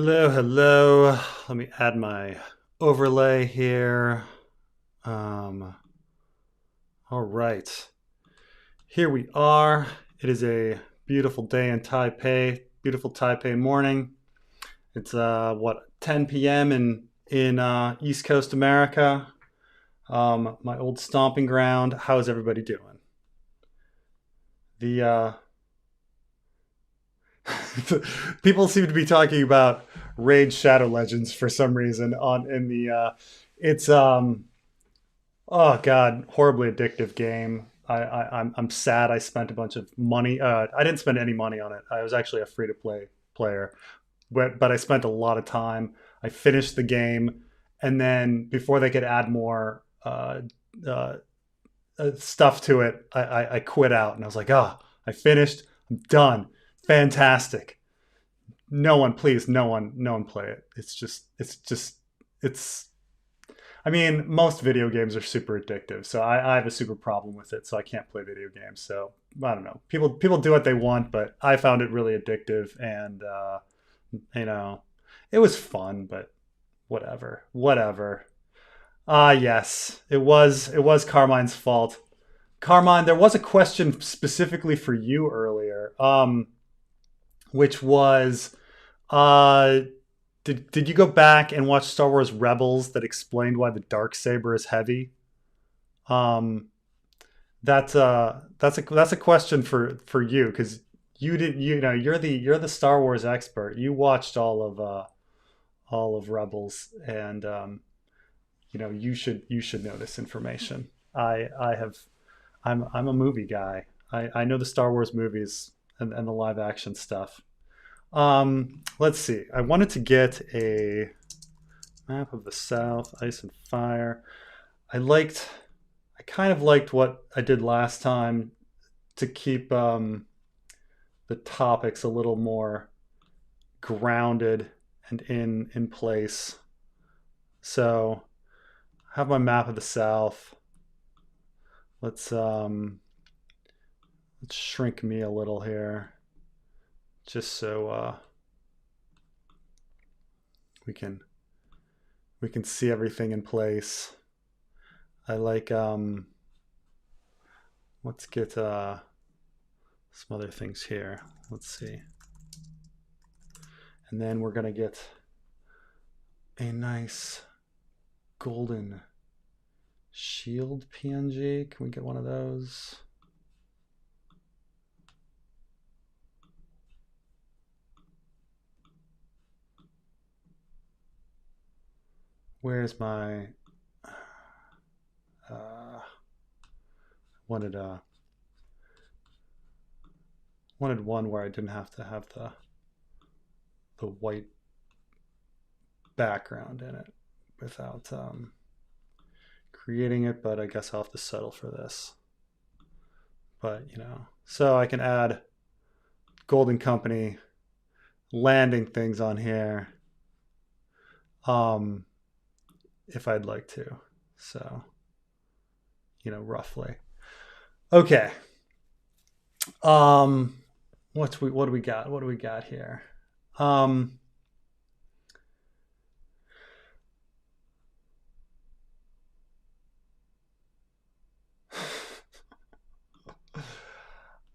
Hello, hello. Let me add my overlay here. Um, all right. Here we are. It is a beautiful day in Taipei. Beautiful Taipei morning. It's 10 p.m. in East Coast America. My old stomping ground. How is everybody doing? The people seem to be talking about Raid Shadow Legends for some reason on in the it's oh god, horribly addictive game. I'm sad I spent a bunch of money. I didn't spend any money on it. I was actually a free to play player, but I spent a lot of time. I finished the game, and then before they could add more uh, stuff to it, I quit out, and I was like, ah, oh, I finished. I'm done. Fantastic. No one, please, no one play it. It's I mean, most video games are super addictive, so I have a super problem with it. So I can't play video games. So I don't know. People do what they want, but I found it really addictive, and you know, it was fun. But whatever. Ah, yes, it was Carmine's fault. Carmine, there was a question specifically for you earlier, which was, uh, did you go back and watch Star Wars Rebels that explained why the dark saber is heavy? Um, that's a question for you because you're the Star Wars expert. You watched all of Rebels, and you should know this information. I have I'm a movie guy. I know the Star Wars movies and the live action stuff. Let's see. I wanted to get a map of the South, Ice and Fire. I kind of liked what I did last time to keep the topics a little more grounded and in place. So I have my map of the South. Let's um, let's shrink me a little here, just so we can we can see everything in place. I like let's get some other things here. Let's see. And then we're gonna get a nice golden shield PNG. Can we get one of those? Where's my wanted wanted one where I didn't have to have the white background in it without creating it, but I guess I'll have to settle for this. But so I can add Golden Company landing things on here, um, if I'd like to. So roughly. Okay. Um, what do we got? What do we got here? Um,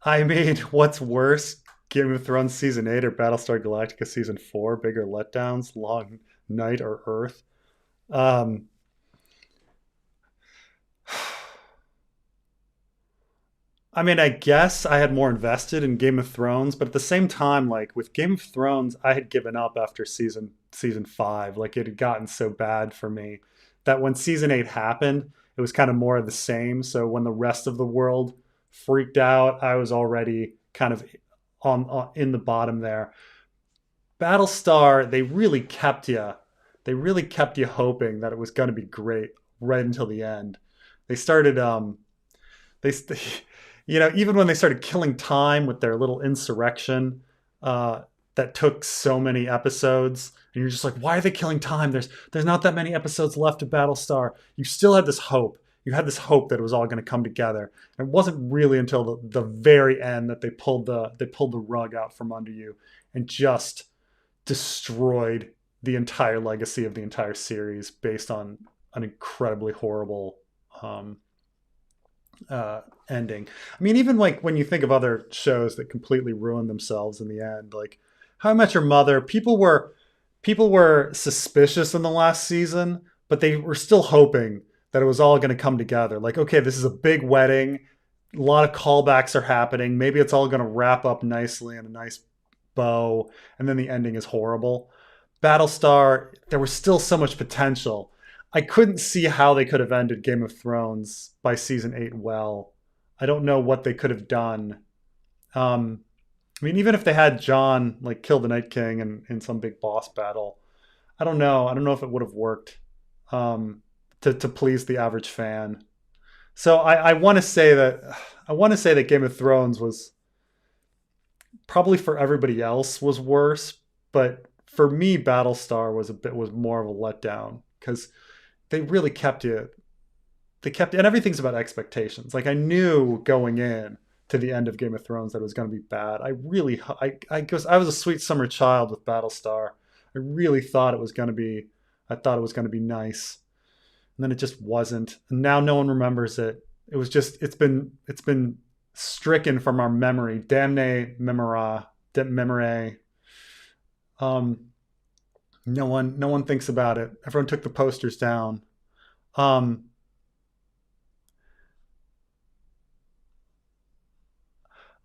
I mean, what's worse? Game of Thrones season 8 or Battlestar Galactica season 4? Bigger letdowns, Long Night or Earth? Um, I mean, I guess I had more invested in Game of Thrones, but at the same time, like with Game of Thrones, I had given up after season 5. Like it had gotten so bad for me that when season 8 happened, it was kind of more of the same. So when the rest of the world freaked out, I was already kind of on in the bottom there. Battlestar, they really kept you. They really kept you hoping that it was going to be great right until the end. They started they even when they started killing time with their little insurrection uh, that took so many episodes, and you're just like, why are they killing time? There's not that many episodes left of Battlestar. You still had this hope. You had this hope that it was all going to come together. And it wasn't really until the very end that they pulled the rug out from under you and just destroyed the entire legacy of the entire series based on an incredibly horrible um, ending. I mean, even like when you think of other shows that completely ruined themselves in the end, like How I Met Your Mother, people were suspicious in the last season, but they were still hoping that it was all going to come together. Like, okay, this is a big wedding, a lot of callbacks are happening. Maybe it's all going to wrap up nicely in a nice bow, and then the ending is horrible. Battlestar, there was still so much potential. I couldn't see how they could have ended Game of Thrones by season 8 well. I don't know what they could have done. Um, I mean, even if they had John like kill the Night King in some big boss battle, I don't know. I don't know if it would have worked um, to please the average fan. So I want to say that Game of Thrones was probably for everybody else was worse, but for me, Battlestar was more of a letdown because they really kept you. They kept, and everything's about expectations. Like I knew going in to the end of Game of Thrones that it was going to be bad. I was a sweet summer child with Battlestar. I really thought it was going to be. I thought it was going to be nice, and then it just wasn't. And now no one remembers it. It was just it's been stricken from our memory. Damne memora, de memore. Um, no one thinks about it. Everyone took the posters down. Um,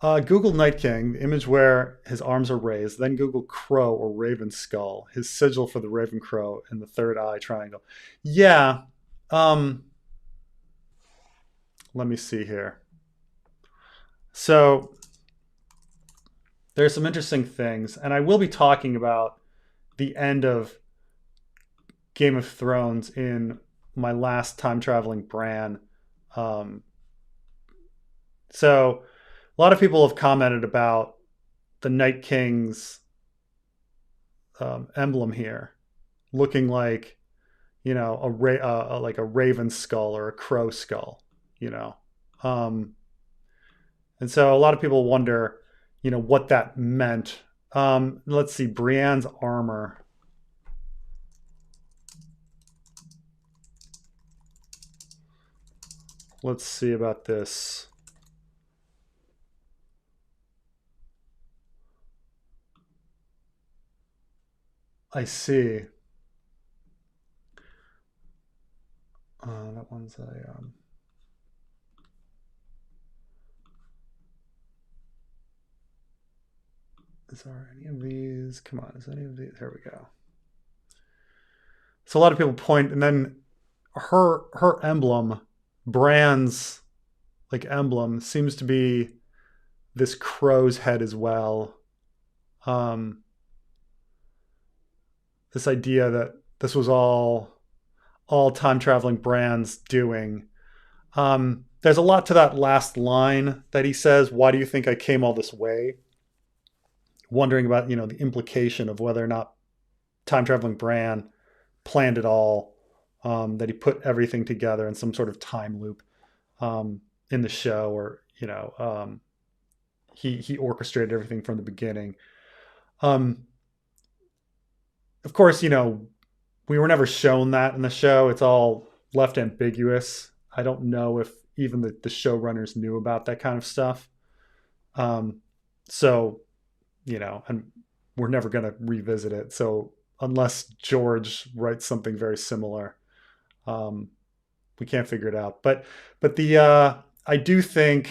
Google Night King, the image where his arms are raised. Then Google Crow or Raven Skull, his sigil for the Raven Crow and the third eye triangle. Yeah. Um, Let me see here. So there's some interesting things, and I will be talking about the end of Game of Thrones in my last Time Traveling Bran. Um, so a lot of people have commented about the Night King's emblem here, looking like like a raven skull or a crow skull, you know. Um, and so a lot of people wonder, what that meant. Let's see, Brienne's armor. Let's see about this. I see. That one's a. Is there any of these? Come on, is any of these? Here we go. So a lot of people point, and then her emblem, Bran's like emblem, seems to be this crow's head as well. Um, this idea that this was all time traveling Bran's doing. There's a lot to that last line that he says. Why do you think I came all this way? Wondering about the implication of whether or not time traveling Bran planned it all. That he put everything together in some sort of time loop in the show, or he orchestrated everything from the beginning. Um, of course, we were never shown that in the show. It's all left ambiguous. I don't know if even the showrunners knew about that kind of stuff. Um, so, and we're never going to revisit it. So unless George writes something very similar, um, we can't figure it out. But I do think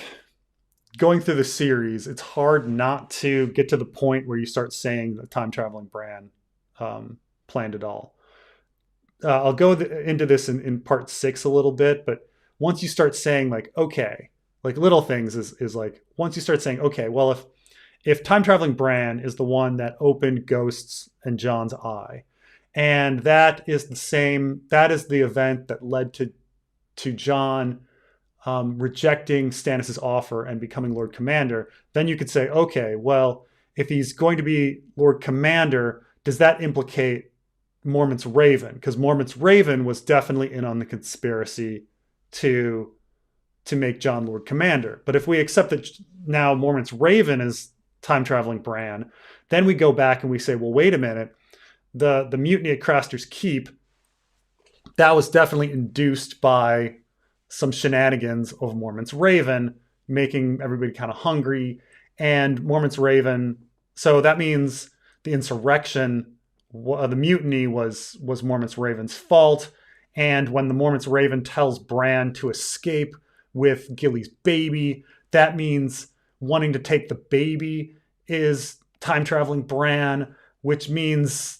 going through the series, it's hard not to get to the point where you start saying that time traveling Bran planned it all. I'll go into this in part 6 a little bit, but once you start saying like, okay, like little things is like, once you start saying, okay, well, if time traveling Bran is the one that opened Ghost's and John's eye, and that is the event that led to John rejecting Stannis' offer and becoming Lord Commander, then you could say, okay, well, if he's going to be Lord Commander, does that implicate Mormont's Raven? Because Mormont's Raven was definitely in on the conspiracy to make John Lord Commander. But if we accept that now Mormont's Raven is time traveling Bran, Then we go back and we say, well, wait a minute, the mutiny at Craster's Keep, that was definitely induced by some shenanigans of Mormont's Raven, making everybody kind of hungry. And Mormont's Raven, so that means the insurrection, the mutiny was Mormont's Raven's fault. And when the Mormont's Raven tells Bran to escape with Gilly's baby, that means wanting to take the baby is time traveling Bran, which means,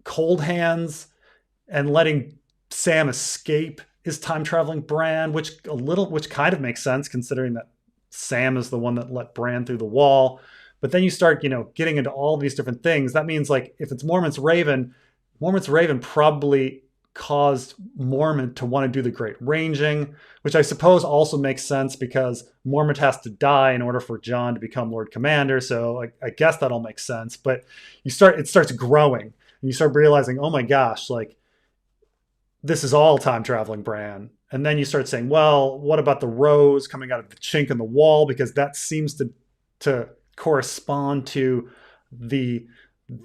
cold hands and letting Sam escape is time traveling Bran, which kind of makes sense considering that Sam is the one that let Bran through the wall. But then you start, getting into all these different things. That means like if it's Mormont's Raven probably caused Mormont to want to do the Great Ranging, which I suppose also makes sense because Mormont has to die in order for Jon to become Lord Commander. So I guess that all makes sense. But it starts growing and you start realizing, oh my gosh, like this is all time traveling Bran. And then you start saying, well, what about the rose coming out of the chink in the wall? Because that seems to correspond to the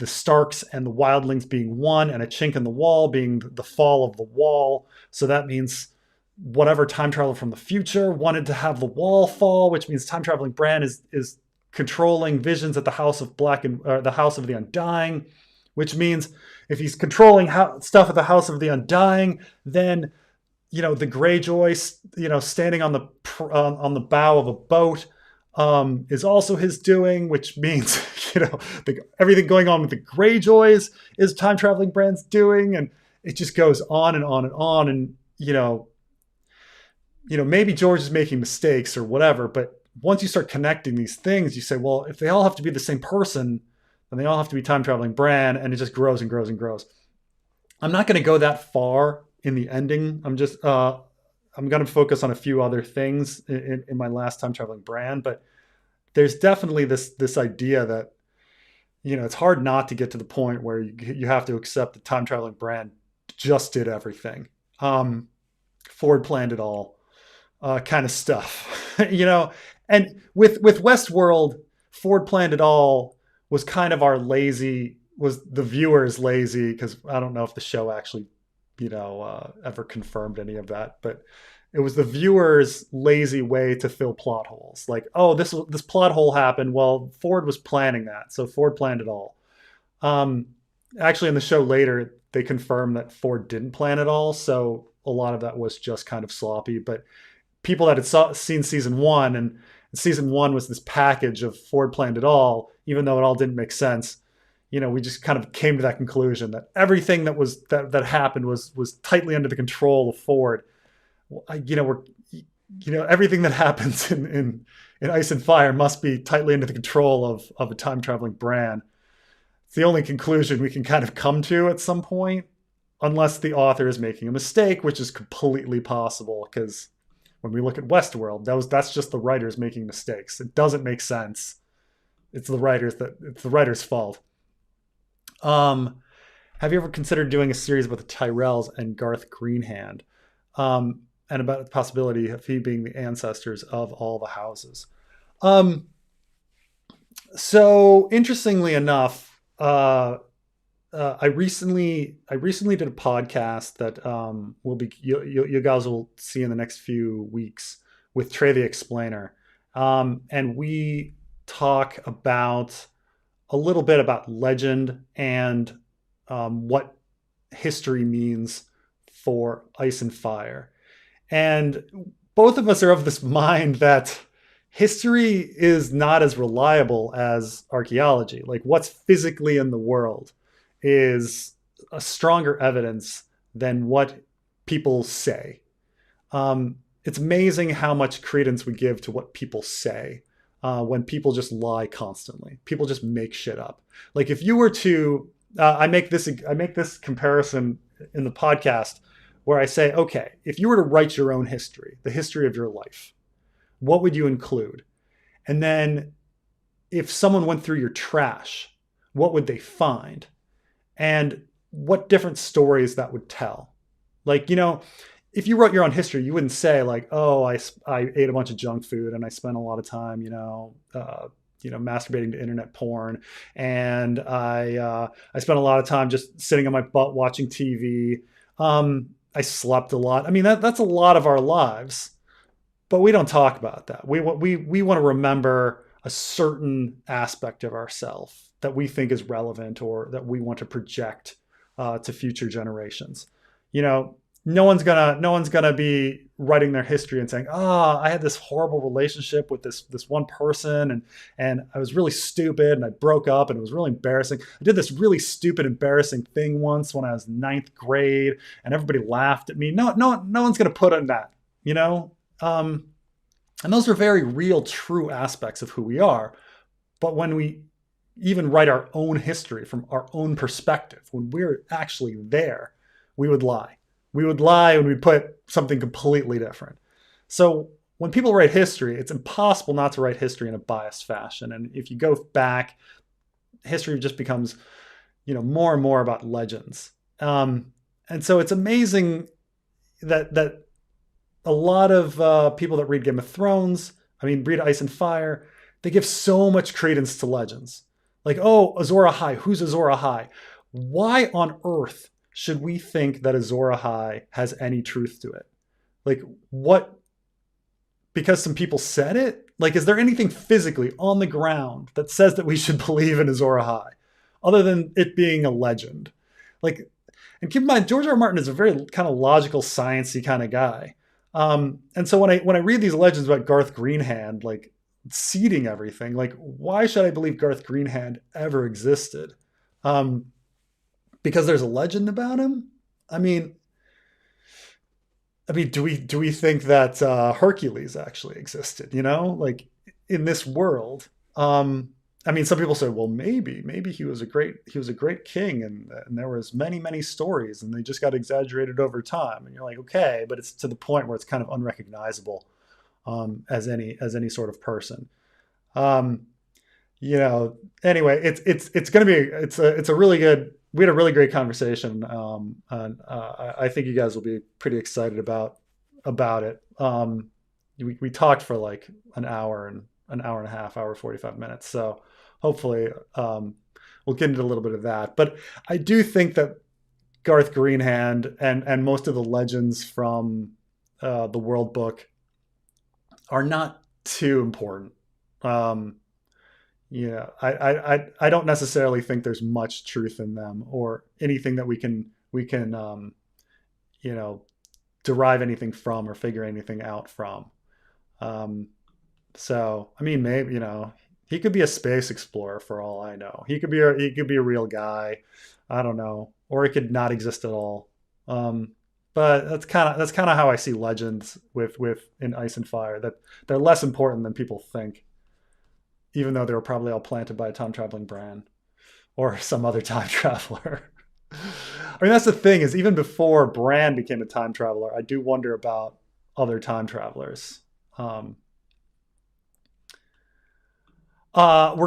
Starks and the Wildlings being one, and a chink in the wall being the fall of the wall. So that means whatever time traveler from the future wanted to have the wall fall, which means time traveling Bran is controlling visions at the House of the House of the Undying, which means if he's controlling stuff at the House of the Undying, then the Greyjoy, standing on the bow of a boat, is also his doing, which means everything going on with the Greyjoys is time traveling Bran's doing, and it just goes on and on and on. And maybe George is making mistakes or whatever, but once you start connecting these things, you say, well, if they all have to be the same person, then they all have to be time traveling Bran, and it just grows and grows and grows. I'm not going to go that far in the ending. I'm going to focus on a few other things in my last time traveling Bran, but there's definitely this idea that, it's hard not to get to the point where you have to accept that time traveling Bran just did everything. Ford planned it all, kind of stuff, and with Westworld, Ford planned it all was kind of was the viewers lazy, because I don't know if the show actually ever confirmed any of that, but it was the viewers' lazy way to fill plot holes. Like, oh, this plot hole happened. Well, Ford was planning that, so Ford planned it all. Actually, in the show later, they confirmed that Ford didn't plan it all, so a lot of that was just kind of sloppy. But people that had seen season one, and season one was this package of Ford planned it all, even though it all didn't make sense. We just kind of came to that conclusion that everything that happened was tightly under the control of Ford. Everything that happens in Ice and Fire must be tightly under the control of a time traveling Bran. It's the only conclusion we can kind of come to at some point, unless the author is making a mistake, which is completely possible. Because when we look at Westworld, that's just the writers making mistakes. It doesn't make sense. It's the writer's fault. Have you ever considered doing a series about the Tyrells and Garth Greenhand, and about the possibility of he being the ancestors of all the houses? So interestingly enough, I recently did a podcast that you guys will see in the next few weeks with Trey the Explainer, and we talk about a little bit about legend and what history means for Ice and Fire. And both of us are of this mind that history is not as reliable as archaeology. Like what's physically in the world is a stronger evidence than what people say. It's amazing how much credence we give to what people say. When people just lie constantly, people just make shit up. Like if you were to, I make this comparison in the podcast where I say, okay, if you were to write your own history, the history of your life, what would you include? And then if someone went through your trash, what would they find? And what different stories that would tell? Like, if you wrote your own history, you wouldn't say like, oh, I ate a bunch of junk food and I spent a lot of time, masturbating to internet porn, and I spent a lot of time just sitting on my butt watching TV. I slept a lot. I mean, that's a lot of our lives, but we don't talk about that. We want to remember a certain aspect of ourselves that we think is relevant or that we want to project to future generations. You know, no one's gonna be writing their history and saying, "Ah, I had this horrible relationship with this one person, and I was really stupid, and I broke up, and it was really embarrassing. I did this really stupid, embarrassing thing once when I was ninth grade, and everybody laughed at me." No one's gonna put on that, you know. And those are very real, true aspects of who we are. But when we even write our own history from our own perspective, when we're actually there, we would lie. We would lie and we'd put something completely different. So when people write history, it's impossible not to write history in a biased fashion. And if you go back, history just becomes, more and more about legends. And so it's amazing that a lot of people that read Game of Thrones, read Ice and Fire, they give so much credence to legends. Like, oh, Azor Ahai, who's Azor Ahai? Why on earth should we think that Azor Ahai has any truth to it? Like, what? Because some people said it? Like, is there anything physically on the ground that says that we should believe in Azor Ahai, other than it being a legend? Like, and keep in mind, George R. R. Martin is a very kind of logical, sciencey kind of guy. And so when I read these legends about Garth Greenhand, like seeding everything, like why should I believe Garth Greenhand ever existed? Because there's a legend about him. Do we think that Hercules actually existed? Like in this world. Some people say, well, maybe he was a great king, and there was many stories, and they just got exaggerated over time. And you're like, okay, but it's to the point where it's kind of unrecognizable as any sort of person. Anyway, it's going to be it's a really good. We had a really great conversation, and I think you guys will be pretty excited about it. We talked for like an hour and a half, hour 45 minutes. So hopefully we'll get into a little bit of that. But I do think that Garth Greenhand and most of the legends from the World Book are not too important. I don't necessarily think there's much truth in them or anything that we can derive anything from or figure anything out from. So maybe he could be a space explorer for all I know. He could be a real guy. I don't know, or it could not exist at all. But that's kind of how I see legends with in Ice and Fire. That they're less important than people think, even though they were probably all planted by a time traveling Bran or some other time traveler. That's the thing, is even before Bran became a time traveler, I do wonder about other time travelers. We're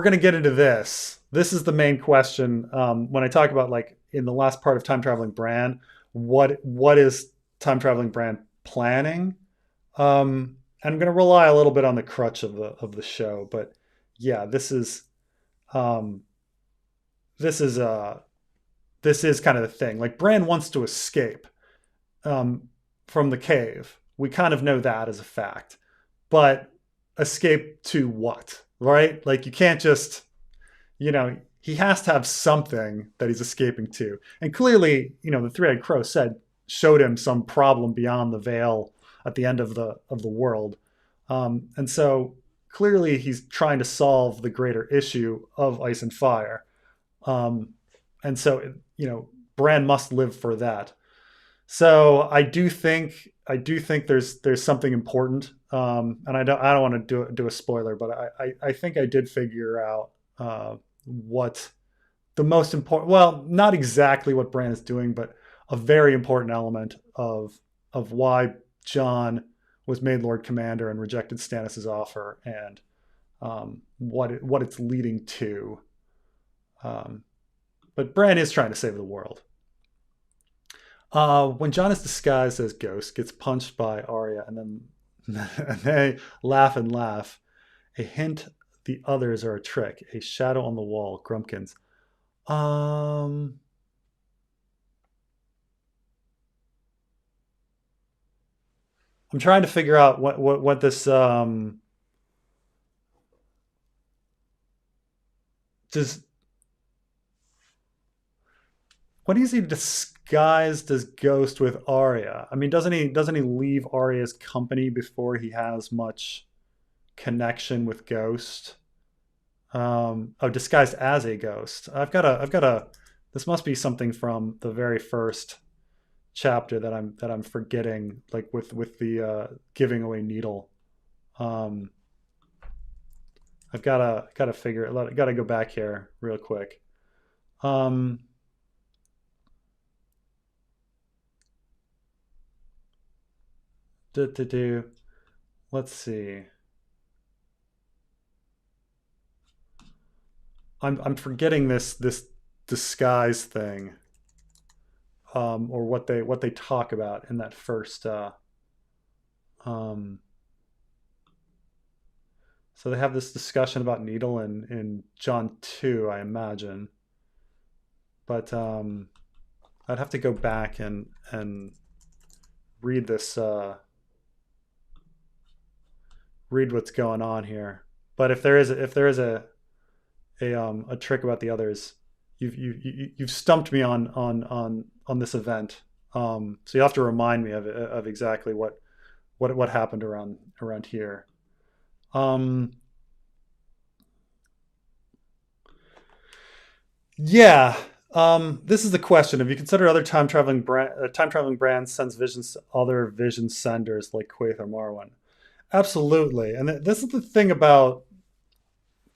going to get into this. This is the main question. When I talk about, like, in the last part of Time Traveling Bran, what is Time Traveling Bran planning? I'm going to rely a little bit on the crutch of the show, but yeah, this is kind of the thing. Like, Bran wants to escape from the cave. We kind of know that as a fact, but escape to what? Right? Like, you can't just, he has to have something that he's escaping to. And clearly, the Three-Eyed Crow showed him some problem beyond the veil at the end of the world. And so clearly he's trying to solve the greater issue of Ice and Fire. And so, Bran must live for that. So I do think there's something important. And I don't want to do a spoiler, but I think I did figure out what the most important, well, not exactly what Bran is doing, but a very important element of why Jon was made Lord Commander and rejected Stannis' offer, and what it's leading to. But Bran is trying to save the world. When Jon is disguised as Ghost, gets punched by Arya, and then and they laugh and laugh, a hint the others are a trick. A shadow on the wall. Grumpkins. Um, I'm trying to figure out what this does. What is he disguised as Ghost with Arya? I mean, doesn't he leave Arya's company before he has much connection with Ghost? Oh, disguised as a ghost. I've got a. This must be something from the very first chapter that I'm forgetting, like with the giving away needle. Um, I've gotta figure it. Gotta go back here real quick. Um, do, do, do. Let's see. I'm forgetting this disguise thing, or what they talk about in that first. Um, so they have this discussion about needle in John 2, I imagine. But I'd have to go back and read this, read what's going on here. But if there is a trick about the others, you've stumped me on this event. So you have to remind me of exactly what happened around here. Um, yeah. This is the question. Have you considered other time traveling brands sends visions to other vision senders like Quaithe or Marwan? Absolutely. And this is the thing about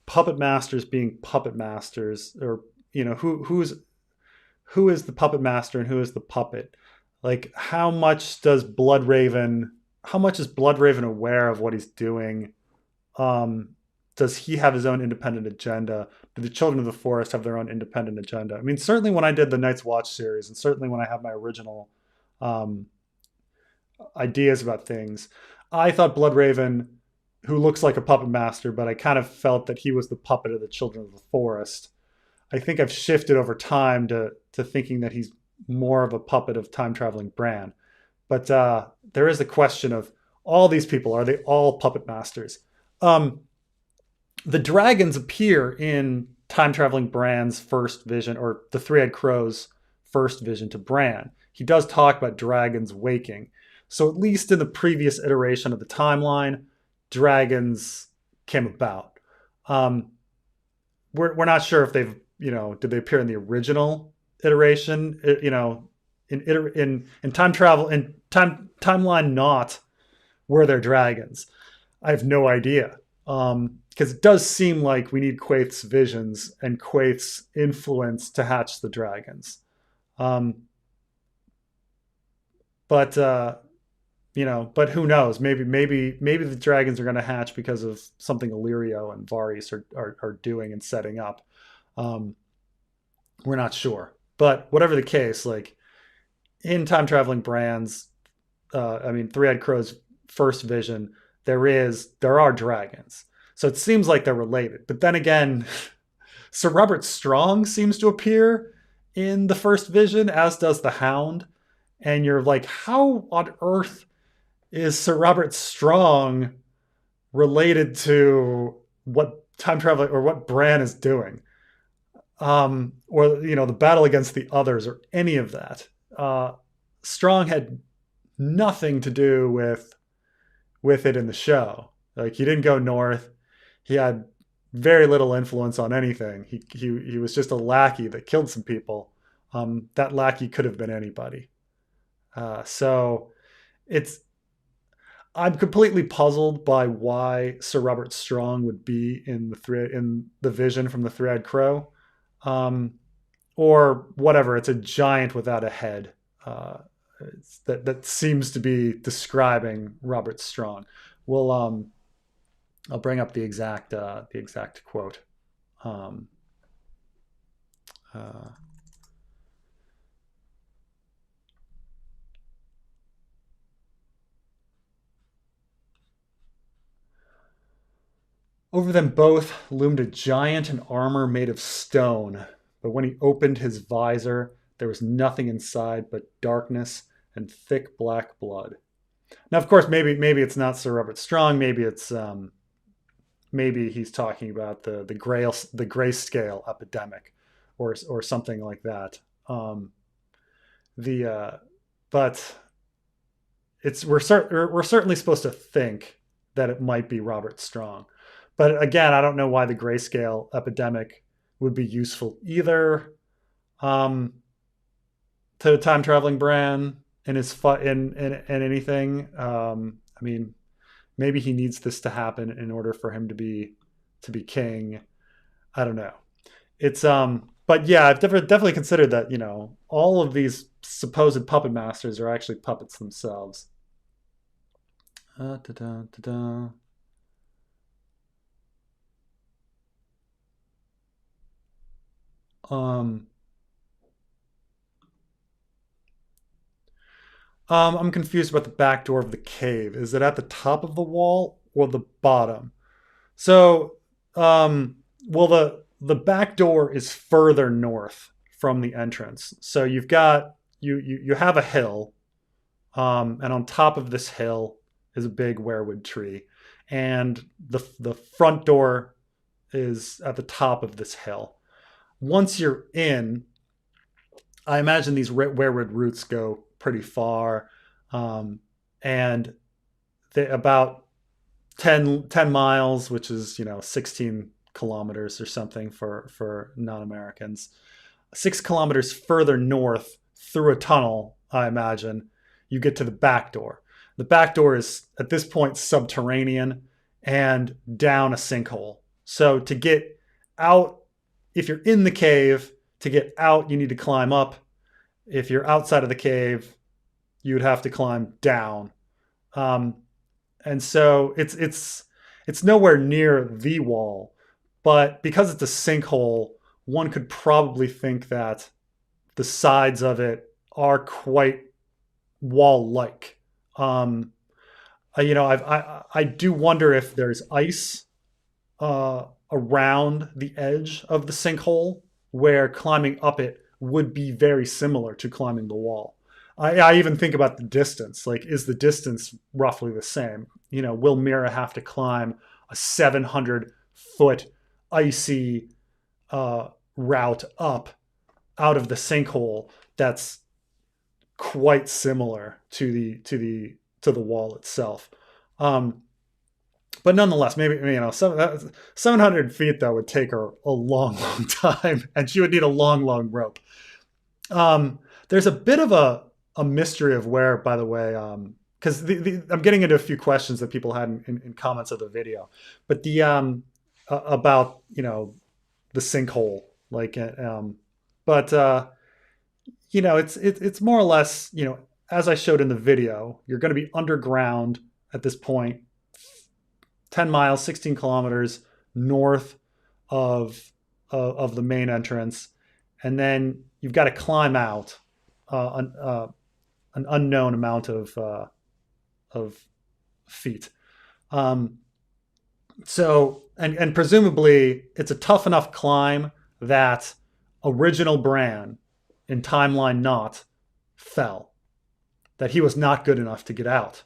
puppet masters being puppet masters, or who is the puppet master and who is the puppet. Like, how much is Bloodraven aware of what he's doing? Um, does he have his own independent agenda? Do the Children of the Forest have their own independent agenda? I mean, certainly when I did the Night's Watch series, and certainly when I have my original um, ideas about things, I thought Bloodraven, who looks like a puppet master, but I kind of felt that he was the puppet of the Children of the Forest. I think I've shifted over time to thinking that he's more of a puppet of time traveling Bran. But there is the question of, all these people, are they all puppet masters? Um, the dragons appear in time traveling Bran's first vision, or the Three Eyed Crow's first vision to Bran. He does talk about dragons waking. So at least in the previous iteration of the timeline, dragons came about. Um, we're not sure if they've, did they appear in the original iteration? In time travel, in timeline not, were there dragons? I have no idea. Because it does seem like we need Quaithe's visions and Quaithe's influence to hatch the dragons. Um, but but who knows? Maybe the dragons are going to hatch because of something Illyrio and Varys are doing and setting up. Um, we're not sure, but whatever the case, like in time traveling Brands, I mean, Three Eyed Crow's first vision, there are dragons. So it seems like they're related. But then again, Sir Robert Strong seems to appear in the first vision, as does the Hound. And you're like, how on earth is Sir Robert Strong related to what time traveling or what Bran is doing? Or the battle against the others or any of that. Strong had nothing to do with it in the show. Like, he didn't go north. He had very little influence on anything. He was just a lackey that killed some people. That lackey could have been anybody. So it's I'm completely puzzled by why Sir Robert Strong would be in the vision from the Three-Eyed Crow, um, or whatever. It's a giant without a head. That seems to be describing Robert Strong. Well, I'll bring up the exact quote. Um, uh, Over them both loomed a giant in armor made of stone, but when he opened his visor, there was nothing inside but darkness and thick black blood. Now, of course, maybe it's not Sir Robert Strong. Maybe he's talking about the grayscale epidemic, or something like that. The but we're certainly supposed to think that it might be Robert Strong, but again, I don't know why the grayscale epidemic would be useful either. Um, to time traveling Bran in his in anything. I mean, maybe he needs this to happen in order for him to be king. I don't know. It's but yeah, I've definitely considered that, all of these supposed puppet masters are actually puppets themselves. Da, da, da, da. Um, I'm confused about the back door of the cave. Is it at the top of the wall or the bottom? So, well, the back door is further north from the entrance. So you have a hill, and on top of this hill is a big werewood tree, and the front door is at the top of this hill. Once you're in, I imagine these werewood roots go pretty far, um, and they about 10 miles, which is 16 kilometers or something for non-Americans. 6 kilometers further north through a tunnel, I imagine, you get to the back door. The back door is at this point subterranean and down a sinkhole. So to get out, if you're in the cave, to get out, you need to climb up. If you're outside of the cave, you would have to climb down. Um, and so it's nowhere near the wall, but because it's a sinkhole, one could probably think that the sides of it are quite wall-like. Um, I do wonder if there's ice around the edge of the sinkhole, where climbing up it would be very similar to climbing the wall. I even think about the distance. Like, is the distance roughly the same? Will Mira have to climb a 700-foot icy route up out of the sinkhole that's quite similar to the wall itself? Um, but nonetheless, maybe 700 feet though would take her a long, long time, and she would need a long, long rope. There's a bit of a mystery of where, by the way, because I'm getting into a few questions that people had in comments of the video, but about the sinkhole, like, but it's more or less, as I showed in the video, you're going to be underground at this point, 10 miles, 16 kilometers north of of the main entrance, and then you've got to climb out an unknown amount of feet. Um, so and presumably it's a tough enough climb that original Bran in timeline not fell, that he was not good enough to get out,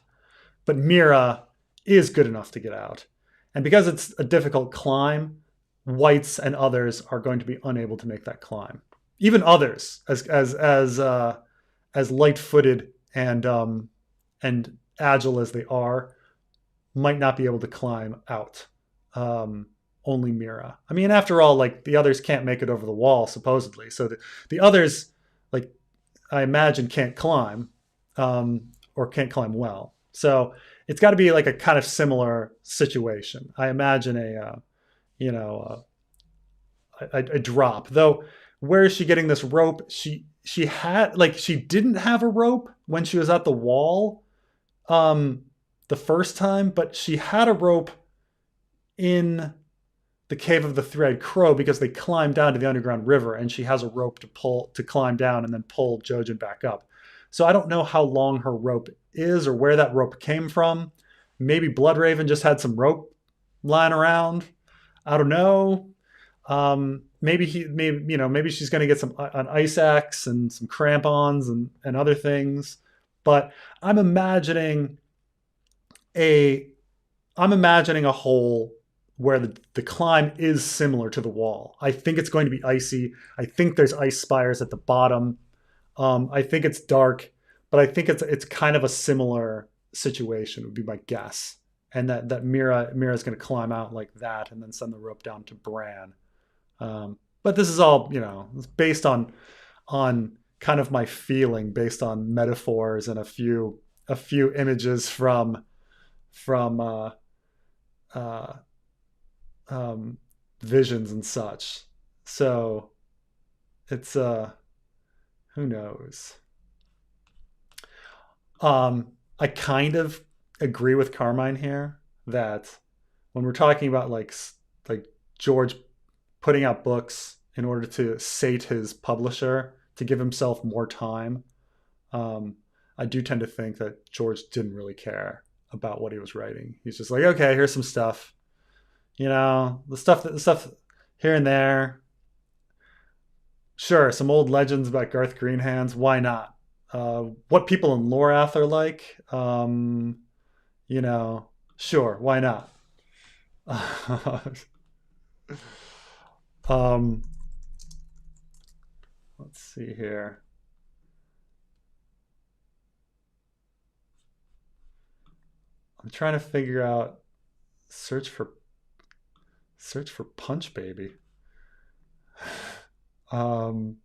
but Mira is good enough to get out, and because it's a difficult climb, whites and others are going to be unable to make that climb. Even others, as light-footed and agile as they are, might not be able to climb out. Only Mira. I mean, after all, like, the others can't make it over the wall, supposedly. So the others, like, I imagine, can't climb, or can't climb well. So it's got to be like a kind of similar situation. I imagine a drop. Though, where is she getting this rope? She had, like, she didn't have a rope when she was at the wall the first time, but she had a rope in the Cave of the Three-Eyed Crow because they climbed down to the underground river, and she has a rope to climb down and then pull Jojen back up. So I don't know how long her rope is or where that rope came from. Maybe Bloodraven just had some rope lying around, I don't know. Maybe maybe she's going to get some an ice axe and some crampons and other things. But I'm imagining a I'm imagining a hole where the climb is similar to the wall. I think it's going to be icy. I think there's ice spires at the bottom. I think it's dark, but I think it's kind of a similar situation would be my guess. And that Mira's going to climb out like that and then send the rope down to Bran. But this is all it's based on kind of my feeling, based on metaphors and a few images from uh, visions and such. So it's who knows. I kind of agree with Carmine here that when we're talking about like George putting out books in order to sate his publisher to give himself more time, um, I do tend to think that George didn't really care about what he was writing. He's just like, okay, here's some stuff, the stuff here and there. Sure, some old legends about Garth Greenhands. Why not? What people in Lorath are like. You know, sure, why not? um, let's see here. I'm trying to figure out search for search for Punch Baby. Um,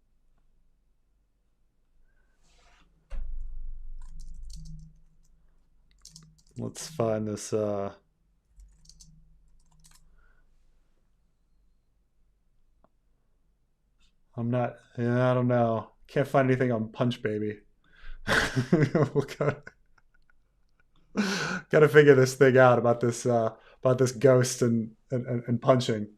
let's find this. I'm not. Yeah, I don't know. Can't find anything on Punch Baby. we'll gotta, gotta figure this thing out about this ghost and punching.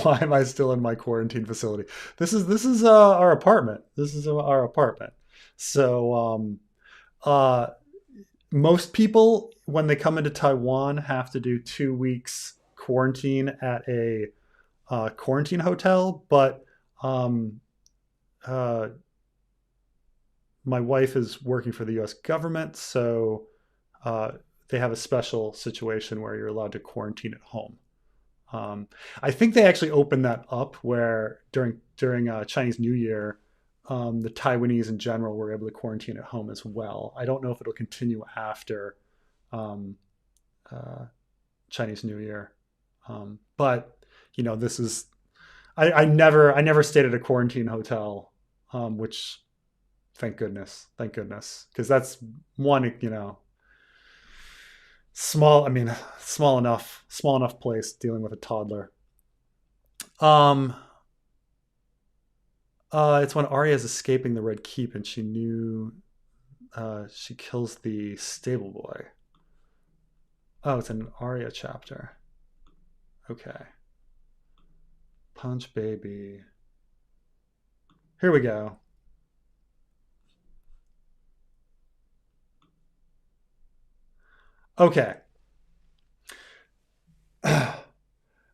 Why am I still in my quarantine facility? This is our apartment. This is our apartment. So uh, most people when they come into Taiwan have to do 2 weeks quarantine at a quarantine hotel, but um, uh, my wife is working for the U.S. government, so uh, they have a special situation where you're allowed to quarantine at home. Um, I think they actually opened that up where during Chinese New Year, the Taiwanese in general were able to quarantine at home as well. I don't know if it'll continue after um, uh, Chinese New Year, but this is I never stayed at a quarantine hotel, which thank goodness, because that's one small. I mean, small enough place dealing with a toddler. Um, it's when Arya is escaping the Red Keep and she knew she kills the stable boy. Oh, it's an Arya chapter. Okay, Punch Baby. Here we go. Okay.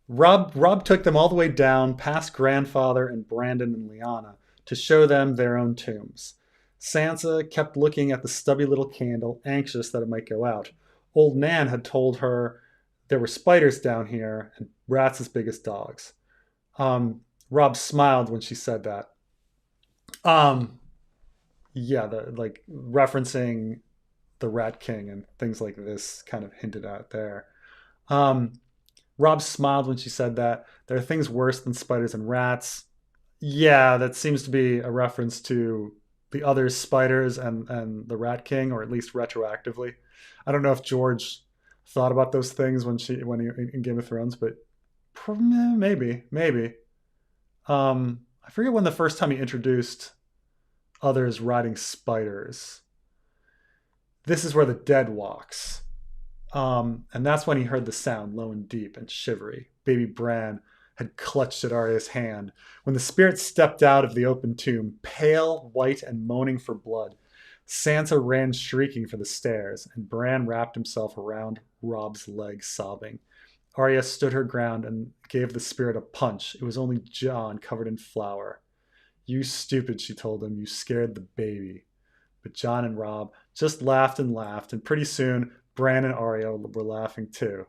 Rob took them all the way down past grandfather and Brandon and Lyanna to show them their own tombs. Sansa kept looking at the stubby little candle, anxious that it might go out. Old Nan had told her there were spiders down here and rats as big as dogs. Rob smiled when she said that. Um, yeah, the like referencing the Rat King and things like this kind of hinted at there. Um, Rob smiled when she said that. There are things worse than spiders and rats. Yeah, that seems to be a reference to the other spiders and the Rat King, or at least retroactively. I don't know if George thought about those things when he in Game of Thrones, but maybe. I forget when the first time he introduced others riding spiders. This is where the dead walks. And that's when he heard the sound, low and deep and shivery. Baby Bran had clutched at Arya's hand. When the spirit stepped out of the open tomb, pale, white, and moaning for blood, Sansa ran shrieking for the stairs, and Bran wrapped himself around Rob's leg, sobbing. Arya stood her ground and gave the spirit a punch. It was only John covered in flour. You stupid, she told him. You scared the baby. But John and Rob just laughed, and pretty soon Bran and Arya were laughing too.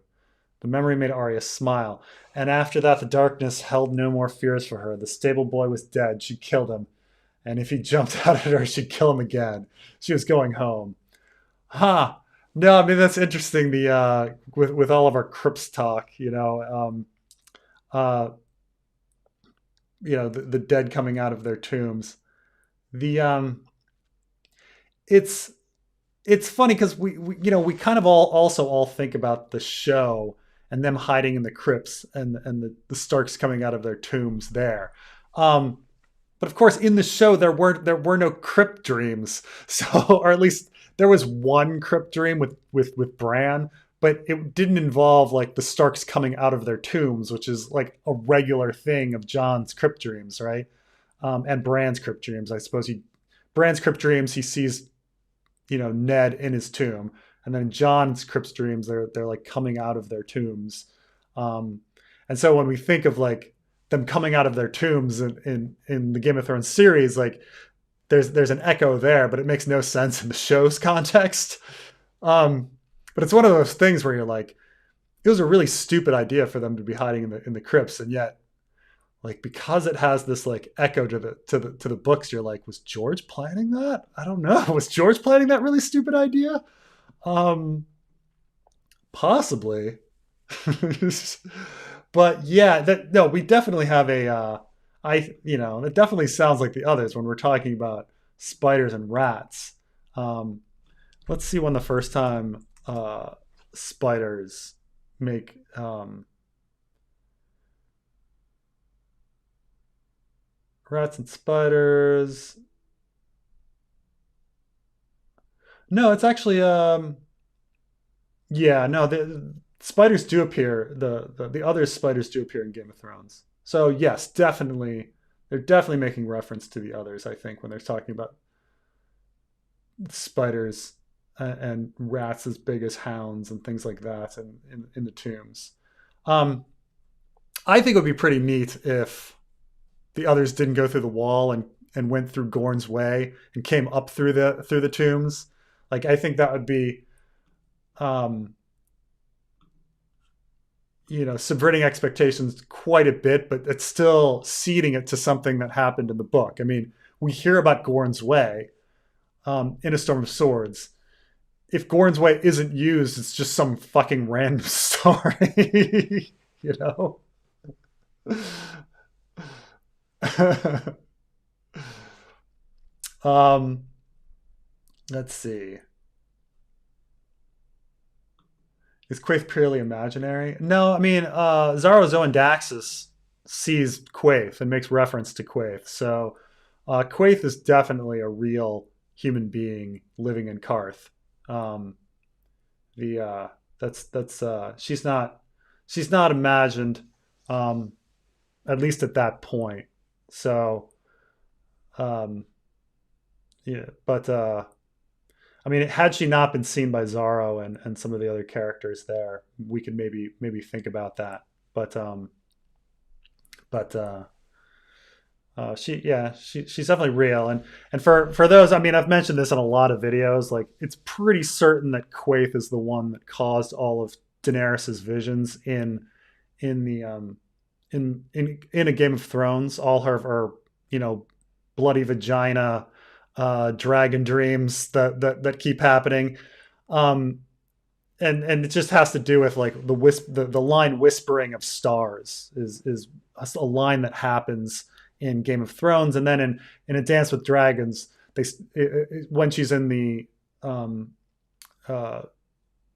The memory made Arya smile, and after that the darkness held no more fears for her. The stable boy was dead. She killed him, and if he jumped out at her, she'd kill him again. She was going home. Huh. No, I mean that's interesting. The with all of our crypts talk, uh, the dead coming out of their tombs. The it's it's funny because we kind of all think about the show and them hiding in the crypts and the Starks coming out of their tombs there. Um, but of course, in the show there were no crypt dreams, so or at least there was one crypt dream with Bran, but it didn't involve like the Starks coming out of their tombs, which is like a regular thing of Jon's crypt dreams, right? And Bran's crypt dreams. I suppose he Bran's crypt dreams he sees Ned in his tomb, and then John's crypt dreams they're like coming out of their tombs. Um, and so when we think of like them coming out of their tombs in the Game of Thrones series, like there's an echo there, but it makes no sense in the show's context. Um, but it's one of those things where you're like, it was a really stupid idea for them to be hiding in the crypts, and yet like because it has this like echo to the books, you're like, was George planning that? I don't know. Was George planning that really stupid idea? Um, Possibly. But yeah, that no, we definitely have a it definitely sounds like the others when we're talking about spiders and rats. Um, let's see when the first time spiders make rats and spiders. No, it's actually yeah, no, the spiders do appear. The other spiders do appear in Game of Thrones. So yes, definitely, they're definitely making reference to the others. I think when they're talking about spiders and rats as big as hounds and things like that, and in the tombs. Um, I think it would be pretty neat if the others didn't go through the wall and went through Gorn's way and came up through the tombs. Like I think that would be um, subverting expectations quite a bit, but it's still seeding it to something that happened in the book. I mean, we hear about Gorn's Way in A Storm of Swords. If Gorn's Way isn't used, it's just some fucking random story, you know? um, let's see. Is Quaithe purely imaginary? No, I mean, Zaro Zoandaxis sees Quaithe and makes reference to Quaithe. So Quaithe is definitely a real human being living in Karth. Um, the that's she's not imagined, um, at least at that point. So um, yeah, but I mean, had she not been seen by Zaro and some of the other characters there, we could maybe think about that. But but she's definitely real. And for those, I mean, I've mentioned this in a lot of videos. Like, it's pretty certain that Quaithe is the one that caused all of Daenerys's visions in the in a Game of Thrones. All her bloody vagina dragon dreams that keep happening. Um, and it just has to do with like the line whispering of stars is a line that happens in Game of Thrones, and then in A Dance with Dragons, when she's in the um, uh,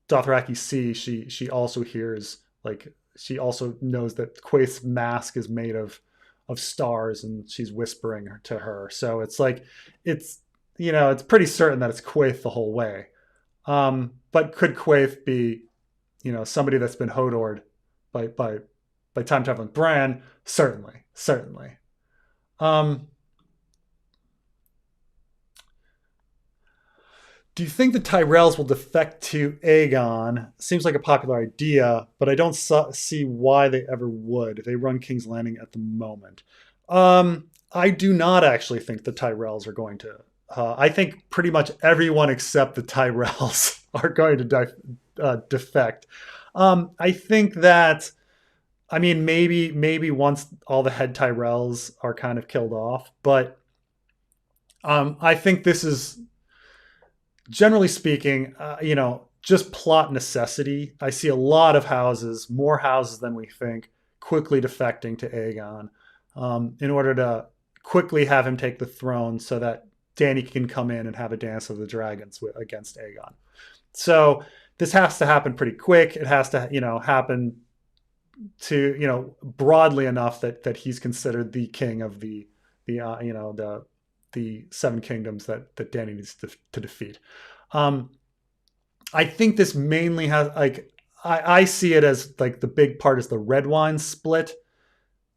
Dothraki Sea, she also hears, like, she also knows that Quaithe's mask is made of stars, and she's whispering to her. So it's like it's it's pretty certain that it's Quaithe the whole way. But could Quaithe be, somebody that's been Hodored by time traveling Bran? Certainly, certainly. Um, Do you think the Tyrells will defect to Aegon? Seems like a popular idea, but I don't see why they ever would. They run King's Landing at the moment. I do not actually think the Tyrells are going to. I think pretty much everyone except the Tyrells are going to defect. I think that. I mean, maybe once all the head Tyrells are kind of killed off, but I think this is generally speaking, just plot necessity. I see a lot of houses, more houses than we think, quickly defecting to Aegon in order to quickly have him take the throne so that Dany can come in and have a dance of the dragons against Aegon. So this has to happen pretty quick. It has to, happen to, broadly enough that he's considered the king of the seven kingdoms that Dany needs to defeat. I think this mainly has like I see it as like the big part is the red wine split.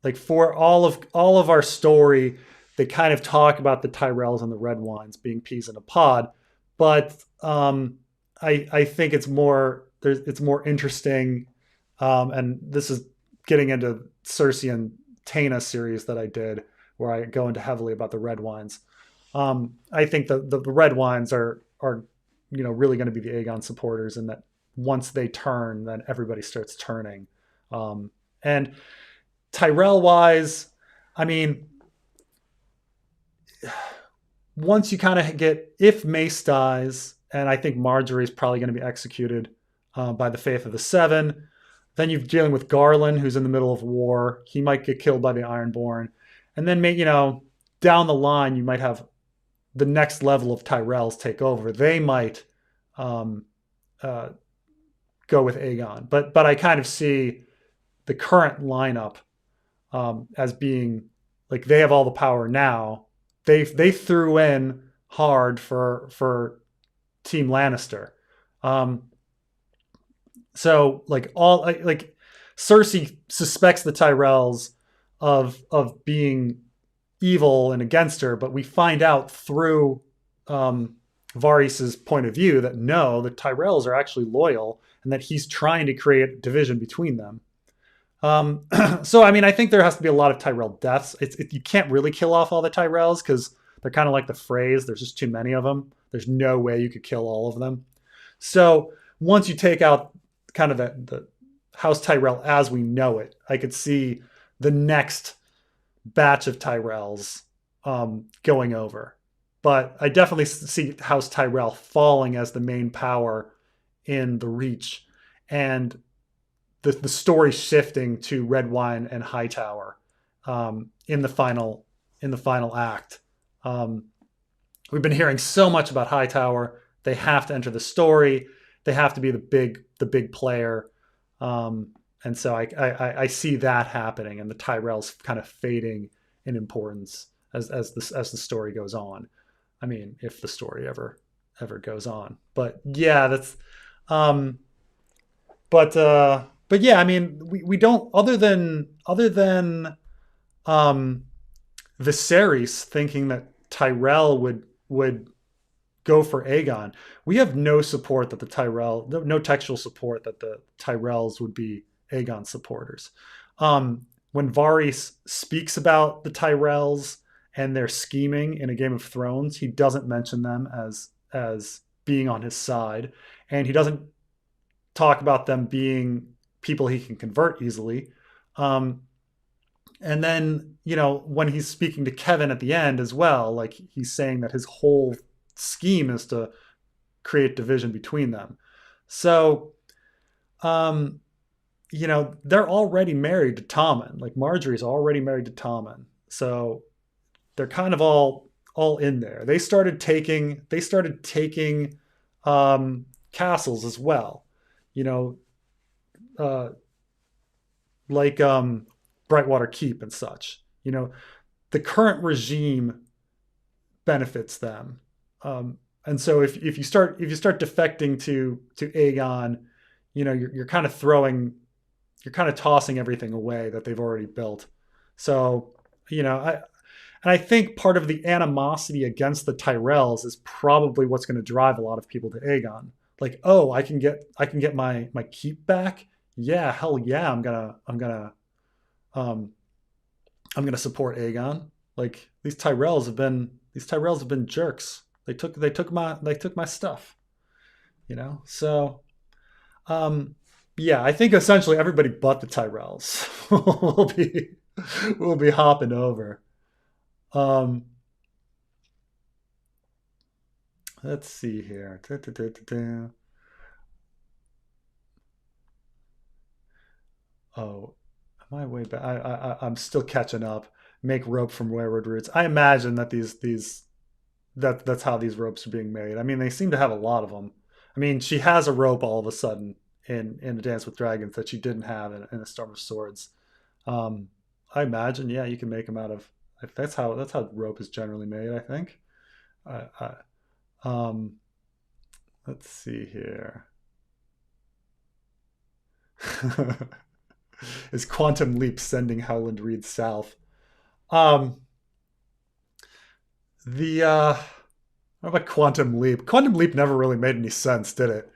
Like for all of our story, they kind of talk about the Tyrells and the red wines being peas in a pod, but I think it's more interesting, and this is getting into Cersei and Taina series that I did where I go into heavily about the red wines. I think the red wines are really going to be the Aegon supporters, and that once they turn, then everybody starts turning. And Tyrell wise, I mean, once you kind of if Mace dies, and I think Marjorie is probably going to be executed by the Faith of the Seven, then you're dealing with Garland, who's in the middle of war. He might get killed by the Ironborn, and then down the line you might have the next level of Tyrells take over. They might go with Aegon, but I kind of see the current lineup as being like they have all the power now. They threw in hard for Team Lannister. So Cersei suspects the Tyrells of being evil and against her, but we find out through Varys's point of view that no, the Tyrells are actually loyal and that he's trying to create division between them. So I mean, I think there has to be a lot of Tyrell deaths. You can't really kill off all the Tyrells because they're kind of like the phrase. There's just too many of them. There's no way you could kill all of them. So once you take out kind of the House Tyrell as we know it, I could see the next batch of Tyrells going over. But I definitely see House Tyrell falling as the main power in the Reach, and the story shifting to Red Wine and Hightower in the final act. We've been hearing so much about Hightower. They have to enter the story. They have to be the big player. And so I see that happening, and the Tyrells kind of fading in importance as the story goes on. I mean, if the story ever goes on. But yeah, that's but yeah, I mean, we don't, other than Viserys thinking that Tyrell would go for Aegon, we have no support that no textual support that the Tyrells would be Aegon supporters. When Varys speaks about the Tyrells and their scheming in A Game of Thrones, he doesn't mention them as being on his side, and he doesn't talk about them being people he can convert easily. And then, when he's speaking to Kevin at the end as well, like he's saying that his whole scheme is to create division between them. So, they're already married to Tommen. Like Marjorie's already married to Tommen. So they're kind of all in there. They started taking castles as well. Like Brightwater Keep and such. The current regime benefits them. And so if you start defecting to Aegon, you're kind of tossing everything away that they've already built. So, And I think part of the animosity against the Tyrells is probably what's going to drive a lot of people to Aegon. Like, oh, I can get my keep back. Yeah, hell yeah, um I'm gonna support Aegon. Like these Tyrells have been jerks. They took my stuff. So um yeah, I think essentially everybody but the Tyrells will be hopping over. Um let's see here. Oh, am I way back? I'm still catching up. Make rope from wayward roots. I imagine that that's how these ropes are being made. I mean, they seem to have a lot of them. I mean, she has a rope all of a sudden in a Dance with Dragons that she didn't have in a Storm of Swords. Um, I imagine, yeah, you can make them out of. That's how rope is generally made. I think. I, um, let's see here. Is Quantum Leap sending Howland Reed south? Um, the What about Quantum Leap? Quantum Leap never really made any sense, did it?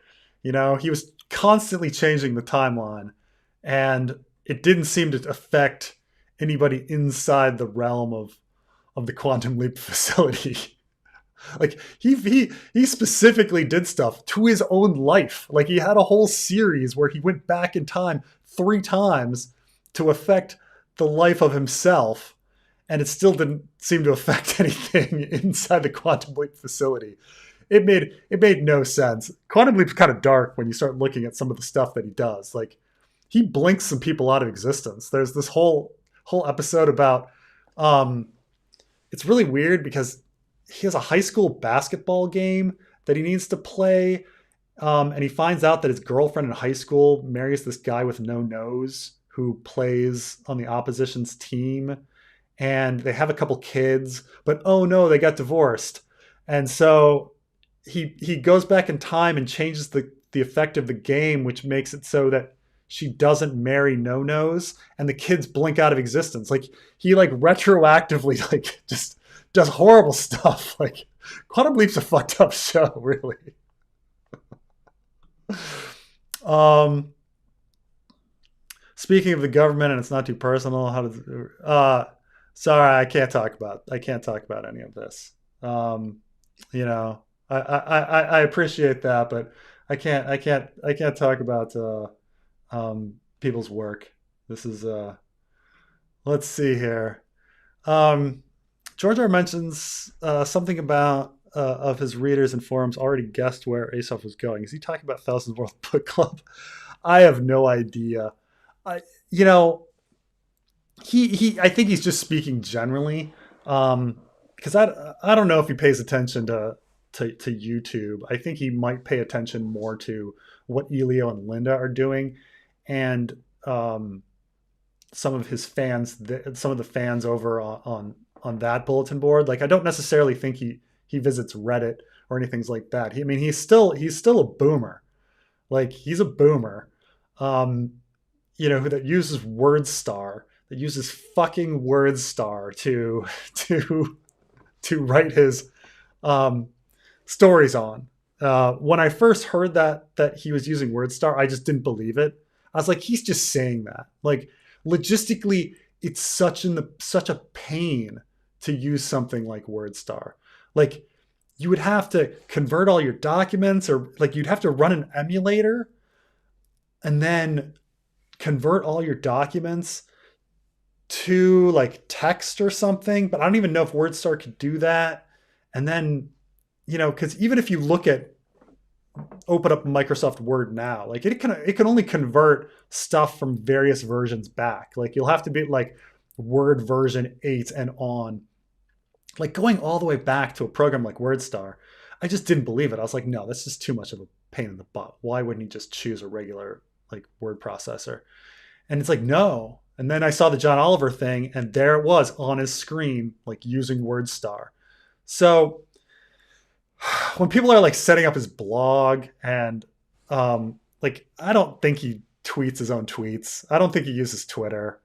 He was constantly changing the timeline, and it didn't seem to affect anybody inside the realm of the Quantum Leap facility. Like he specifically did stuff to his own life. Like he had a whole series where he went back in time 3 times to affect the life of himself, and it still didn't seem to affect anything inside the Quantum Leap facility. It made no sense. Quantum Leap's kind of dark when you start looking at some of the stuff that he does. Like he blinks some people out of existence. There's this whole episode about it's really weird because he has a high school basketball game that he needs to play. And he finds out that his girlfriend in high school marries this guy with no nose who plays on the opposition's team. And they have a couple kids, but oh no, they got divorced. And so he goes back in time and changes the effect of the game, which makes it so that she doesn't marry no nose and the kids blink out of existence. Like he like retroactively like just does horrible stuff. Like Quantum Leap's a fucked up show, really. Um, Speaking of the government, and it's not too personal. How does? Sorry, I can't talk about any of this. Um, you know, I appreciate that, but I can't talk about people's work. This is let's see here. Um, George R. mentions something about of his readers and forums already guessed where Aesop was going. Is he talking about Thousands World Book Club? I have no idea. I, you know, I think he's just speaking generally, because I don't know if he pays attention to YouTube. I think he might pay attention more to what Elio and Linda are doing, and some of his fans, some of the fans over on that bulletin board. Like I don't necessarily think he visits Reddit or anything like that. I mean, he's still a boomer. Like he's a boomer. Um, that uses WordStar, that uses fucking WordStar to to write his um, stories on. When I first heard that he was using WordStar, I just didn't believe it. I was like, he's just saying that. Like logistically, it's such a pain to use something like WordStar. Like you would have to convert all your documents, or like you'd have to run an emulator and then convert all your documents to like text or something. But I don't even know if WordStar could do that. And then, because even if you open up Microsoft Word now, like it can only convert stuff from various versions back. Like you'll have to be like Word version 8 and on. Like going all the way back to a program like WordStar, I just didn't believe it. I was like, no, that's just too much of a pain in the butt. Why wouldn't he just choose a regular like word processor? And it's like, no. And then I saw the John Oliver thing, and there it was on his screen, like using WordStar. So when people are like setting up his blog and like I don't think he tweets his own tweets. I don't think he uses Twitter.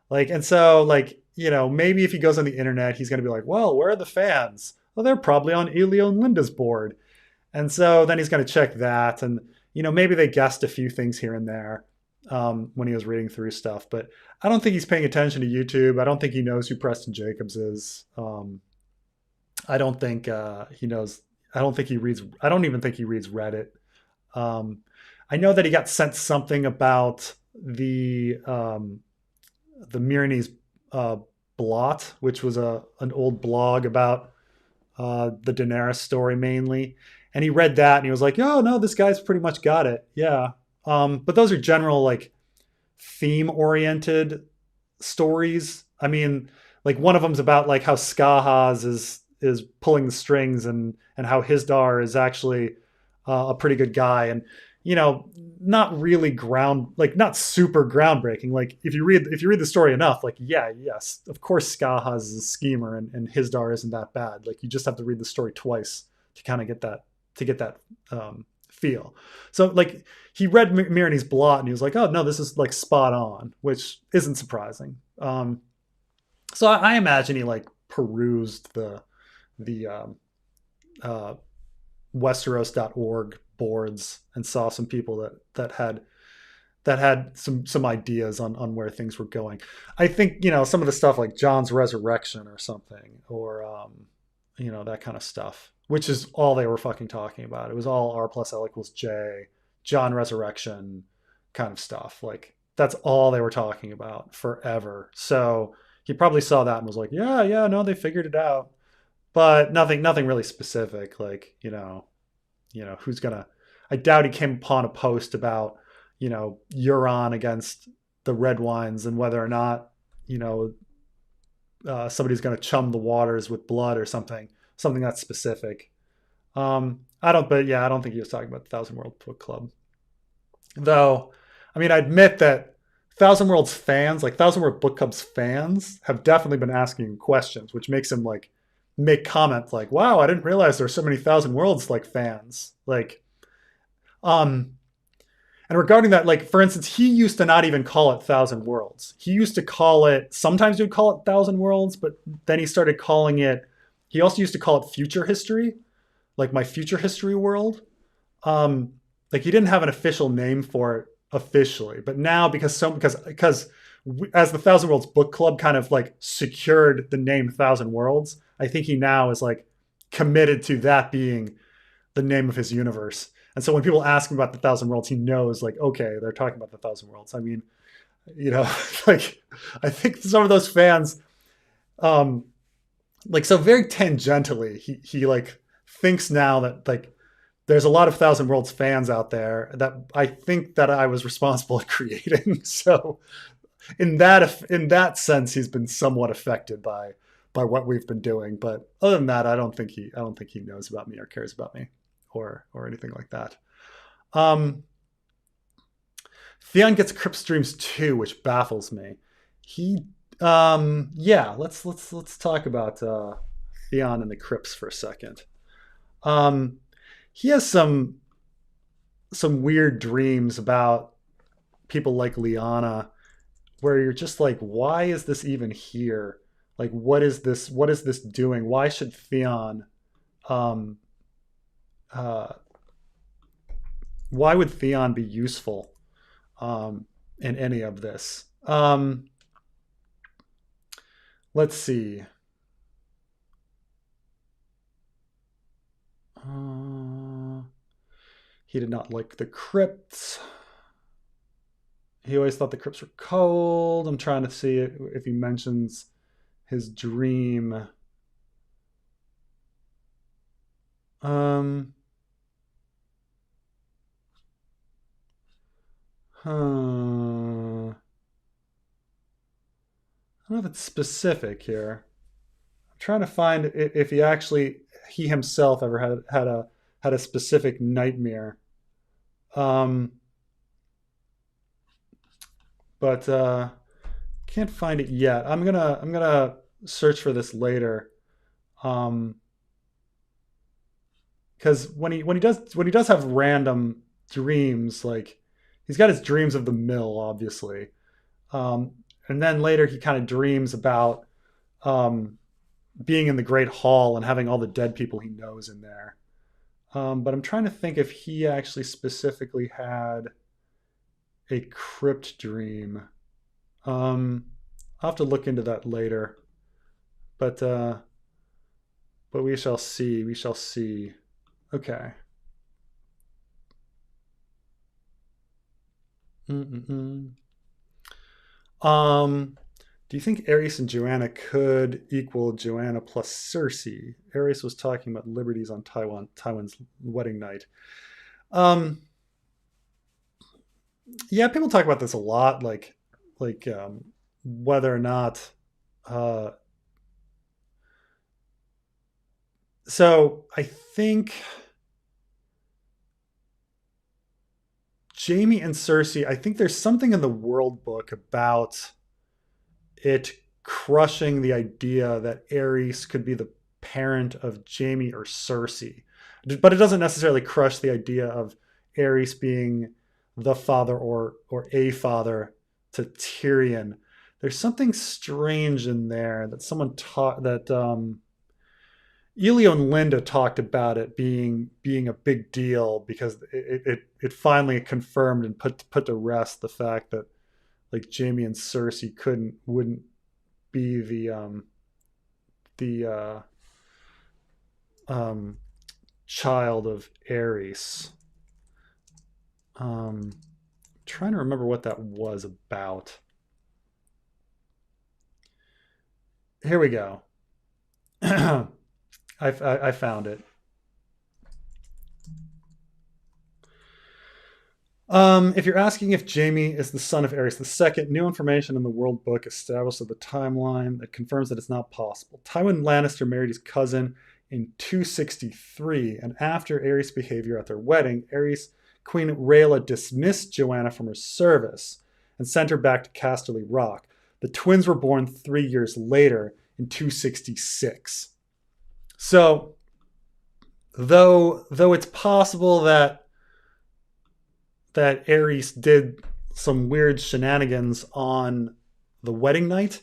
Like, and so like maybe if he goes on the internet, he's going to be like, well, where are the fans? Well, they're probably on Elio and Linda's board. And so then he's going to check that. And, maybe they guessed a few things here and there when he was reading through stuff. But I don't think he's paying attention to YouTube. I don't think he knows who Preston Jacobs is. I don't think he knows. I don't think he reads. I don't even think he reads Reddit. Um, I know that he got sent something about the Myronese uh, blot, which was an old blog about the Daenerys story mainly, and he read that and he was like, "Oh no, this guy's pretty much got it." Yeah, but those are general like theme oriented stories. I mean, like one of them's about like how Skahaz is pulling the strings and how Hizdar is actually a pretty good guy and not really not super groundbreaking. Like if you read the story enough, like yeah, yes, of course Skahaz is a schemer and Hizdar isn't that bad. Like you just have to read the story twice to kind of get that feel. So like he read Myronese blot and he was like, oh no, this is like spot on, which isn't surprising. So I imagine he like perused the uh, Westeros.org boards and saw some people that had some ideas on where things were going. I think some of the stuff like John's resurrection or something, or that kind of stuff, which is all they were fucking talking about. It was all R plus L equals J, John resurrection kind of stuff. Like that's all they were talking about forever. So he probably saw that and was like, yeah, yeah, no, they figured it out, but nothing really specific. Like who's gonna. I doubt he came upon a post about Euron against the Red Wines and whether or not somebody's going to chum the waters with blood or something that's specific. I don't, but yeah, I don't think he was talking about the Thousand World Book Club. Though, I mean, I admit that Thousand Worlds fans, like Thousand World Book Club's fans, have definitely been asking questions, which makes him like make comments like, "Wow, I didn't realize there's so many Thousand Worlds like fans." Like, um, and regarding that, like for instance, he used to not even call it Thousand Worlds. He used to call it. Sometimes he would call it Thousand Worlds, but then he started calling it. He also used to call it Future History, like my Future History world. Like he didn't have an official name for it officially, but now because as the Thousand Worlds Book Club kind of like secured the name Thousand Worlds, I think he now is like committed to that being the name of his universe. And so when people ask him about the Thousand Worlds, he knows like, okay, they're talking about the Thousand Worlds. I mean, like I think some of those fans, like so very tangentially, he like thinks now that like there's a lot of Thousand Worlds fans out there that I think that I was responsible at creating. So in that sense, he's been somewhat affected by what we've been doing. But other than that, I don't think he knows about me or cares about me or anything like that. Um, Theon gets Crypt streams too, which baffles me. He yeah, let's talk about Theon and the Crypts for a second. Um, he has some weird dreams about people like Lyanna where you're just like, why is this even here? Like, what is this doing? Why should Theon um uh why would Theon be useful in any of this? Let's see. uh, he did not like the crypts. He always thought the crypts were cold. I'm trying to see if he mentions his dream. Um, huh. I don't know if it's specific here. I'm trying to find if he himself ever had a specific nightmare. Um, but can't find it yet. I'm gonna search for this later. Um, because when he does have random dreams, like he's got his dreams of the mill, obviously. Um, and then later he kind of dreams about um, being in the Great Hall and having all the dead people he knows in there. But I'm trying to think if he actually specifically had a crypt dream. Um, I'll have to look into that later. But uh, but we shall see. We shall see. Okay. Mm-mm-mm. Do you think Aerys and Joanna could equal Joanna plus Cersei? Aerys was talking about liberties on Tywin's wedding night. Um, yeah, people talk about this a lot, like whether or not. Uh, so I think Jaime and Cersei. I think there's something in the world book about it crushing the idea that Aerys could be the parent of Jaime or Cersei. But it doesn't necessarily crush the idea of Aerys being the father or a father to Tyrion. There's something strange in there that someone taught that Elio and Linda talked about it being a big deal because it finally confirmed and put to rest the fact that like Jaime and Cersei couldn't wouldn't be the um, child of Aerys. Trying to remember what that was about. Here we go. I found it. If you're asking if Jaime is the son of Aerys II, new information in the World Book establishes the timeline that confirms that it's not possible. Tywin Lannister married his cousin in 263, and after Aerys' behavior at their wedding, Aerys Queen Rhaella dismissed Joanna from her service and sent her back to Casterly Rock. The twins were born 3 years later in 266. So, though it's possible that Aerys did some weird shenanigans on the wedding night.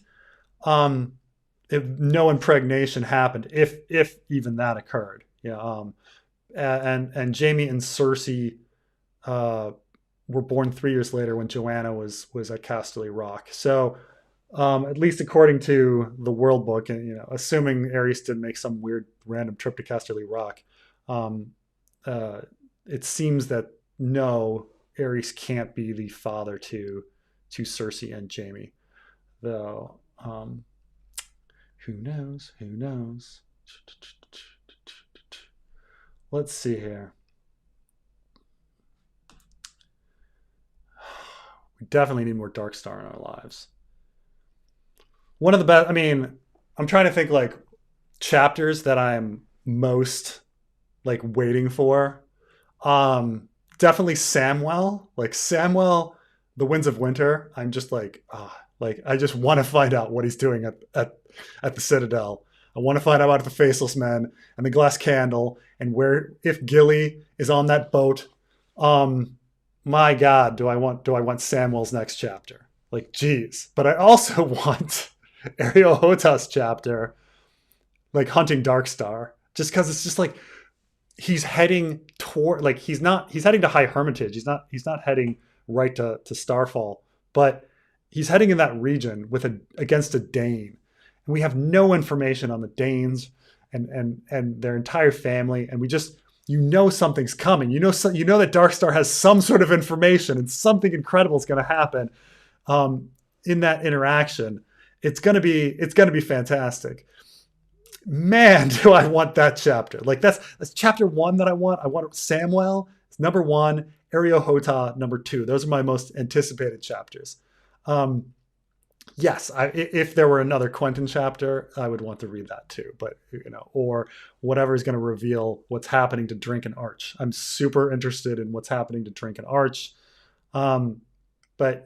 If no impregnation happened, if even that occurred. Yeah. And Jaime and Cersei uh, were born 3 years later when Joanna was at Casterly Rock. So at least according to the World Book, and assuming Aerys did make some weird random trip to Casterly Rock, um, uh, it seems that no, Aerys can't be the father to Cersei and Jaime, though. Who knows? Who knows? Let's see here. We definitely need more Darkstar in our lives. One of the best. I mean, I'm trying to think like chapters that I'm most like waiting for. Definitely Samwell. Like Samwell, the Winds of Winter. I'm just like I just want to find out what he's doing at the Citadel. I want to find out about the Faceless Men and the Glass Candle and where if Gilly is on that boat. My God, do I want Samwell's next chapter? Like, geez. But I also want Ariel Hota's chapter, like hunting Darkstar, just because it's just like he's heading toward like he's heading to High Hermitage. He's not heading right to Starfall, but he's heading in that region with against a Dane, and we have no information on the Danes and their entire family, and we just something's coming. That Darkstar has some sort of information, and something incredible is going to happen in that interaction. It's gonna be fantastic. Man, do I want that chapter. Like that's chapter one that I want. I want Samwell. It's number one. Ariel Hota number two. Those are my most anticipated chapters. Um, yes, if there were another Quentin chapter, I would want to read that too. But or whatever is going to reveal what's happening to Drink and Arch. I'm super interested in what's happening to Drink and Arch. But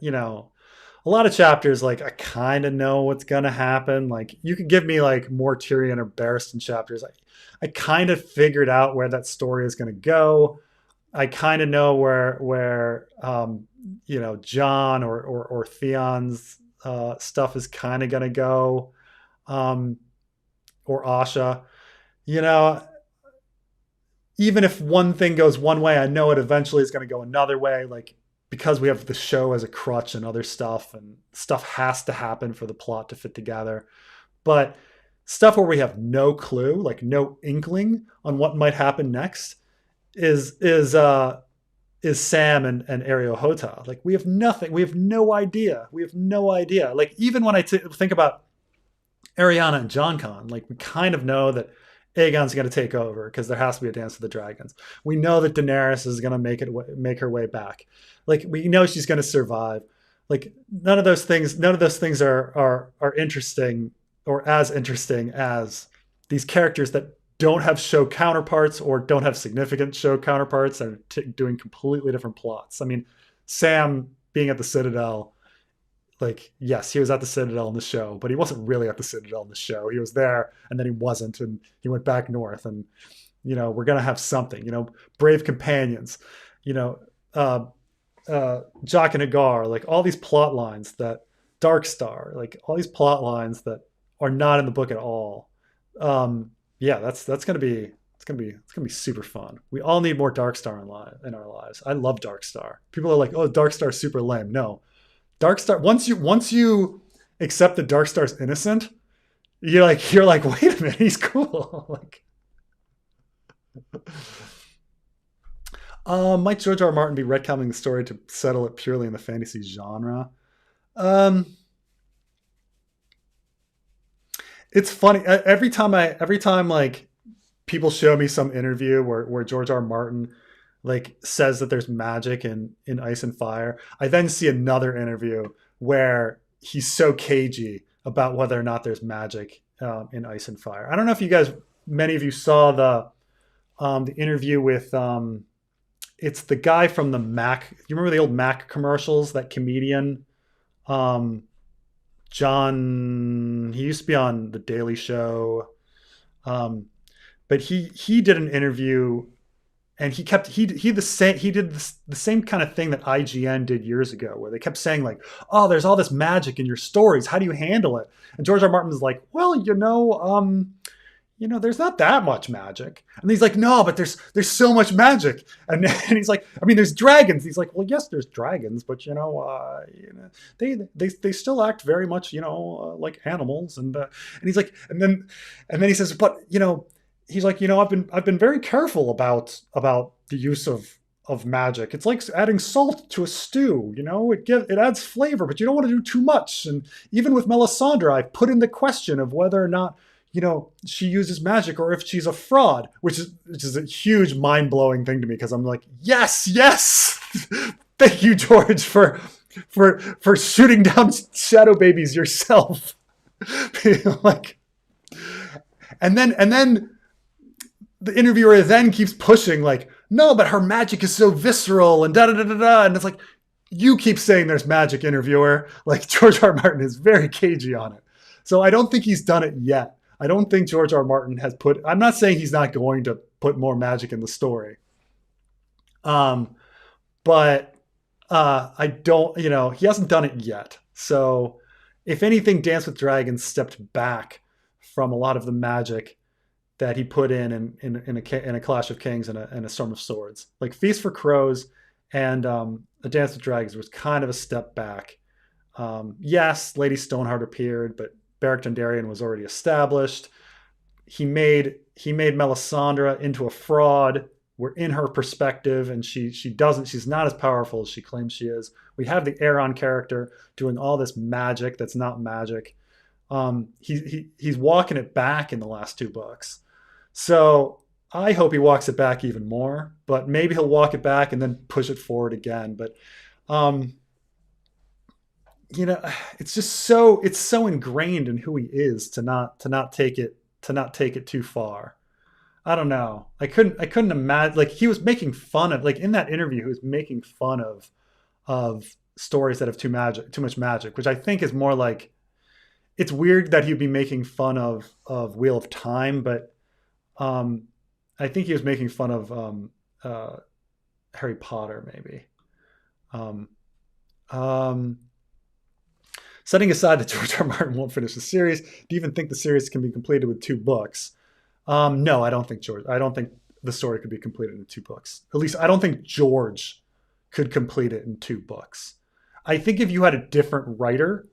a lot of chapters, like I kind of know what's gonna happen. Like you could give me like more Tyrion or Barristan chapters. I kind of figured out where that story is gonna go. I kind of know where John or Theon's stuff is kind of gonna go, um, or Asha. You know, even if one thing goes one way, I know it eventually is going to go another way. Like because we have the show as a crutch and other stuff, and stuff has to happen for the plot to fit together. But stuff where we have no clue, like no inkling on what might happen next, is Sam and Ariel Hota. Like we have nothing. We have no idea. We have no idea. Like even when think about Ariana and John Con, like we kind of know that Aegon's going to take over because there has to be a dance with the dragons. We know that Daenerys is going to make her way back. Like we know she's going to survive. Like none of those things are interesting or as interesting as these characters that don't have show counterparts or don't have significant show counterparts and are doing completely different plots. I mean, Sam being at the Citadel, like yes, he was at the Citadel in the show, but he wasn't really at the Citadel in the show. He was there and then he wasn't, and he went back north. And we're gonna have something. Brave companions. You know, Jock and Hagar. Like all these plot lines that Darkstar. Like all these plot lines that are not in the book at all. Yeah, that's gonna be. It's gonna be super fun. We all need more Darkstar in our lives. I love Darkstar. People are like, "Oh, Darkstar's super lame." No, Darkstar. Once you accept that Darkstar's innocent, you're like, wait a minute, he's cool. Like, might George R. R. Martin be retconning the story to settle it purely in the fantasy genre? Um, it's funny every time like people show me some interview where George R. R. Martin like says that there's magic in Ice and Fire. I then see another interview where he's so cagey about whether or not there's magic in Ice and Fire. I don't know if many of you saw the interview with it's the guy from the Mac. You remember the old Mac commercials? That comedian, um, John. He used to be on the Daily Show, um, but he did an interview and he did the same kind of thing that IGN did years ago, where they kept saying like, "Oh, there's all this magic in your stories. How do you handle it?" And George R. R. Martin was like, "Well, there's not that much magic." And he's like, "No, but there's so much magic." And he's like, "I mean, there's dragons." He's like, "Well, yes, there's dragons, but they still act very much like animals." And he's like, and then he says, "But he's like, I've been very careful about the use of magic. It's like adding salt to a stew. It adds flavor, but you don't want to do too much. And even with Melisandre, I put in the question of whether or not she uses magic or if she's a fraud, which is a huge mind blowing thing to me, because I'm like, yes, yes, thank you, George, for shooting down shadow babies yourself." Like, and then the interviewer then keeps pushing like, "No, but her magic is so visceral and da da da da da," and it's like, you keep saying there's magic, interviewer. Like George R. R. Martin is very cagey on it, so I don't think he's done it yet. I don't think George R. R. Martin has put. I'm not saying he's not going to put more magic in the story, but I don't. He hasn't done it yet. So if anything, Dance with Dragons stepped back from a lot of the magic that he put in a Clash of Kings and a Storm of Swords. Like Feast for Crows and A Dance with Dragons was kind of a step back. Yes, Lady Stoneheart appeared, but Beric Dondarrion was already established. He made Melisandre into a fraud. We're in her perspective, and she's not as powerful as she claims she is. We have the Euron character doing all this magic that's not magic. He's walking it back in the last two books. So I hope he walks it back even more, but maybe he'll walk it back and then push it forward again. But it's just so ingrained in who he is to not take it too far. I don't know. I couldn't imagine, like, he was making fun of, like, in that interview he was making fun of stories that have too much magic, which I think is more like, it's weird that he'd be making fun of Wheel of Time, but I think he was making fun of Harry Potter, maybe. Um, um, Setting aside that George R. R. Martin won't finish the series, do you even think the series can be completed with 2 books? No, I don't think George. I don't think the story could be completed in 2 books. At least I don't think George could complete it in 2 books. I think if you had a different writer,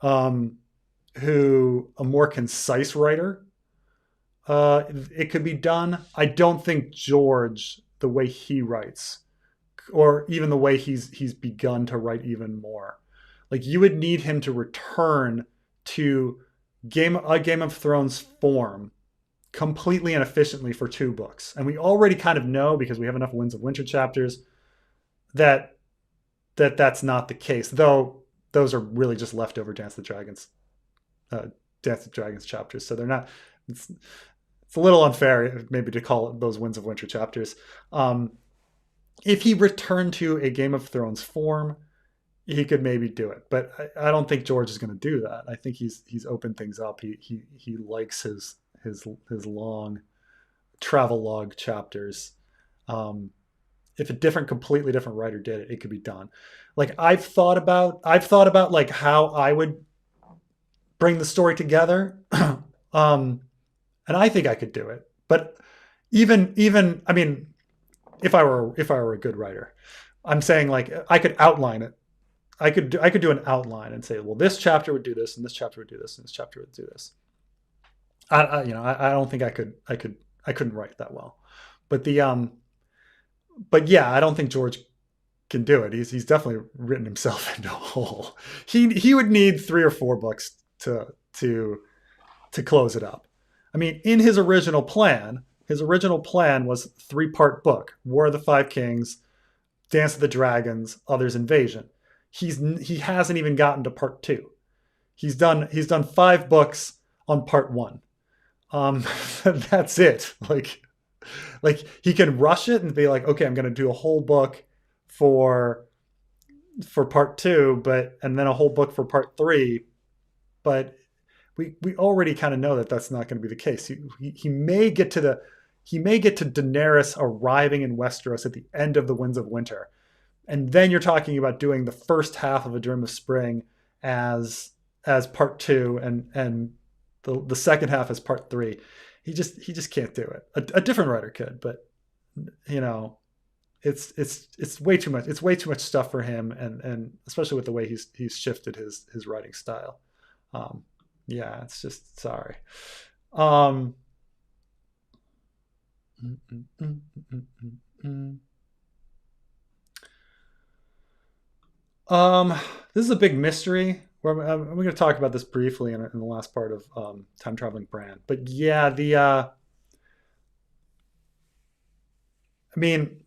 um, who a more concise writer, it could be done. I don't think George, the way he writes, or even the way he's begun to write even more, like you would need him to return to Game of Thrones form completely and efficiently for 2 books. And we already kind of know, because we have enough Winds of Winter chapters, that that's not the case. Though those are really just leftover uh, Dance of the Dragons chapters. So they're not. It's a little unfair maybe to call it those Winds of Winter chapters. Um, if he returned to a Game of Thrones form, he could maybe do it. But I don't think George is going to do that. I think he's opened things up. He likes his long travel log chapters. If a completely different writer did it, it could be done. Like I've thought about like how I would bring the story together, um, and I think I could do it. But even I mean, if I were a good writer, I'm saying like I could outline it. I could do an outline and say, well, this chapter would do this, and this chapter would do this, and this chapter would do this. I don't think I couldn't write that well, but but yeah, I don't think George can do it. He's definitely written himself into a hole. He would need 3 or 4 books to close it up. I mean, in his original plan was 3-part book: War of the Five Kings, Dance of the Dragons, Others Invasion. He hasn't even gotten to part 2. He's done 5 books on part 1. That's it. Like he can rush it and be like, okay, I'm going to do a whole book for part 2, and then a whole book for part 3. But we already kind of know that that's not going to be the case. He may get to Daenerys arriving in Westeros at the end of the Winds of Winter, and then you're talking about doing the first half of A Dream of Spring as part 2, and the second half as part 3. He just can't do it. A different writer could, but you know, it's way too much. It's way too much stuff for him, and especially with the way he's shifted his writing style. Yeah, it's just sorry. Um, mm, mm, mm, mm, mm, mm. Um, this is a big mystery. I'm going to talk about this briefly in the last part of Time Traveling Bran. But yeah, I mean,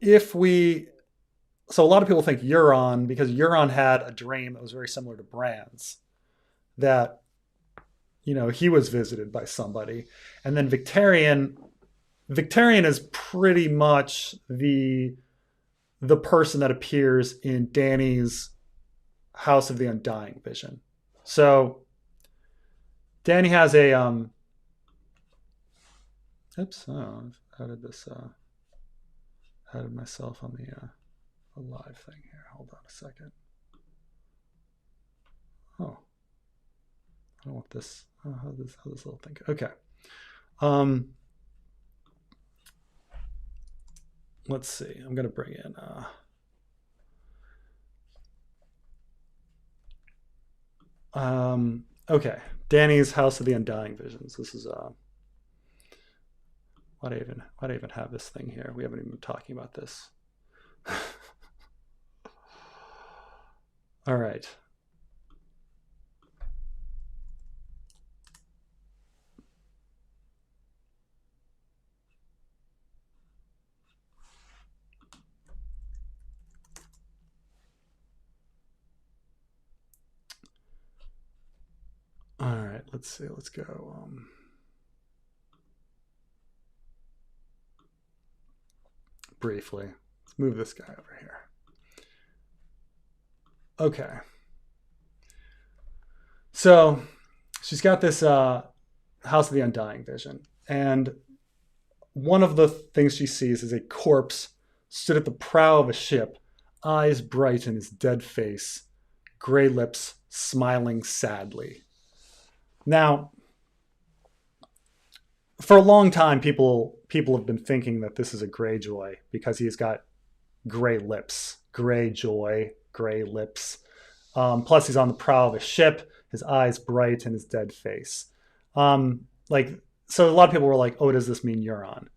if we, so a lot of people think Euron, because Euron had a dream that was very similar to Bran's, that he was visited by somebody, and then Victarion is pretty much the person that appears in Dany's House of the Undying vision. So Dany has a oops, oh, how did this added myself on the live thing here. Hold on a second. Oh, I don't want this. Oh, how this little thing. Okay. Let's see. I'm gonna bring in okay. Dany's House of the Undying Visions. This is why do I even have this thing here? We haven't even been talking about this. All right. All right, let's see. Let's go. Briefly, let's move this guy over here. Okay. So she's got this House of the Undying vision, and one of the things she sees is a corpse stood at the prow of a ship, eyes bright in his dead face, gray lips, smiling sadly. Now, for a long time, people have been thinking that this is a Greyjoy because he's got gray lips, Greyjoy, gray lips. Plus, he's on the prow of a ship, his eyes bright, and his dead face. So a lot of people were like, "Oh, does this mean Euron?"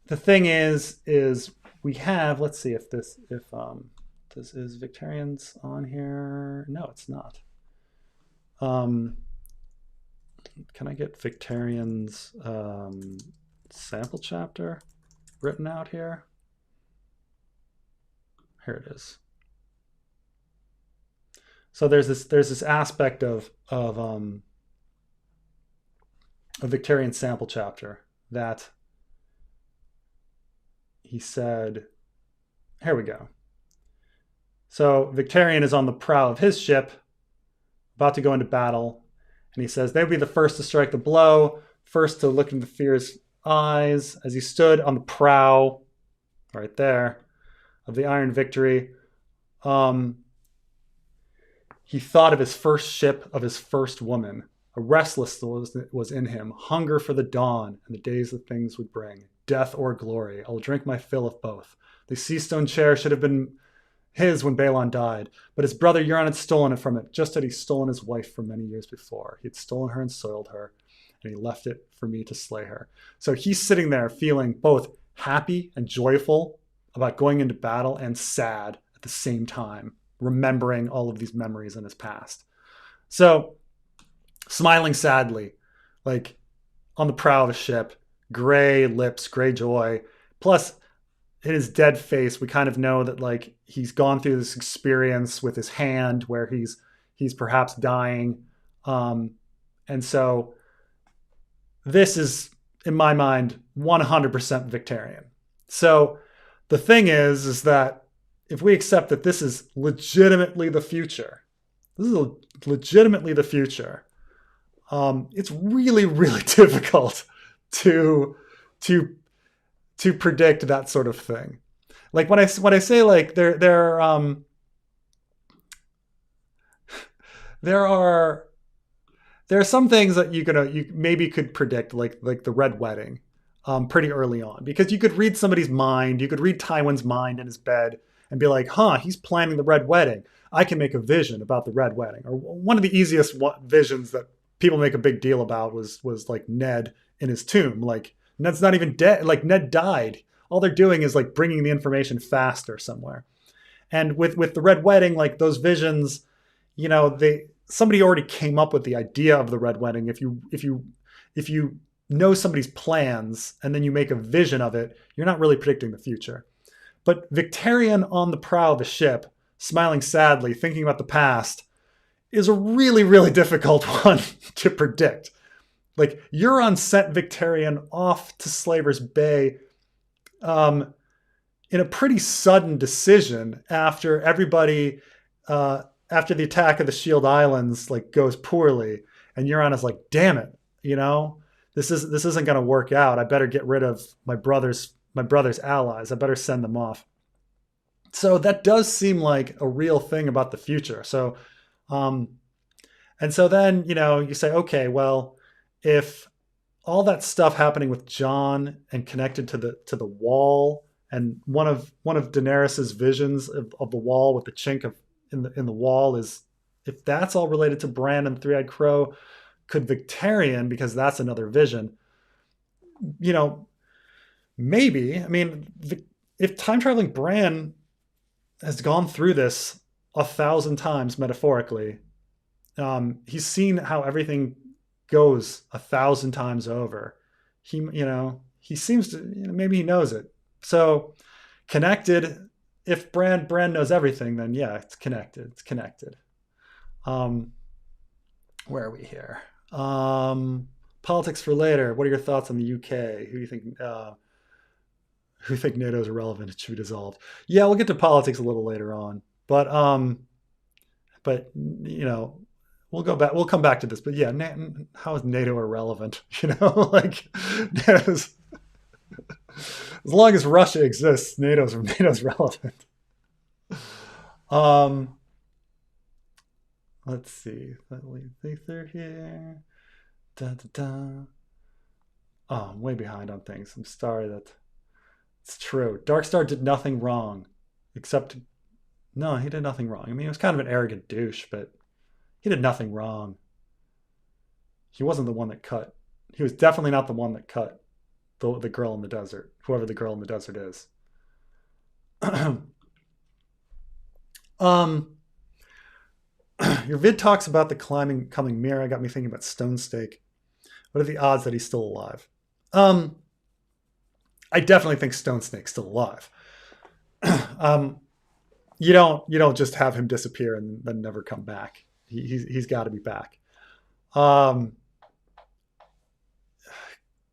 The thing is we have. Let's see if this is Victarion's on here. No, it's not. Can I get Victarion's sample chapter written out here? Here it is. So there's this aspect of Victarion sample chapter that he said, here we go. So Victarion is on the prow of his ship, about to go into battle, and he says, they would be the first to strike the blow, first to look into Fear's eyes as he stood on the prow, right there, of the Iron Victory. He thought of his first ship, of his first woman. A restlessness was in him, hunger for the dawn and the days that things would bring, death or glory. I will drink my fill of both. The sea stone chair should have been his when Balon died, but his brother Euron had stolen it from it, just as he'd stolen his wife from many years before. He had stolen her and soiled her, and he left it for me to slay her. So he's sitting there feeling both happy and joyful about going into battle and sad at the same time, remembering all of these memories in his past. So smiling sadly, like on the prow of a ship, gray lips, Greyjoy. Plus, in his dead face, we kind of know that like he's gone through this experience with his hand where he's perhaps dying. And so this is, in my mind, 100% Victarion. So the thing is that if we accept that this is legitimately the future, it's really, really difficult to predict that sort of thing. Like when I say like there are some things that you maybe could predict, like the Red Wedding, pretty early on, because you could read somebody's mind. You could read Tywin's mind in his bed and be like, he's planning the Red Wedding. I can make a vision about the Red Wedding. Or one of the easiest visions that people make a big deal about was like Ned in his tomb. Like, Ned's not even dead. Like, Ned died. All they're doing is like bringing the information faster somewhere. And with the Red Wedding, like those visions, somebody already came up with the idea of the Red Wedding. If you know somebody's plans and then you make a vision of it, you're not really predicting the future. But Victarion on the prow of a ship, smiling sadly, thinking about the past, is a really, really difficult one to predict. Like, Euron sent Victarion off to Slaver's Bay in a pretty sudden decision after everybody, after the attack of the Shield Islands, like, goes poorly. And Euron is like, damn it, this isn't going to work out. I better get rid of my brother's allies. I better send them off. So that does seem like a real thing about the future. So, and so then, you say, okay, well, if all that stuff happening with Jon and connected to the wall, and one of Daenerys's visions of the wall with the chink in the wall is, if that's all related to Bran and the Three-Eyed Crow, could Victarion, because that's another vision, maybe. I mean, if Time Traveling Bran has gone through this 1,000 times metaphorically, he's seen how everything goes 1,000 times over. He seems to, maybe he knows it. So connected. If Bran knows everything, then yeah, it's connected. It's connected. Where are we here? Politics for later. What are your thoughts on the UK? Who do you think NATO is irrelevant? It should be dissolved. Yeah, we'll get to politics a little later on. But we'll go back. We'll come back to this. But yeah, how is NATO irrelevant? Like, as long as Russia exists, NATO's relevant. Um, let's see. Let me think through here. Da, da, da. Oh, I'm way behind on things. I'm sorry that it's true. Darkstar did nothing wrong, except no, he did nothing wrong. I mean, he was kind of an arrogant douche, but he did nothing wrong. He wasn't the one that cut. He was definitely not the one that cut the girl in the desert, whoever the girl in the desert is. um, your vid talks about the climbing coming mirror. Got me thinking about Stonesnake. What are the odds that he's still alive? Um, I definitely think Stonesnake's still alive. um, you don't just have him disappear and then never come back. He's got to be back. Um,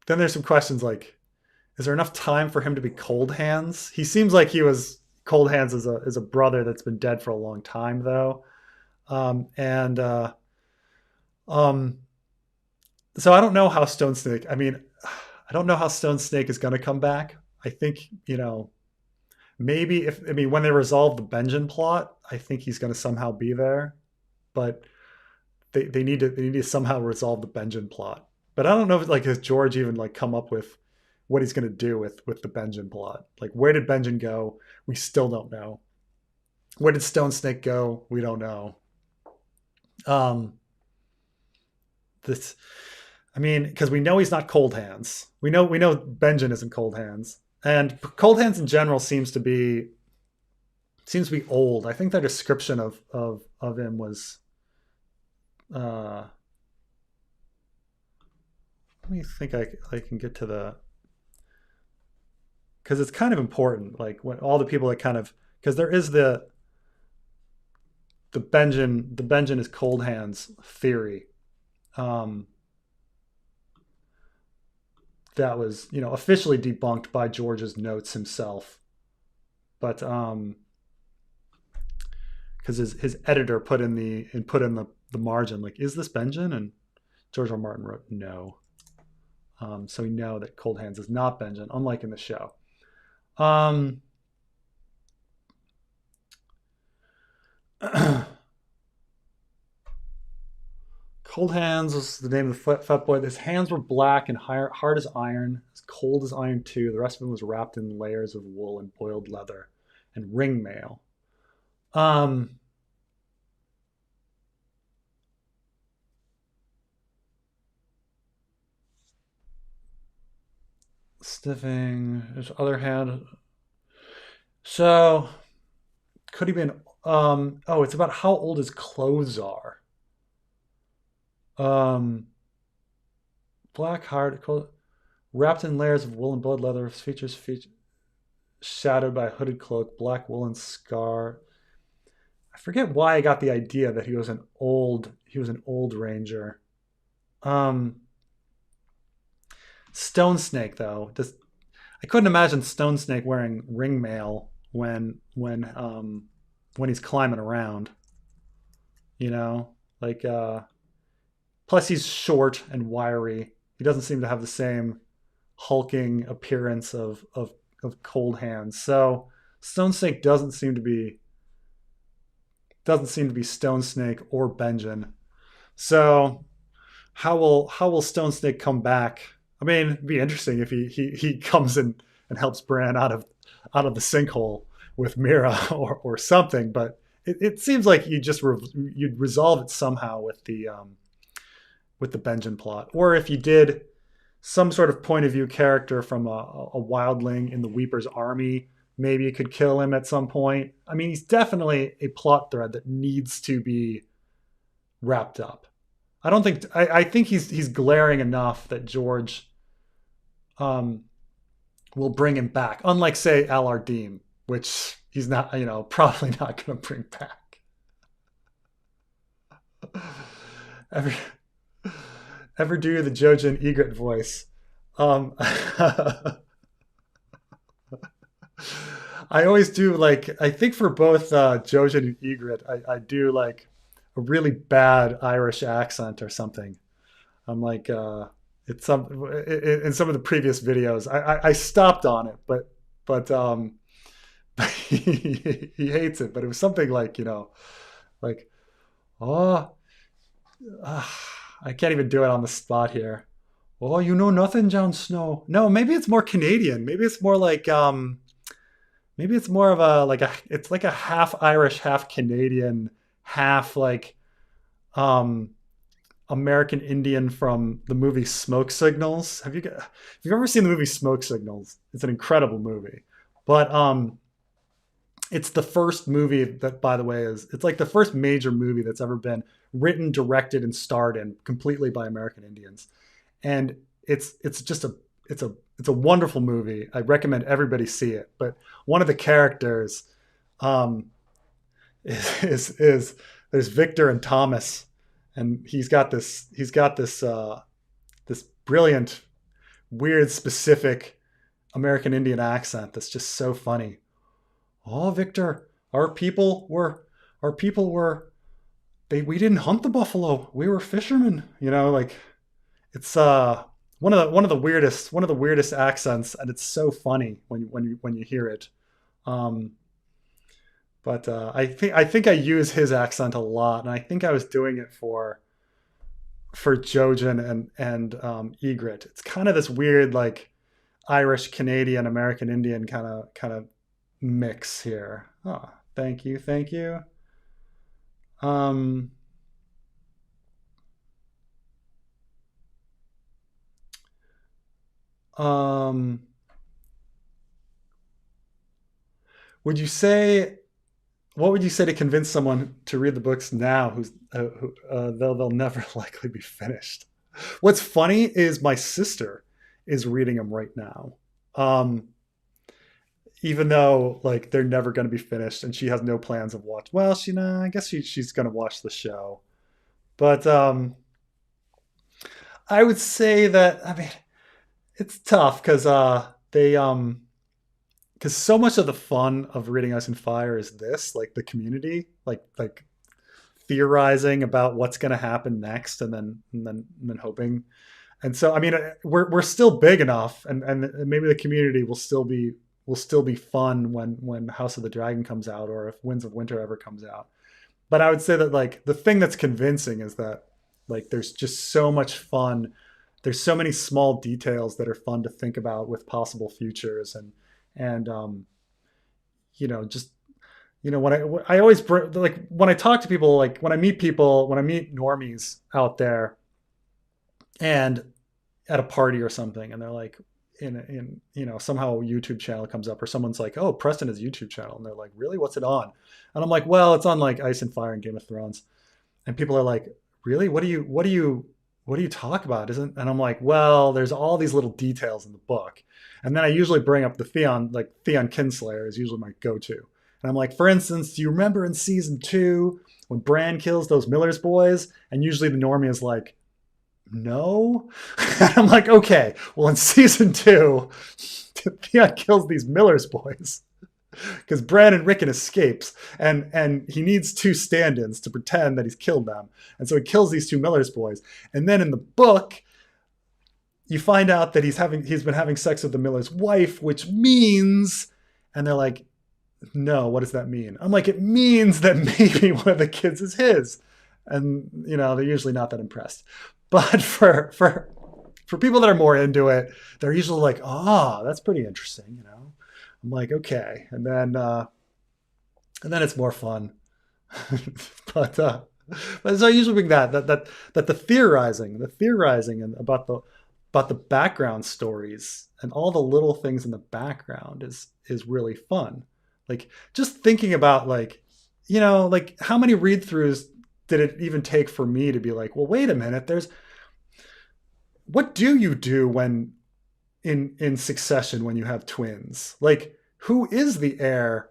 then there's some questions like, is there enough time for him to be Cold Hands? He seems like he was Cold Hands as a brother that's been dead for a long time though. And um, so I don't know how Stone Snake. I mean, I don't know how Stone Snake is going to come back. I think maybe if I mean when they resolve the Benjen plot, I think he's going to somehow be there. But they need to somehow resolve the Benjen plot. But I don't know if like has George even like come up with what he's going to do with the Benjen plot. Like where did Benjen go? We still don't know. Where did Stone Snake go? We don't know. Um, this I mean, because we know he's not Cold Hands. We know Benjen isn't Cold Hands, and Cold Hands in general seems to be old. I think their description of him was. Uh, Let me think. I can get to the because it's kind of important. Like when all the people that kind of because there is the Benjen is Cold Hands theory. Um, that was officially debunked by George's notes himself, but because his editor put in the margin like, is this Benjen? And George R. R. Martin wrote no. So we know that Cold Hands is not Benjen, unlike in the show. Um, Cold Hands was the name of the fat boy. His hands were black and hard as iron, as cold as iron too. The rest of him was wrapped in layers of wool and boiled leather and ring mail. Um, Stiffing. His other hand. So could he be an? Oh, it's about how old his clothes are. Um, Black hard, cold, wrapped in layers of wool and boiled leather. His features shadowed by a hooded cloak, black woolen scar. I forget why I got the idea that he was an old ranger. Um, Stone Snake though, just I couldn't imagine Stone Snake wearing ring mail when he's climbing around. You know, like plus he's short and wiry. He doesn't seem to have the same hulking appearance of Cold Hands. So Stone Snake doesn't seem to be Stone Snake or Benjen. So how will Stone Snake come back? I mean, it'd be interesting if he comes in and helps Bran out of the sinkhole with Mira or something. But it seems like you'd resolve it somehow with the Benjen plot, or if you did some sort of point of view character from a wildling in the Weeper's army, maybe you could kill him at some point. I mean, he's definitely a plot thread that needs to be wrapped up. I think he's glaring enough that George um, will bring him back. Unlike say Alardine, which he's not, probably not going to bring back. Ever, ever do the Jojen Egret voice? Um, I always do like I think for both Jojen and Egret, I do like a really bad Irish accent or something. I'm like it's in some of the previous videos. I stopped on it, but he hates it, but it was something like, like, oh, I can't even do it on the spot here. Oh, you know nothing, Jon Snow. No, maybe it's more Canadian. Maybe it's more like maybe it's more of it's like a half Irish, half Canadian, half like um American Indian from the movie Smoke Signals. Have you ever seen the movie Smoke Signals? It's an incredible movie. But it's the first movie that, by the way, it's like the first major movie that's ever been written, directed, and starred in completely by American Indians. And it's just it's a wonderful movie. I recommend everybody see it. But one of the characters um, is there's Victor and Thomas, and this brilliant, weird, specific American Indian accent that's just so funny. Oh, Victor, our people were we didn't hunt the buffalo. We were fishermen. Like it's one of the weirdest accents, and it's so funny when you hear it. Um, but I think I use his accent a lot, and I think I was doing it for Jojen and Egret. It's kind of this weird like Irish Canadian American Indian kind of mix here. Oh, thank you, thank you. Um, um, would you say what would you say to convince someone to read the books now who they'll never likely be finished? What's funny is my sister is reading them right now. Um, Even though like they're never going to be finished and she has no plans of watch. Well, I guess she's going to watch the show. But I would say that I mean it's tough because so much of the fun of reading Ice and Fire is this, like the community, like theorizing about what's going to happen next, and then hoping. And so, I mean, we're still big enough, and maybe the community will still be fun when House of the Dragon comes out, or if Winds of Winter ever comes out. But I would say that like the thing that's convincing is that like there's just so much fun. There's so many small details that are fun to think about with possible futures, and just when I always like when I talk to people, like when I meet normies out there and at a party or something, and they're like in somehow a YouTube channel comes up, or someone's like, oh, Preston has a YouTube channel, and they're like, really, what's it on? And I'm like, well, it's on like Ice and Fire and Game of Thrones. And people are like, really, what do you talk about? Isn't And I'm like, well, there's all these little details in the book. And then I usually bring up the Theon Kinslayer is usually my go-to. And I'm like, for instance, do you remember in season 2 when Bran kills those Miller's boys? And usually the normie is like, no. And I'm like, okay, well, in season 2, Theon kills these Miller's boys because Bran Rickon escapes, and he needs two stand-ins to pretend that he's killed them, and so he kills these two Miller's boys. And then in the book, you find out that he's been having sex with the Miller's wife, which means, and they're like, no, what does that mean? I'm like, it means that maybe one of the kids is his, and they're usually not that impressed. But for people that are more into it, they're usually like, oh, that's pretty interesting. I'm like, okay, and then it's more fun. but but so I usually bring that the theorizing and about the background stories and all the little things in the background is really fun. Like just thinking about like how many read throughs did it even take for me to be like, well, wait a minute, what do you do when in succession when you have twins? Like, who is the heir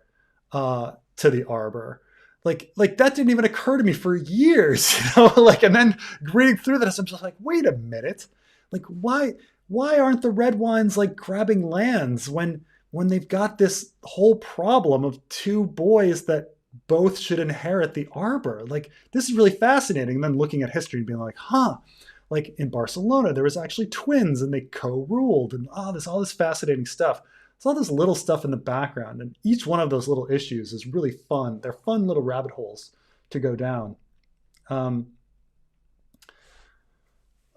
to the arbor? Like that didn't even occur to me for years, like, and then reading through this, I'm just like, wait a minute, like why aren't the red wines like grabbing lands when they've got this whole problem of two boys that both should inherit the arbor? Like, this is really fascinating. And then looking at history and being like, huh, like in Barcelona, there was actually twins and they co-ruled, and all this fascinating stuff. It's all this little stuff in the background, and each one of those little issues is really fun. They're fun little rabbit holes to go down. Um,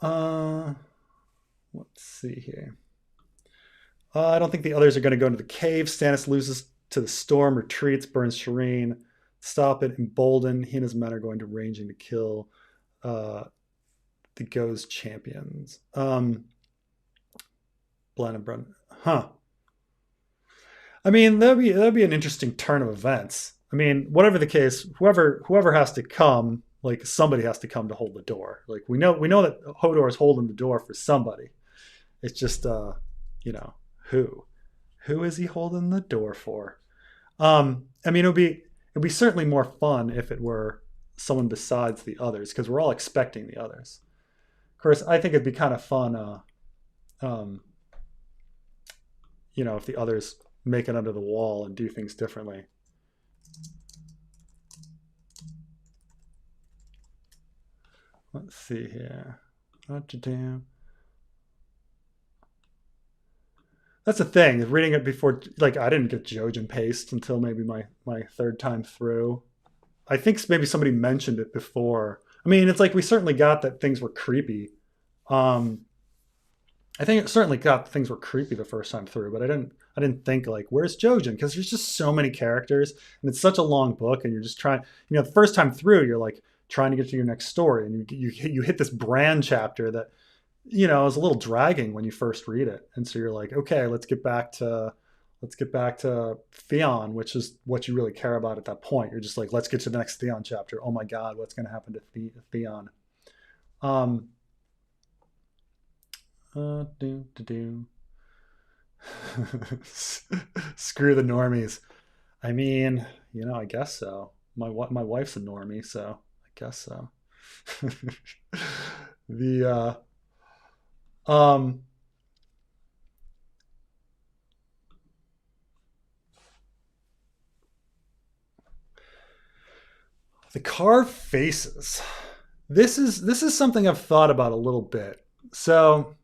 uh, let's see here. I don't think the others are going to go into the cave. Stannis loses to the storm, retreats, burns Shireen. Stop it. Emboldened. He and his men are going to ranging to kill uh, the Ghost champions. Blan and Brun. Huh. I mean, that'd be an interesting turn of events. I mean, whatever the case, whoever has to come, like somebody has to come to hold the door. Like we know that Hodor is holding the door for somebody. It's just you know, who? Who is he holding the door for? I mean, it'd be certainly more fun if it were someone besides the others, because we're all expecting the others. Of course, I think it'd be kind of fun, um, if the others make it under the wall and do things differently. Let's see here. What to do? That's the thing. Reading it before, like, I didn't get Jojen paste until maybe my third time through. I think maybe somebody mentioned it before. I mean, it's like we certainly got that things were creepy. Um, I think it certainly got things were creepy the first time through, but I didn't think like, where's Jojen? Because there's just so many characters and it's such a long book, and you're just trying. The first time through, you're like trying to get to your next story, and you hit this Bran chapter that is a little dragging when you first read it, and so you're like, okay, let's get back to Theon, which is what you really care about at that point. You're just like, let's get to the next Theon chapter. Oh my God, what's going to happen to Theon? Um, do. Screw the normies. I mean, I guess so. My wife's a normie, so I guess so. the um the carved faces. This is something I've thought about a little bit. So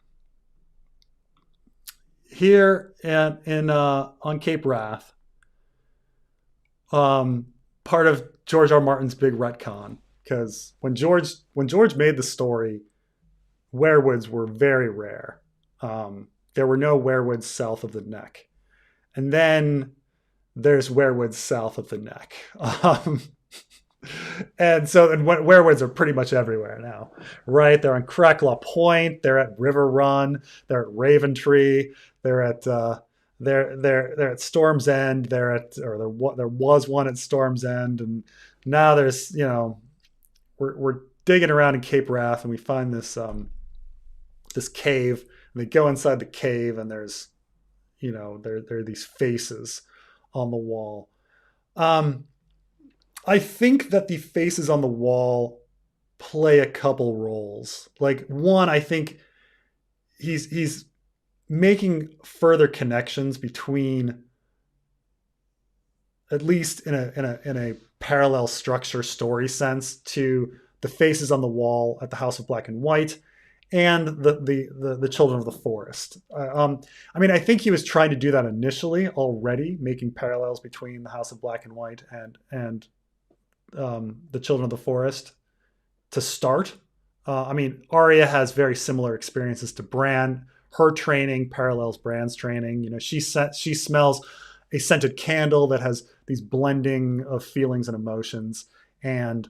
here in on Cape Wrath, part of George R. R. Martin's big retcon, because when George made the story, werewoods were very rare. There were no werewoods south of the neck, and then there's werewoods south of the neck. And werewoods are pretty much everywhere now, right? They're on Cracklaw Point, they're at River Run, they're at Raven Tree, they're at they're at Storm's End, there was one at Storm's End, and now there's we're digging around in Cape Wrath, and we find this cave, and they go inside the cave, and there's there are these faces on the wall. I think that the faces on the wall play a couple roles. Like, one, I think he's making further connections between, at least in a parallel structure story sense, to the faces on the wall at the House of Black and White and the Children of the Forest. I mean, I think he was trying to do that initially already, making parallels between the House of Black and White and the Children of the Forest to start. I mean, Arya has very similar experiences to Bran. Her training parallels Bran's training. She smells a scented candle that has these blending of feelings and emotions. And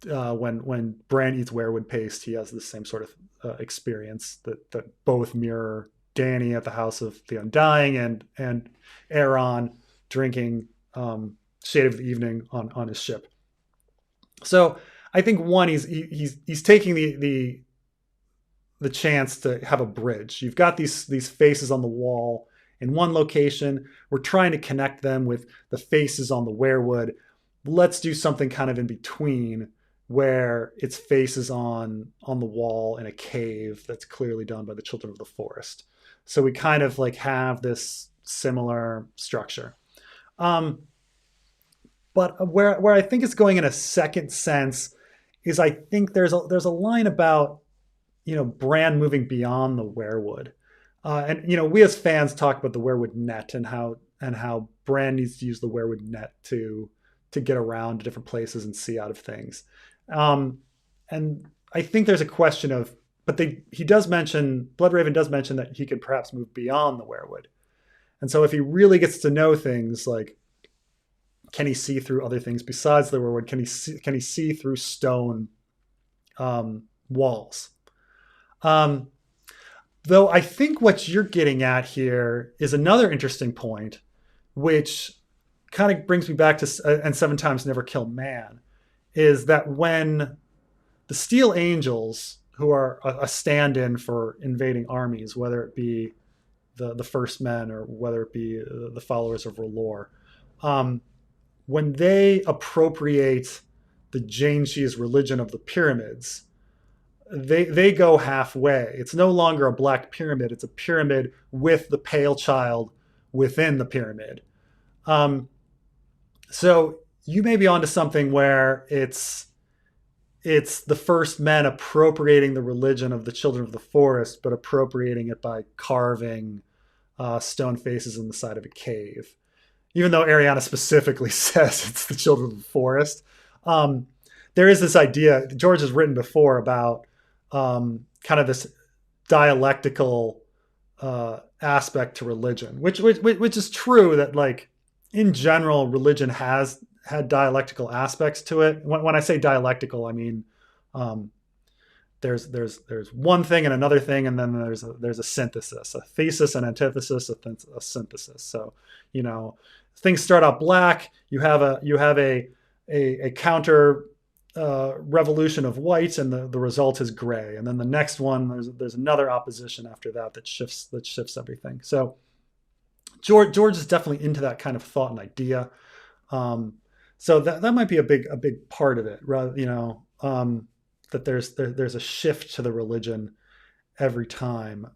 when Bran eats werewood paste, he has the same sort of experience that both mirror Dany at the House of the Undying and Euron drinking Shade of the Evening on his ship. So I think, one, he's taking the chance to have a bridge. You've got these faces on the wall in one location. We're trying to connect them with the faces on the werewood. Let's do something kind of in between, where it's faces on the wall in a cave that's clearly done by the Children of the Forest. So we kind of like have this similar structure. But where I think it's going in a second sense is, I think there's a line about Bran moving beyond the werewood. And we as fans talk about the werewood net and how Bran needs to use the werewood net to get around to different places and see out of things. Um, and I think there's a question of, but he does mention, Bloodraven does mention that he could perhaps move beyond the werewood. And so if he really gets to know things, like, can he see through other things besides the werewood? Can he see through stone walls? Um, Though I think what you're getting at here is another interesting point, which kind of brings me back to and seven times never kill man, is that when the Steel Angels, who are a stand-in for invading armies, whether it be the First Men or whether it be the followers of R'hllor, um, when they appropriate the Janeshi's religion of the pyramids, they go halfway. It's no longer a black pyramid; it's a pyramid with the pale child within the pyramid. Um, so you may be onto something where it's the first men appropriating the religion of the children of the forest, but appropriating it by carving stone faces in the side of a cave. Even though Ariana specifically says it's the children of the forest, um, there is this idea George has written before about kind of this dialectical aspect to religion, which is true that, like, in general, religion has had dialectical aspects to it. When I say dialectical, I mean um, there's one thing and another thing, and then there's a synthesis, a thesis, an antithesis, a synthesis. So, things start out black. You have a counter revolution of white, and the result is gray. And then the next one, there's another opposition after that shifts everything. So George is definitely into that kind of thought and idea. Um, so that might be a big part of it. Rather, that there's a shift to the religion every time,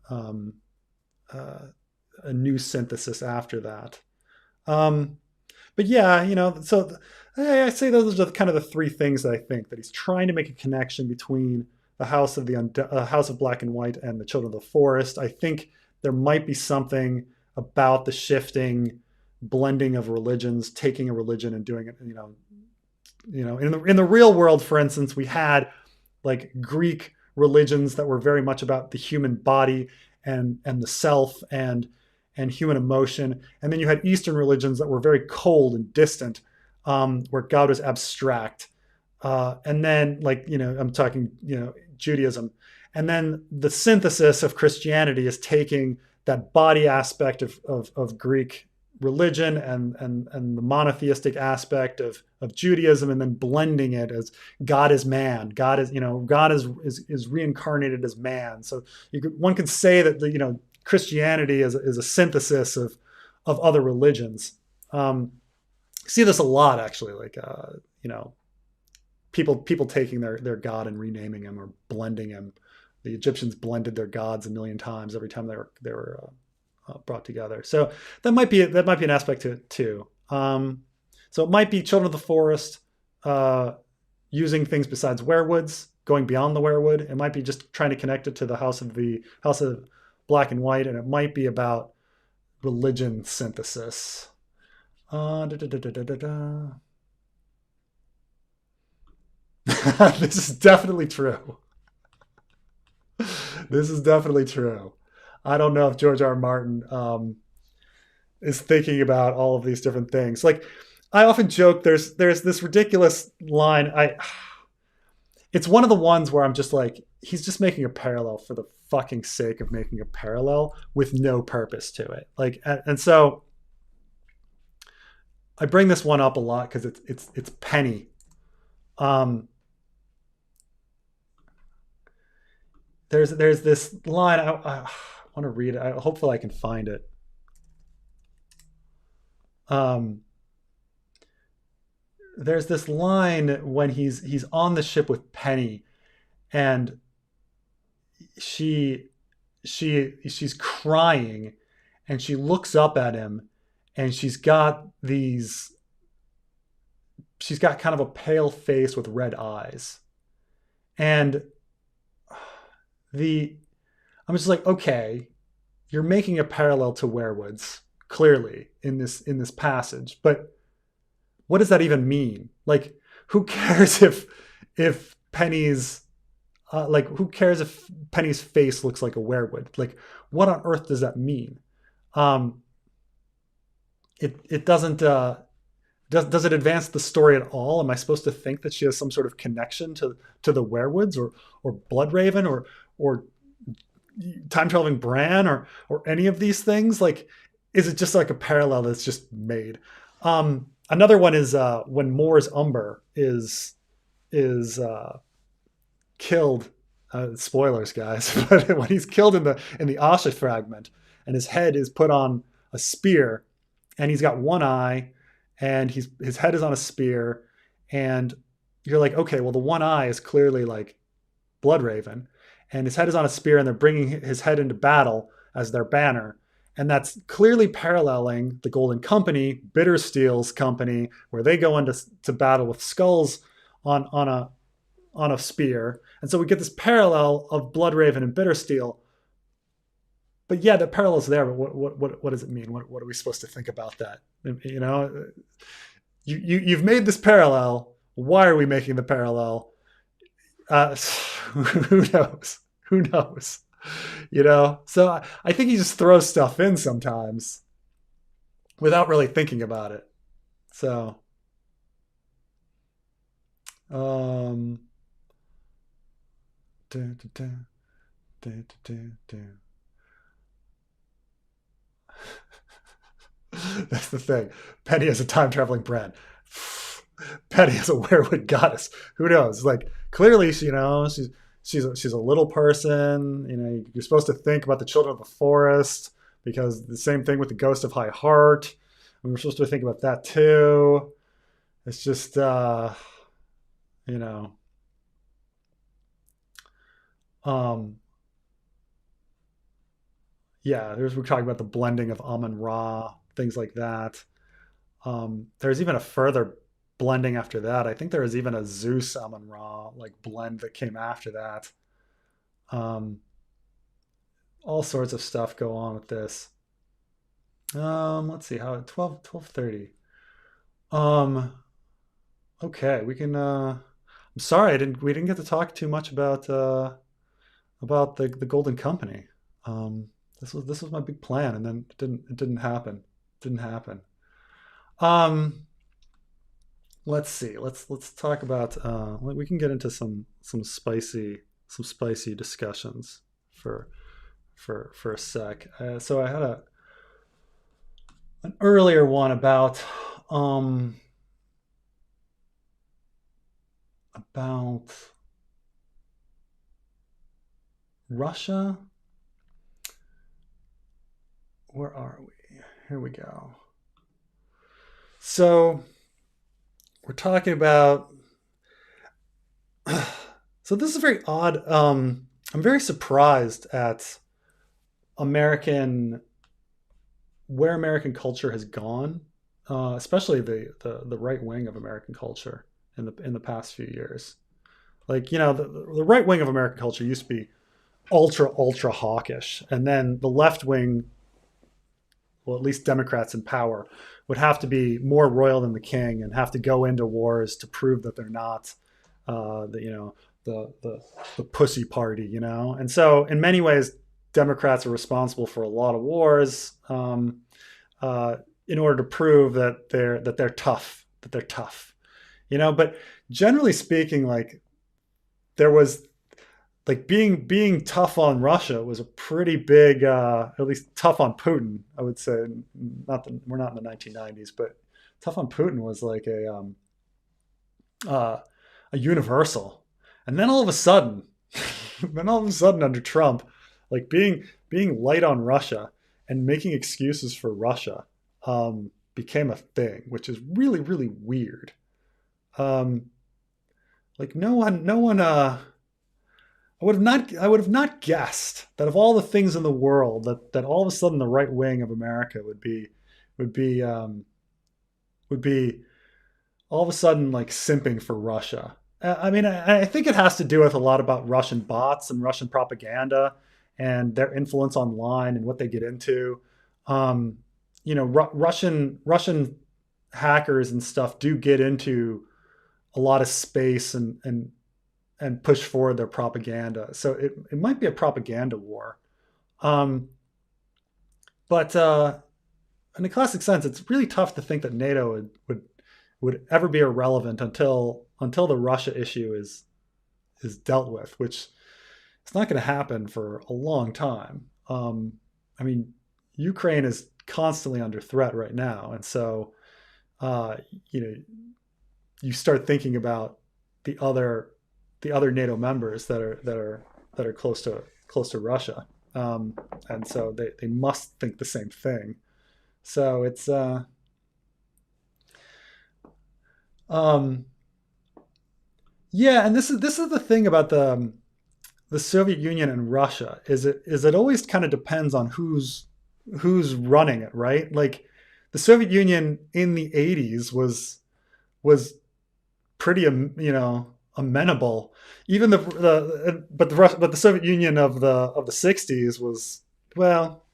a new synthesis after that. Um, but yeah, so I say those are kind of the three things that I think that he's trying to make a connection between the House of Black and White and the Children of the Forest. I think there might be something about the shifting blending of religions, taking a religion and doing it. In the real world, for instance, we had like Greek religions that were very much about the human body and the self and human emotion, and then you had Eastern religions that were very cold and distant, where God was abstract. And then, like, I'm talking, Judaism. And then the synthesis of Christianity is taking that body aspect of Greek religion and the monotheistic aspect of Judaism, and then blending it as God is man. God is reincarnated as man. So one could say that Christianity is a synthesis of other religions. See this a lot, actually, like people taking their god and renaming him or blending him. The Egyptians blended their gods a million times every time they were brought together. So that might be an aspect to it too. So it might be Children of the Forest using things besides werewoods, going beyond the werewood. It might be just trying to connect it to the House of Black and White, and it might be about religion synthesis. This is definitely true. This is definitely true. I don't know if George R. R. Martin is thinking about all of these different things. Like, I often joke, there's this ridiculous line. It's one of the ones where I'm just like, he's just making a parallel for the fucking sake of making a parallel with no purpose to it. Like, and so I bring this one up a lot because it's Penny. There's this line. I want to read it. Hopefully I can find it. There's this line when he's on the ship with Penny, and she's crying, and she looks up at him, and she's got kind of a pale face with red eyes, and I'm just like, okay, you're making a parallel to werewoods clearly in this passage, but what does that even mean? Like, who cares if Penny's like, who cares if Penny's face looks like a werewood? Like, what on earth does that mean? Um, it doesn't. Does it advance the story at all? Am I supposed to think that she has some sort of connection to the werewoods or Bloodraven or time traveling Bran or any of these things? Like, is it just like a parallel that's just made? Another one is when Moore's Umber is killed. Spoilers, guys, but when he's killed in the Asha fragment, and his head is put on a spear, and he's got one eye, and his head is on a spear, and you're like, okay, well, the one eye is clearly like Bloodraven, and his head is on a spear, and they're bringing his head into battle as their banner, and that's clearly paralleling the Golden Company, Bittersteel's company, where they go into to battle with skulls on a spear, and so we get this parallel of Bloodraven and Bittersteel. But yeah, the parallel's there. But what does it mean? What are we supposed to think about that? You know, you've made this parallel. Why are we making the parallel? Who knows? Who knows? You know. So I think he just throws stuff in sometimes without really thinking about it. So. Um, dun, dun, dun, dun, dun. That's the thing. Penny is a time traveling Bran. Penny is a werewood goddess. Who knows? Like, clearly, she's a little person. You know, you're supposed to think about the children of the forest, because the same thing with the ghost of High Heart. And we're supposed to think about that too. It's just you know, um yeah, we're talking about the blending of Amun Ra, things like that. There's even a further blending after that. I think there was even a Zeus Amun Ra like blend that came after that. Um, all sorts of stuff go on with this. Let's see how 12:30. Um, okay, we can. I'm sorry, I didn't. We didn't get to talk too much about the Golden Company. Um, this was my big plan, and then it didn't happen. Didn't happen. Um, let's see. Let's talk about. We can get into some spicy discussions for for a sec. So I had an earlier one um about Russia. Where are we? Here we go. So we're talking about. So this is very odd. I'm very surprised at American where American culture has gone, especially the right wing of American culture in the past few years. Like, you know, the right wing of American culture used to be ultra hawkish, and then the left wing, well, at least Democrats in power, would have to be more royal than the king and have to go into wars to prove that they're not, the, you know, the pussy party, you know. And so, in many ways, Democrats are responsible for a lot of wars, in order to prove that they're tough, you know. But generally speaking, like, there was like being tough on Russia was a pretty big, at least tough on Putin, I would say. Not that we're not in the 1990s, but tough on Putin was like uh, a universal. And then all of a sudden, under Trump, like being light on Russia and making excuses for Russia became a thing, which is really weird. Um, like no one. I would have not guessed that of all the things in the world, that all of a sudden the right wing of America would be would be all of a sudden like simping for Russia. I mean, I think it has to do with a lot about Russian bots and Russian propaganda, and their influence online and what they get into. Um, Russian hackers and stuff do get into a lot of space and push forward their propaganda. So it might be a propaganda war. Um, but in a classic sense, it's really tough to think that NATO would ever be irrelevant until the Russia issue is dealt with, which it's not going to happen for a long time. I mean, Ukraine is constantly under threat right now, and so uh, you know you start thinking about the other the other NATO members that are close to Russia, and so they must think the same thing. So it's um, yeah, and this is the thing about the Soviet Union and Russia is it always kind of depends on who's running it, right? Like the Soviet Union in the 80s was pretty amenable. Even the Soviet Union of the 60s was, well,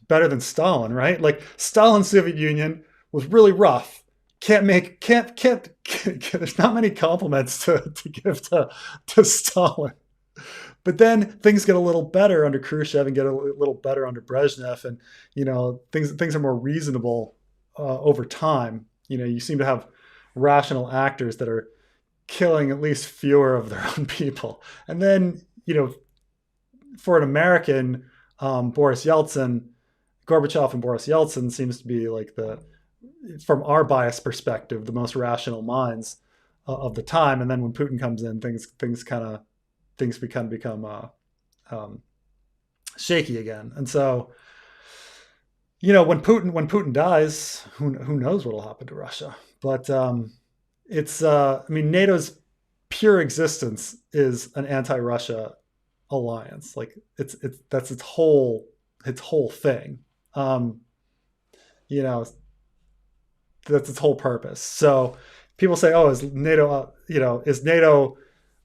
better than Stalin, right? Like Stalin's Soviet Union was really rough. Can't there's not many compliments to give to Stalin. But then things get a little better under Khrushchev and get a little better under Brezhnev, and things are more reasonable over time. You seem to have rational actors that are killing at least fewer of their own people. And then for an American, Boris Yeltsin, Gorbachev and Boris Yeltsin seems to be like from our bias perspective, the most rational minds of the time. And then when Putin comes in, things become shaky again. And so, when Putin dies, who knows what will happen to Russia? But it's I mean, NATO's pure existence is an anti-Russia alliance. Like that's its whole thing. You know, that's its whole purpose. So people say, "Oh, is NATO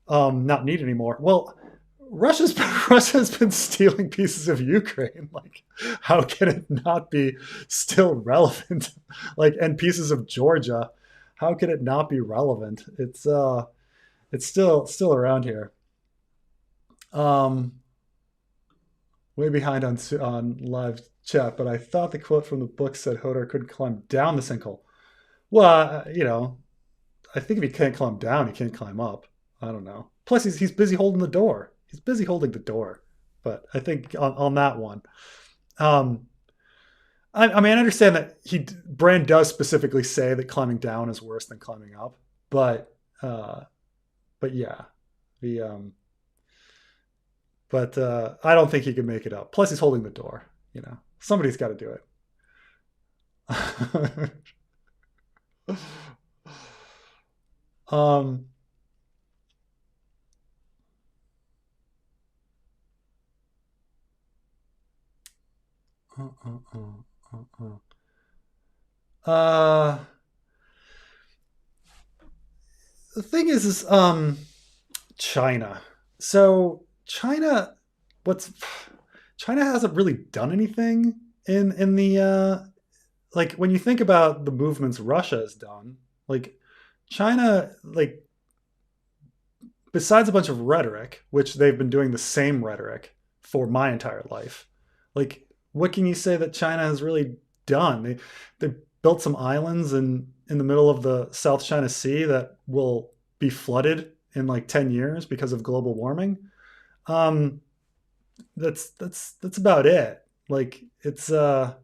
not needed anymore?" Well, Russia's been stealing pieces of Ukraine. Like, how can it not be still relevant? Like, and pieces of Georgia, how can it not be relevant? It's still around here. Um, Way behind on live chat, but I thought the quote from the book said Hodor couldn't climb down the sinkhole. Well, I think if he can't climb down, he can't climb up. I don't know. Plus, he's busy holding the door. He's busy holding the door. But I think on that one, um, I mean, I understand that Bran does specifically say that climbing down is worse than climbing up, but uh, but yeah, the but I don't think he can make it up. Plus, he's holding the door. Somebody's got to do it. um, uh, uh, uh, uh. The thing is China. So what's China hasn't really done anything in the like when you think about the movements Russia has done, like China, like besides a bunch of rhetoric, which they've been doing the same rhetoric for my entire life, like what can you say that China has really done? They built some islands in the middle of the South China Sea that will be flooded in like 10 years because of global warming. Um, that's about it. Like it's not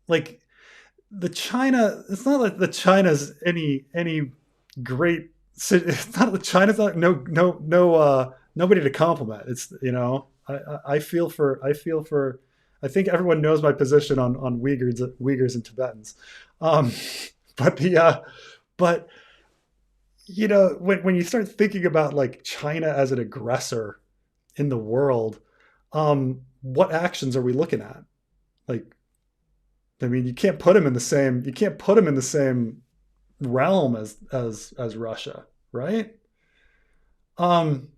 like it's not like the China's any great it's not that China's not nobody to compliment. It's I feel for I think everyone knows my position on Uyghurs and Tibetans. Um, but but when you start thinking about like China as an aggressor in the world, what actions are we looking at? Like, I mean, you can't put him in the same realm as Russia, right? Um,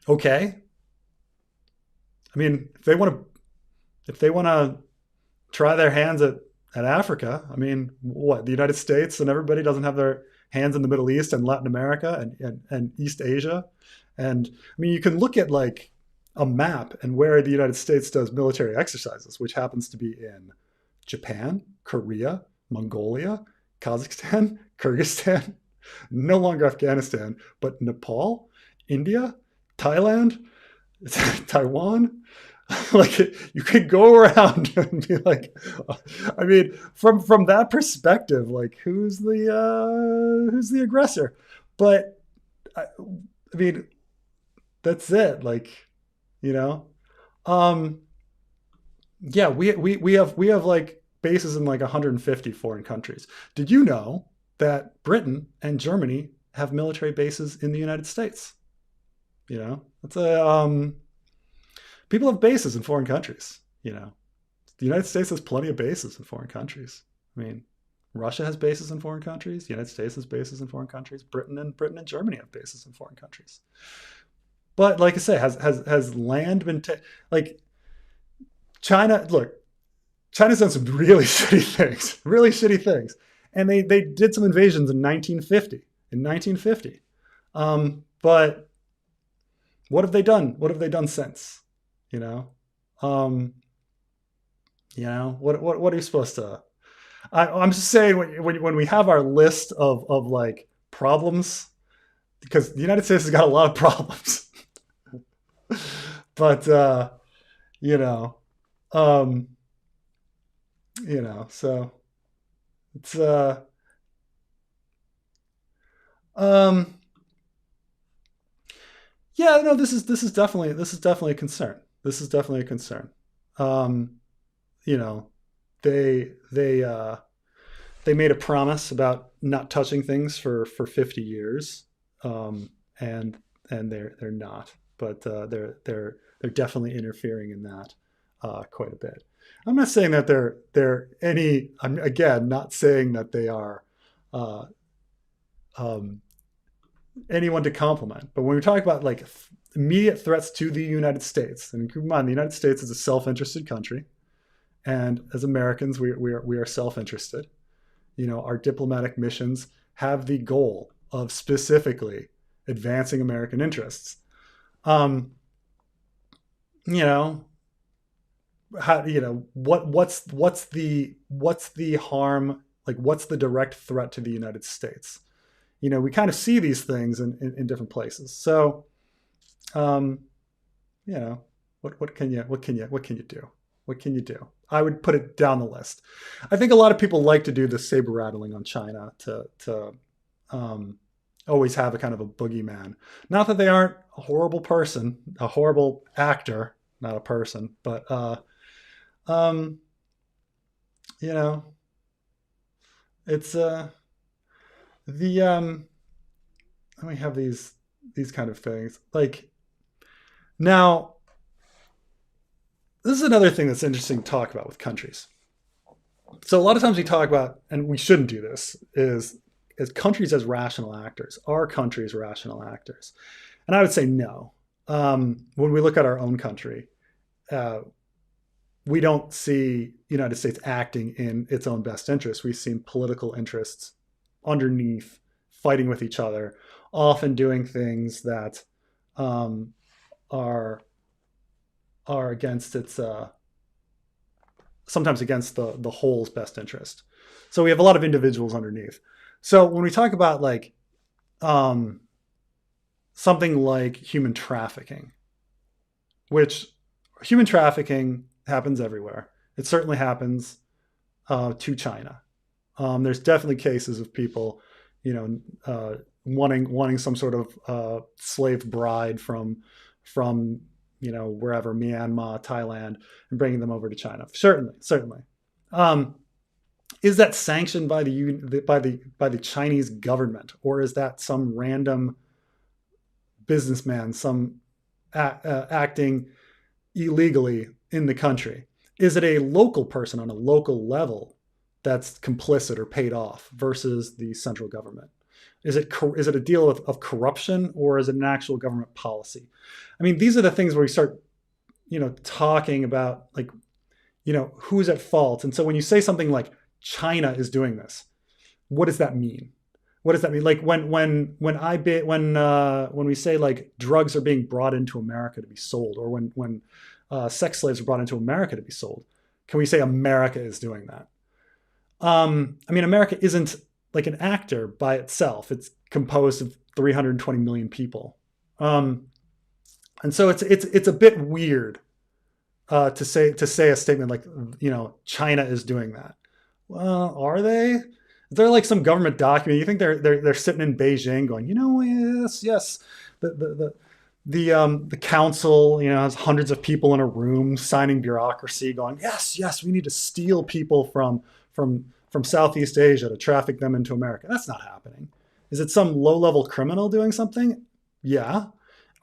okay. I mean, if they want to try their hands at Africa, I mean, what, the United States and everybody doesn't have their hands in the Middle East and Latin America and East Asia. And I mean, you can look at like a map and where the United States does military exercises, which happens to be in Japan, Korea, Mongolia, Kazakhstan, Kyrgyzstan, no longer Afghanistan, but Nepal, India, Thailand, Taiwan. Like you could go around and be like, I mean, from that perspective, like who's the aggressor? But I mean, that's it. Like, you know, um, yeah, we have like bases in like 150 foreign countries. Did you know that Britain and Germany have military bases in the United States? You know, it's a people have bases in foreign countries. You know, the United States has plenty of bases in foreign countries. I mean, Russia has bases in foreign countries. The United States has bases in foreign countries. Britain and Germany have bases in foreign countries. But like I say, has land been like China? Look, China's done some really shitty things, really shitty things, and they did some invasions in 1950. In 1950, but what have they done? What have they done since? You know, um, what are you supposed to? I'm just saying when we have our list of like problems, because the United States has got a lot of problems, but you know, um, so it's um, yeah, no, this is definitely a concern. This is definitely a concern. Um, you know, they they made a promise about not touching things for 50 years, um, and they're not, but they're definitely interfering in that quite a bit. I'm not saying that they're any. I'm again not saying that they are uh, um, anyone to compliment, but when we talk about like immediate threats to the United States, and keep in mind the United States is a self-interested country, and as Americans we are self-interested. You know, our diplomatic missions have the goal of specifically advancing American interests. Um, you know, what's the harm? Like, what's the direct threat to the United States? You know, we kind of see these things in different places. So, um, you know, what can you do? What can you do? I would put it down the list. I think a lot of people like to do the saber rattling on China to um, always have a kind of a boogeyman. Not that they aren't a horrible person, a horrible actor, not a person, but um, you know, it's the we have these kind of things. Like now, this is another thing that's interesting to talk about with countries. So a lot of times we talk about, and we shouldn't do this, is as countries as rational actors. Are countries rational actors? And I would say no. When we look at our own country, uh, we don't see United States acting in its own best interest. We see political interests underneath, fighting with each other, often doing things that um, are against its sometimes against the whole's best interest. So we have a lot of individuals underneath. So when we talk about like um, something like human trafficking, which human trafficking happens everywhere. It certainly happens to China. There's definitely cases of people, you know, wanting some sort of slave bride from wherever, Myanmar, Thailand, and bringing them over to China. Certainly, certainly. Um, is that sanctioned by the Chinese government, or is that some random businessman, acting illegally in the country? Is it a local person on a local level that's complicit or paid off versus the central government? Is it a deal of corruption, or is it an actual government policy? I mean, these are the things where we start, talking about like, who's at fault. And so when you say something like China is doing this, what does that mean? What does that mean? Like when we say like drugs are being brought into America to be sold, or when sex slaves are brought into America to be sold, can we say America is doing that? I mean, America isn't like an actor by itself. It's composed of 320 million people, and so it's a bit weird to say a statement like China is doing that. Well, are they? Is there like some government document? You think they're sitting in Beijing going, yes, the council has hundreds of people in a room signing bureaucracy, going yes, we need to steal people from Southeast Asia to traffic them into America. That's not happening. Is it some low-level criminal doing something? Yeah.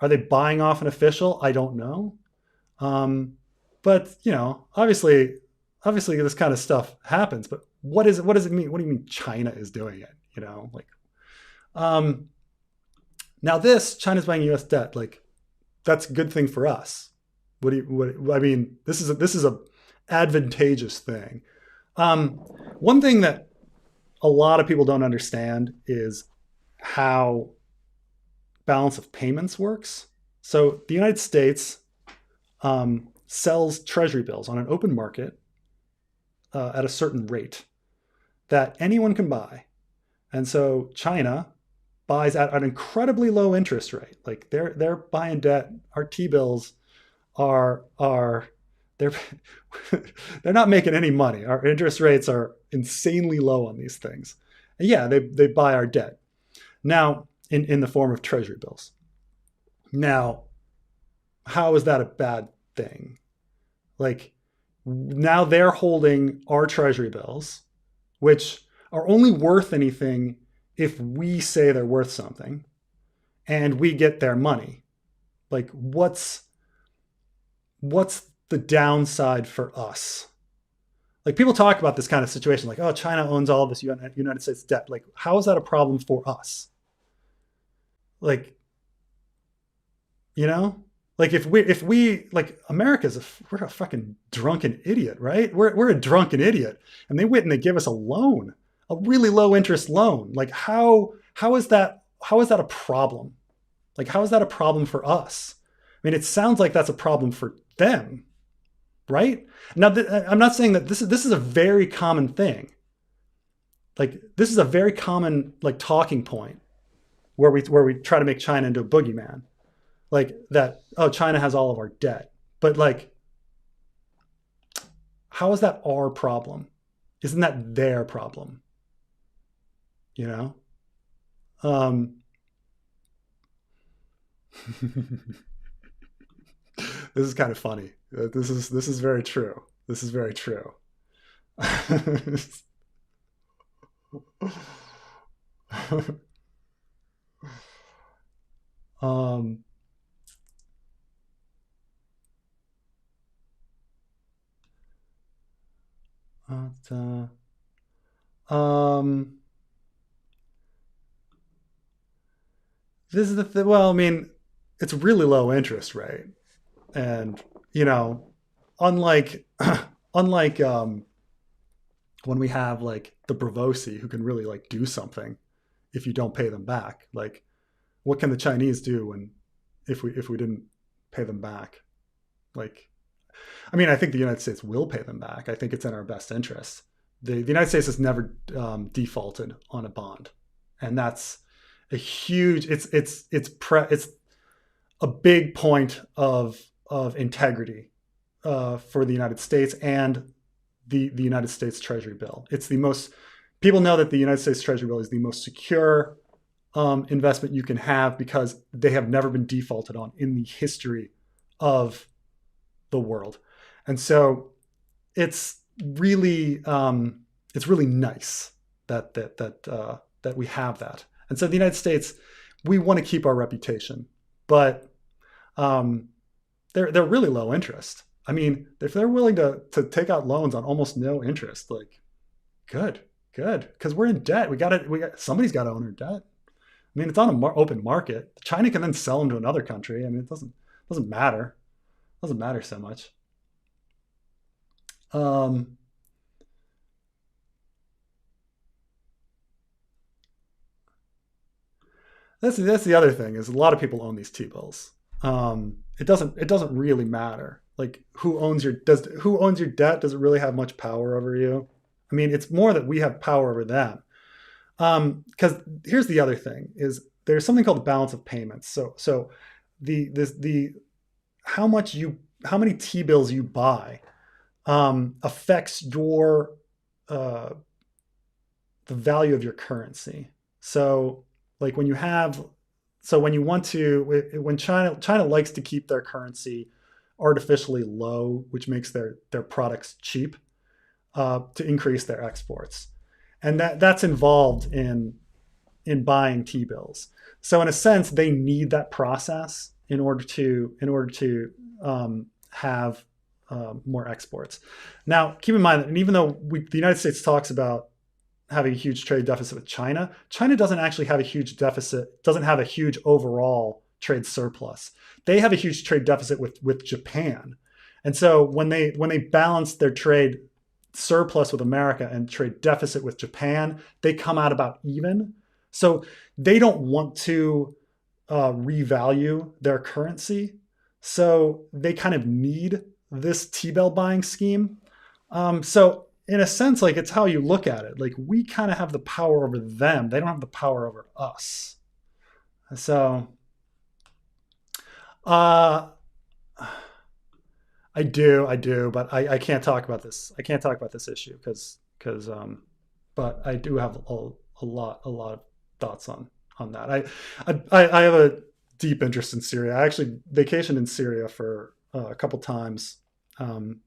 Are they buying off an official? I don't know. But obviously this kind of stuff happens. But what does it mean? What do you mean China is doing it? Now China's buying U.S. debt. Like, that's a good thing for us. I mean, this is a advantageous thing. One thing that a lot of people don't understand is how balance of payments works. So the United States sells treasury bills on an open market at a certain rate that anyone can buy. And so China buys at an incredibly low interest rate. Like they're buying debt. Our T-bills are they're they're not making any money. Our interest rates are insanely low on these things. And yeah, they buy our debt. Now in the form of treasury bills. Now, how is that a bad thing? Like, now they're holding our treasury bills, which are only worth anything if we say they're worth something, and we get their money. Like, what's the downside for us? Like, people talk about this kind of situation, like, oh, China owns all of this United States debt. Like, how is that a problem for us? Like, like if we like we're a fucking drunken idiot, right? We're a drunken idiot, and they went and they give us a loan, a really low interest loan. Like how is that a problem? Like, how is that a problem for us? I mean, it sounds like that's a problem for them, right? Now, I'm not saying that this is a very common thing. Like, this is a very common like talking point where we try to make China into a boogeyman. Like that, oh, China has all of our debt. But like, how is that our problem? Isn't that their problem? This is kind of funny. This is very true. This is very true. um Um, this is the thing. Well, I mean, it's really low interest rate, and unlike unlike when we have like the Bravosi who can really like do something if you don't pay them back. Like, what can the Chinese do if we didn't pay them back? Like, I mean, I think the United States will pay them back. I think it's in our best interest. The United States has never defaulted on a bond, and that's a huge. It's a big point of integrity for the United States and the United States Treasury bill. It's the most. People know that the United States Treasury bill is the most secure investment you can have because they have never been defaulted on in the history of the world, and so it's really nice that we have that. And so the United States, we want to keep our reputation, but they're really low interest. I mean, if they're willing to take out loans on almost no interest, like, good, because we're in debt. Somebody's got to own our debt. I mean, it's on an open market. China can then sell them to another country. I mean, it doesn't matter. Doesn't matter so much. Um, that's the other thing is a lot of people own these T-bills. It doesn't really matter like who owns your debt. Does it really have much power over you? I mean, it's more that we have power over them. Because here's the other thing is there's something called the balance of payments. So the how many T-bills you buy affects your uh, the value of your currency. So like when you have so when you want to when China likes to keep their currency artificially low, which makes their products cheap to increase their exports, and that's involved in buying T bills. So in a sense, they need that process in order to have more exports. Now, keep in mind, and even though the United States talks about having a huge trade deficit with China, China doesn't actually have a huge deficit, doesn't have a huge overall trade surplus. They have a huge trade deficit with Japan. And so when they balance their trade surplus with America and trade deficit with Japan, they come out about even. So they don't want to revalue their currency. So they kind of need this T-bill buying scheme. So in a sense, like it's how you look at it. Like we kind of have the power over them. They don't have the power over us. So uh, I do, but I can't talk about this. I can't talk about this issue but I do have a lot of thoughts on that. I have a deep interest in Syria. I actually vacationed in Syria for a couple times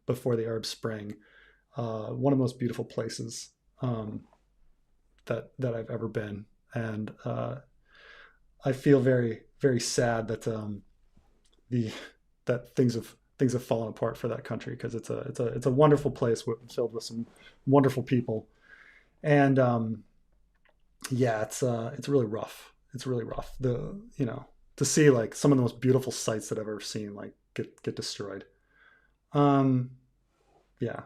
before the Arab Spring. One of the most beautiful places that I've ever been, and I feel very very sad the that things have fallen apart for that country because it's a wonderful place filled with some wonderful people, and yeah, it's really rough. It's really rough. To see like some of the most beautiful sights that I've ever seen like get destroyed. Um, yeah.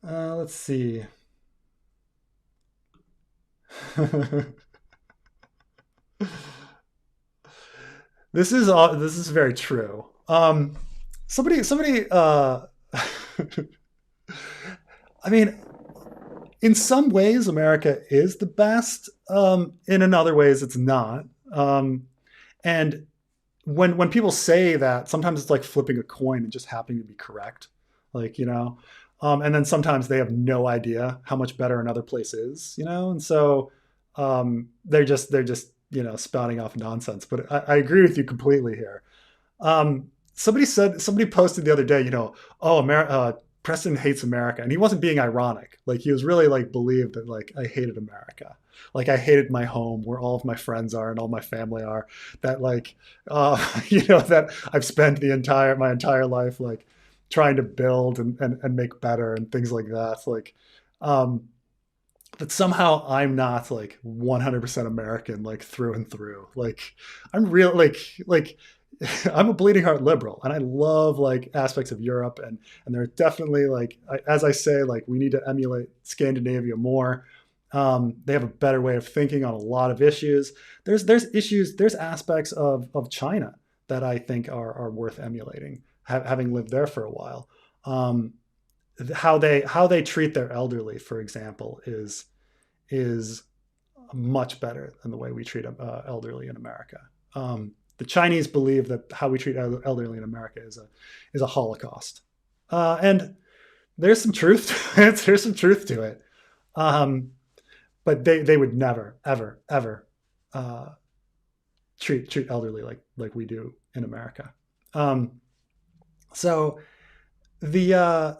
Let's see. This is very true. Somebody I mean, in some ways America is the best. In other ways it's not. And when people say that, sometimes it's like flipping a coin and just happening to be correct. Like, and then sometimes they have no idea how much better another place is, and so they're just spouting off nonsense. But I agree with you completely here. Somebody posted the other day, oh, Preston hates America, and he wasn't being ironic. Like he was really like believed that like I hated America, like I hated my home where all of my friends are and all my family are. That like, that I've spent my entire life like trying to build and make better and things like that. It's like, um, but somehow I'm not like 100% American, like through and through. Like I'm real, like I'm a bleeding heart liberal, and I love like aspects of Europe, and there are definitely like, as I say, like we need to emulate Scandinavia more. They have a better way of thinking on a lot of issues. There's aspects of China that I think are worth emulating, having lived there for a while. Um, how they treat their elderly, for example, is much better than the way we treat elderly in America. The Chinese believe that how we treat elderly in America is a Holocaust, and there's some truth. There's some truth to it, um, but they would never ever uh, treat elderly like we do in America. Um, so the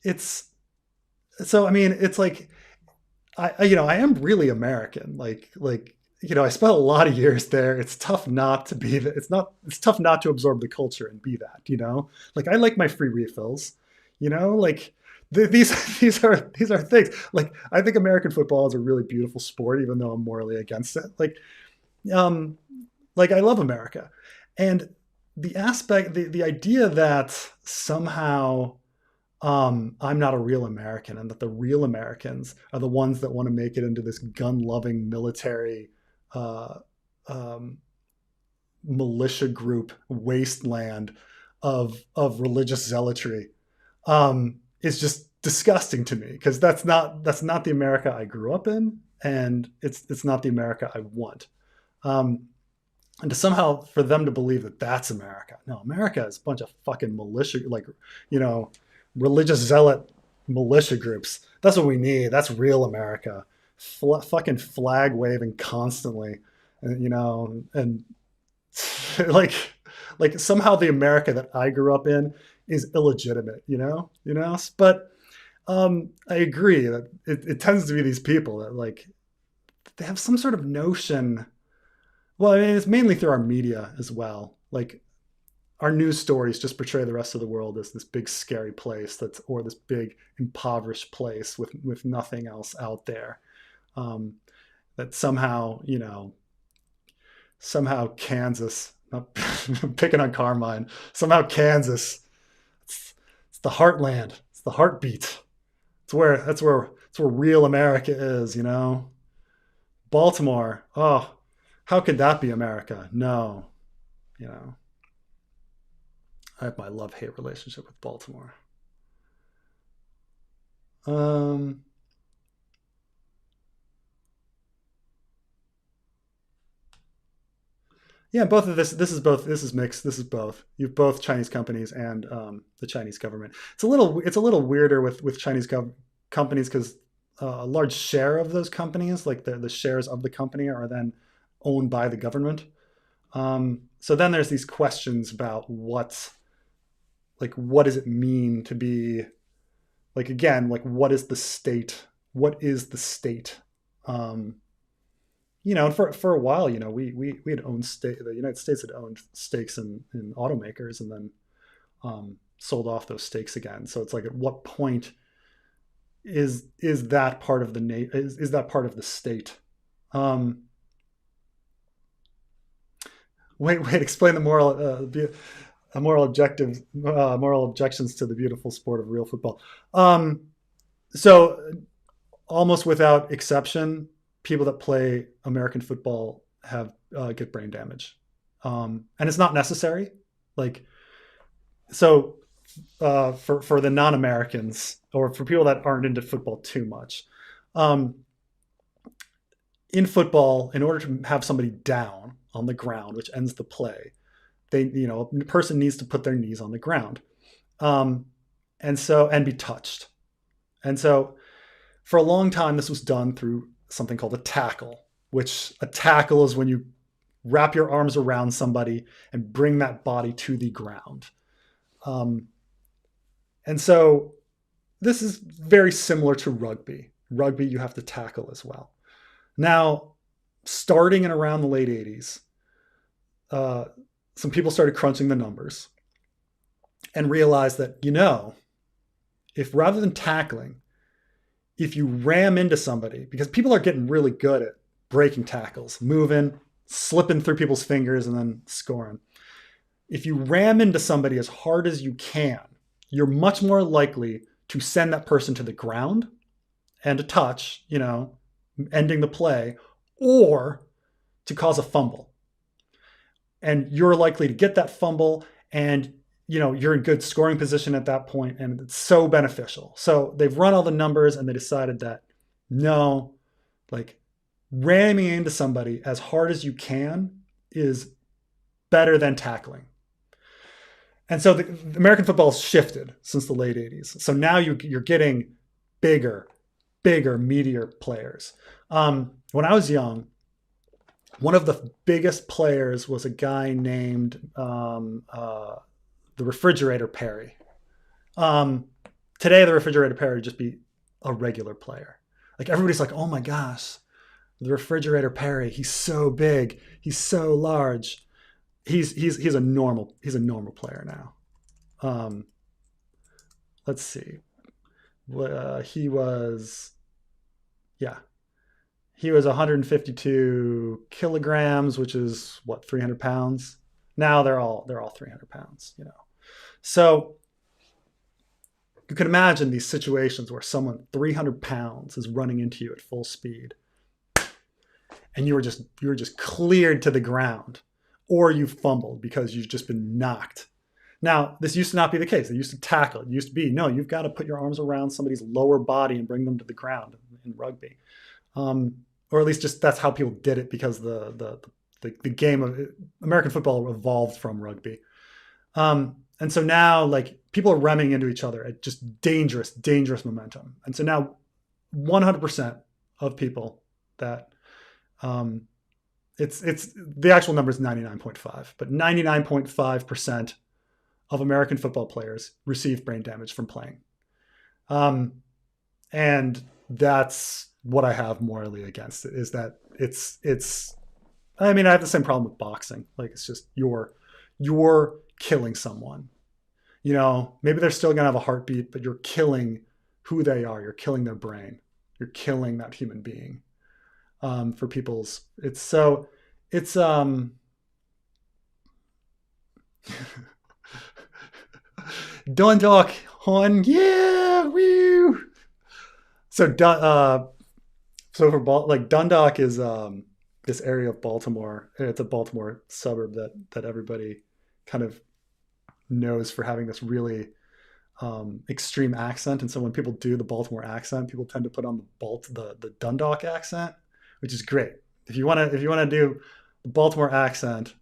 it's so I mean it's like I am really American. I spent a lot of years there. It's tough not to be that. It's tough not to absorb the culture and be that. Like I like my free refills. Like these are things. Like I think American football is a really beautiful sport, even though I'm morally against it. Um, like I love America, and the aspect, the idea that somehow I'm not a real American, and that the real Americans are the ones that want to make it into this gun-loving military uh, um, militia group wasteland of religious zealotry, is just disgusting to me, because that's not the America I grew up in, and it's not the America I want. Um, and to somehow for them to believe that that's America. No, America is a bunch of fucking militia, like, you know, religious zealot militia groups. That's what we need. That's real America. Fucking flag waving constantly, and, and like like somehow the America that I grew up in is illegitimate. But I agree that it tends to be these people that, like, they have some sort of notion. Well, I mean, it's mainly through our media as well. Like, our news stories just portray the rest of the world as this big scary place or this big impoverished place with nothing else out there. Um, that somehow Kansas, not picking on Carmine, somehow Kansas, it's the heartland, it's the heartbeat. That's where real America is. Baltimore, oh, how could that be America? No, you know. I have my love-hate relationship with Baltimore. Um, yeah, both of this is mixed. This is both. You've both Chinese companies and the Chinese government. It's a little weirder with Chinese companies, because a large share of those companies, like the shares of the company, are then owned by the government. So then there's these questions about what does it mean to be, like, again, like, what is the state? What is the state? Um, and for a while, we had owned the United States had owned stakes in automakers, and then sold off those stakes again. So it's like, at what point is that part of is that part of the state? Um, wait, explain the moral objections to the beautiful sport of real football. So, almost without exception, people that play American football have get brain damage, and it's not necessary. Like, so, for the non-Americans, or for people that aren't into football too much, um, in football, in order to have somebody down on the ground, which ends the play, a person needs to put their knees on the ground, um, and be touched. And so, for a long time, this was done through something called a tackle, which a tackle is when you wrap your arms around somebody and bring that body to the ground. Um, and so this is very similar to rugby. Rugby, you have to tackle as well. Now, starting in around the late 80s, uh, some people started crunching the numbers and realized that, if rather than tackling, if you ram into somebody, because people are getting really good at breaking tackles, moving, slipping through people's fingers, and then scoring. If you ram into somebody as hard as you can, you're much more likely to send that person to the ground and a touch, ending the play, or to cause a fumble. And you're likely to get that fumble, and you're in good scoring position at that point, and it's so beneficial. So they've run all the numbers, and they decided that, no, like, ramming into somebody as hard as you can is better than tackling. And so the American football has shifted since the late 80s. So now you're getting bigger, meatier players. When I was young, one of the biggest players was a guy named the Refrigerator Perry. Today, the Refrigerator Perry would just be a regular player. Like, everybody's like, oh my gosh, the Refrigerator Perry, he's so big, he's so large. He's a normal player now. Let's see. He was, yeah, he was 152 kilograms, which is what, 300 pounds. Now they're all 300 pounds. So you can imagine these situations where someone 300 pounds is running into you at full speed, and you were just cleared to the ground, or you fumbled because you've just been knocked. Now, this used to not be the case. They used to tackle. It used to be, no, you've got to put your arms around somebody's lower body and bring them to the ground in rugby. Or at least just that's how people did it, because the game of American football evolved from rugby. And so now, like, people are ramming into each other at just dangerous, dangerous momentum. And so now 100% of people that it's the actual number is 99.5, but 99.5% of American football players receive brain damage from playing. And that's what I have morally against it, is that it's I mean, I have the same problem with boxing. Like, it's just you're killing someone. Maybe they're still gonna have a heartbeat, but you're killing who they are. You're killing their brain. You're killing that human being. For people's, it's Dundalk on, yeah, woo. So like, Dundalk is this area of Baltimore. It's a Baltimore suburb that everybody kind of knows for having this really extreme accent. And so when people do the Baltimore accent, people tend to put on the Dundalk accent, which is great. If you wanna do the Baltimore accent,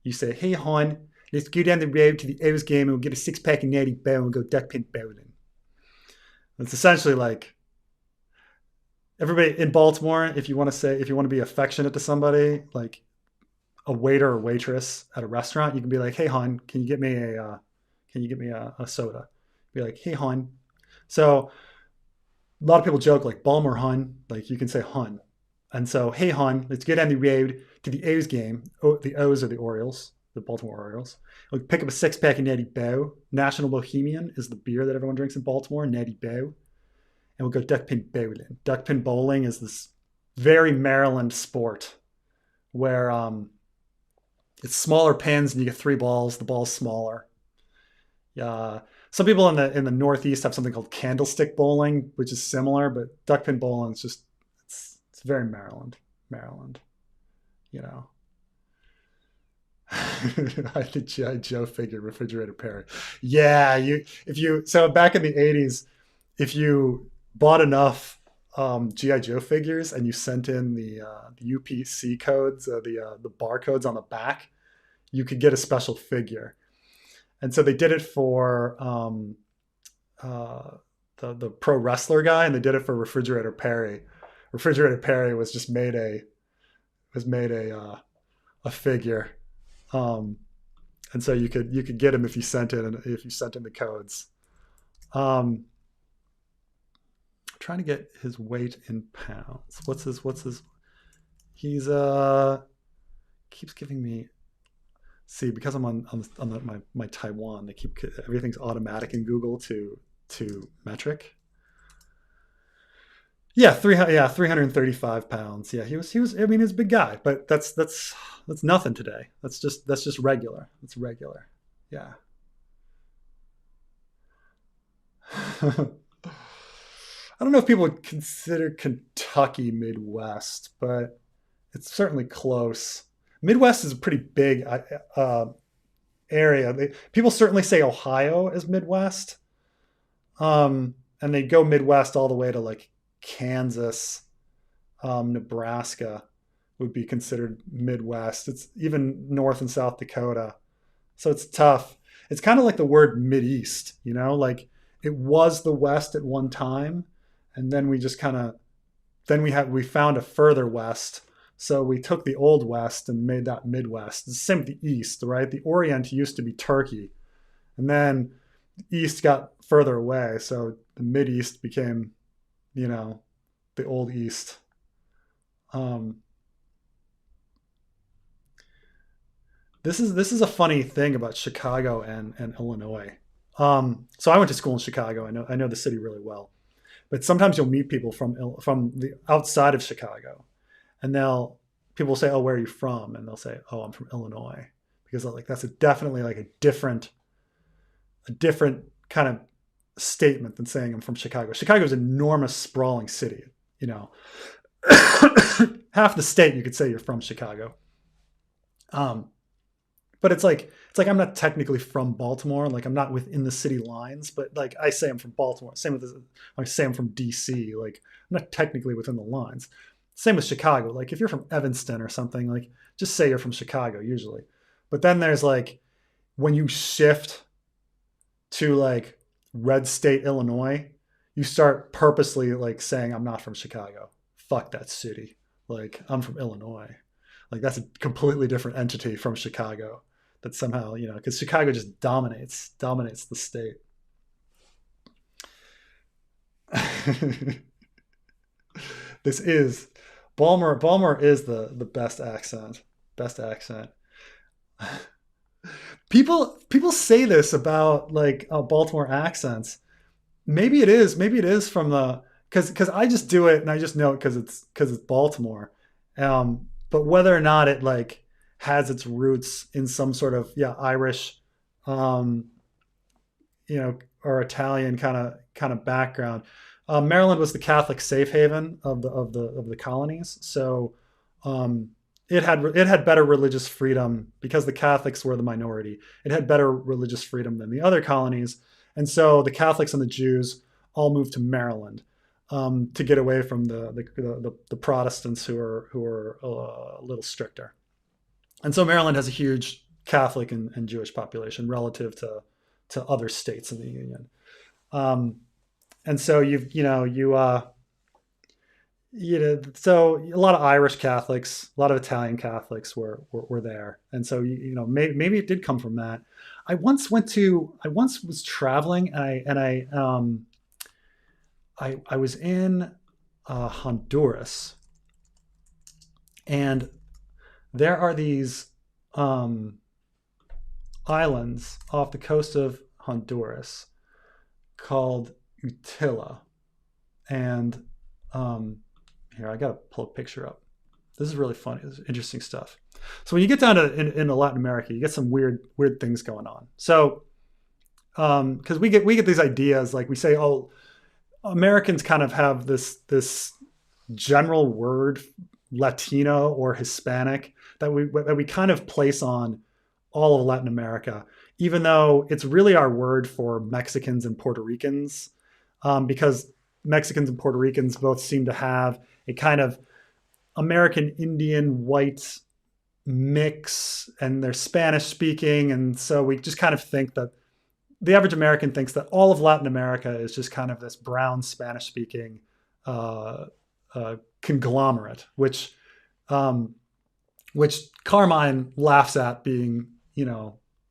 you say, "Hey hon, let's go down the road to the O's game and we'll get a 6-pack of Natty Bow and we'll go duck pin bowling." It's essentially like, everybody in Baltimore, if you want to be affectionate to somebody, like a waiter or waitress at a restaurant, you can be like, "Hey hon, can you get me a soda?" Be like, "Hey hon." So a lot of people joke, like, "Balmer hun," like, you can say hun. And so, "Hey hon, let's get on the road to the O's game." The O's are the Orioles, the Baltimore Orioles. We'll pick up a 6-pack of Natty Bow. National Bohemian is the beer that everyone drinks in Baltimore, Natty Bow. And we'll go duck pin bowling. Duck pin bowling is this very Maryland sport where it's smaller pins and you get 3 balls. The ball's smaller. Some people in the Northeast have something called candlestick bowling, which is similar, but duck pin bowling is just, it's very Maryland. You know. The G.I. Joe figure, refrigerator Perry. Yeah, so back in the 80s, if you bought enough GI Joe figures and you sent in the UPC codes, the barcodes on the back, you could get a special figure. And so they did it for the pro wrestler guy, and they did it for Refrigerator Perry. Refrigerator Perry was made a figure, and so you could get him if you sent in the codes. Trying to get his weight in pounds. What's his he's keeps giving me, see, because I'm on my Taiwan, they keep, everything's automatic in Google to metric. Yeah, 335 pounds. Yeah, he was, I mean, he's a big guy, but that's nothing today. That's just regular. It's regular. Yeah. I don't know if people would consider Kentucky Midwest, but it's certainly close. Midwest is a pretty big area. People certainly say Ohio is Midwest, and they go Midwest all the way to, like, Kansas, Nebraska would be considered Midwest. It's even North and South Dakota, so it's tough. It's kind of like the word Mideast, like, it was the West at one time, and then we just kind of, we found a further west, so we took the old West and made that Midwest. It's the same with the East, right? The Orient used to be Turkey, and then the East got further away, so the Mideast became, the old East. This is a funny thing about Chicago and Illinois. So I went to school in Chicago. I know the city really well, but sometimes you'll meet people from the outside of Chicago, and people say, "Oh, where are you from?" And they'll say, "Oh, I'm from Illinois," because like that's definitely like a different kind of statement than saying I'm from Chicago. Chicago is an enormous, sprawling city. You know, half the state you could say you're from Chicago. Um, but it's like I'm not technically from Baltimore. Like I'm not within the city lines, but like I say I'm from Baltimore. Same with I say I'm from DC. Like I'm not technically within the lines. Same with Chicago. Like if you're from Evanston or something, like just say you're from Chicago usually. But then there's like when you shift to like red state Illinois, you start purposely like saying I'm not from Chicago. Fuck that city. Like I'm from Illinois. Like that's a completely different entity from Chicago that somehow, you know, because Chicago just dominates the state. This is Balmer. Balmer is the best accent. Best accent. People say this about like Baltimore accents. Maybe it is. Maybe it is from the because I just do it and I just know it because it's Baltimore. But whether or not it like has its roots in some sort of Irish, um, you know, or Italian kind of background. Maryland was the Catholic safe haven of the colonies, so um, it had better religious freedom because the Catholics were the minority. It had better religious freedom than the other colonies, and so the Catholics and the Jews all moved to Maryland to get away from the Protestants who are a little stricter. And so Maryland has a huge Catholic and Jewish population relative to other states in the Union. Um, and so so a lot of Irish Catholics, a lot of Italian Catholics were there, and so maybe it did come from that. I once was traveling, and I was in Honduras, and there are these islands off the coast of Honduras called Utila, and here I gotta pull a picture up. This is really funny. This is interesting stuff. So when you get down to into Latin America, you get some weird things going on. So because we get these ideas, like we say, oh, Americans kind of have this general word, Latino or Hispanic, that we kind of place on all of Latin America, even though it's really our word for Mexicans and Puerto Ricans, because Mexicans and Puerto Ricans both seem to have a kind of American Indian white mix, and they're Spanish speaking, and so we just kind of think that the average American thinks that all of Latin America is just kind of this brown Spanish speaking conglomerate, which Carmine laughs at being,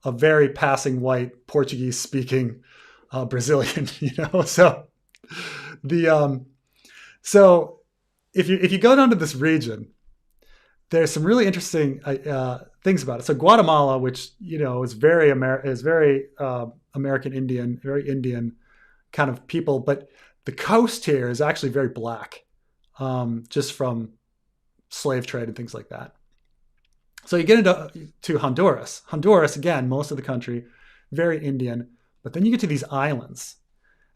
a very passing white Portuguese speaking Brazilian, So so if you go down to this region, there's some really interesting things about it. So Guatemala, which is very American Indian, very Indian kind of people, but the coast here is actually very black, just from slave trade and things like that. So you get into Honduras. Honduras, again, most of the country, very Indian, but then you get to these islands,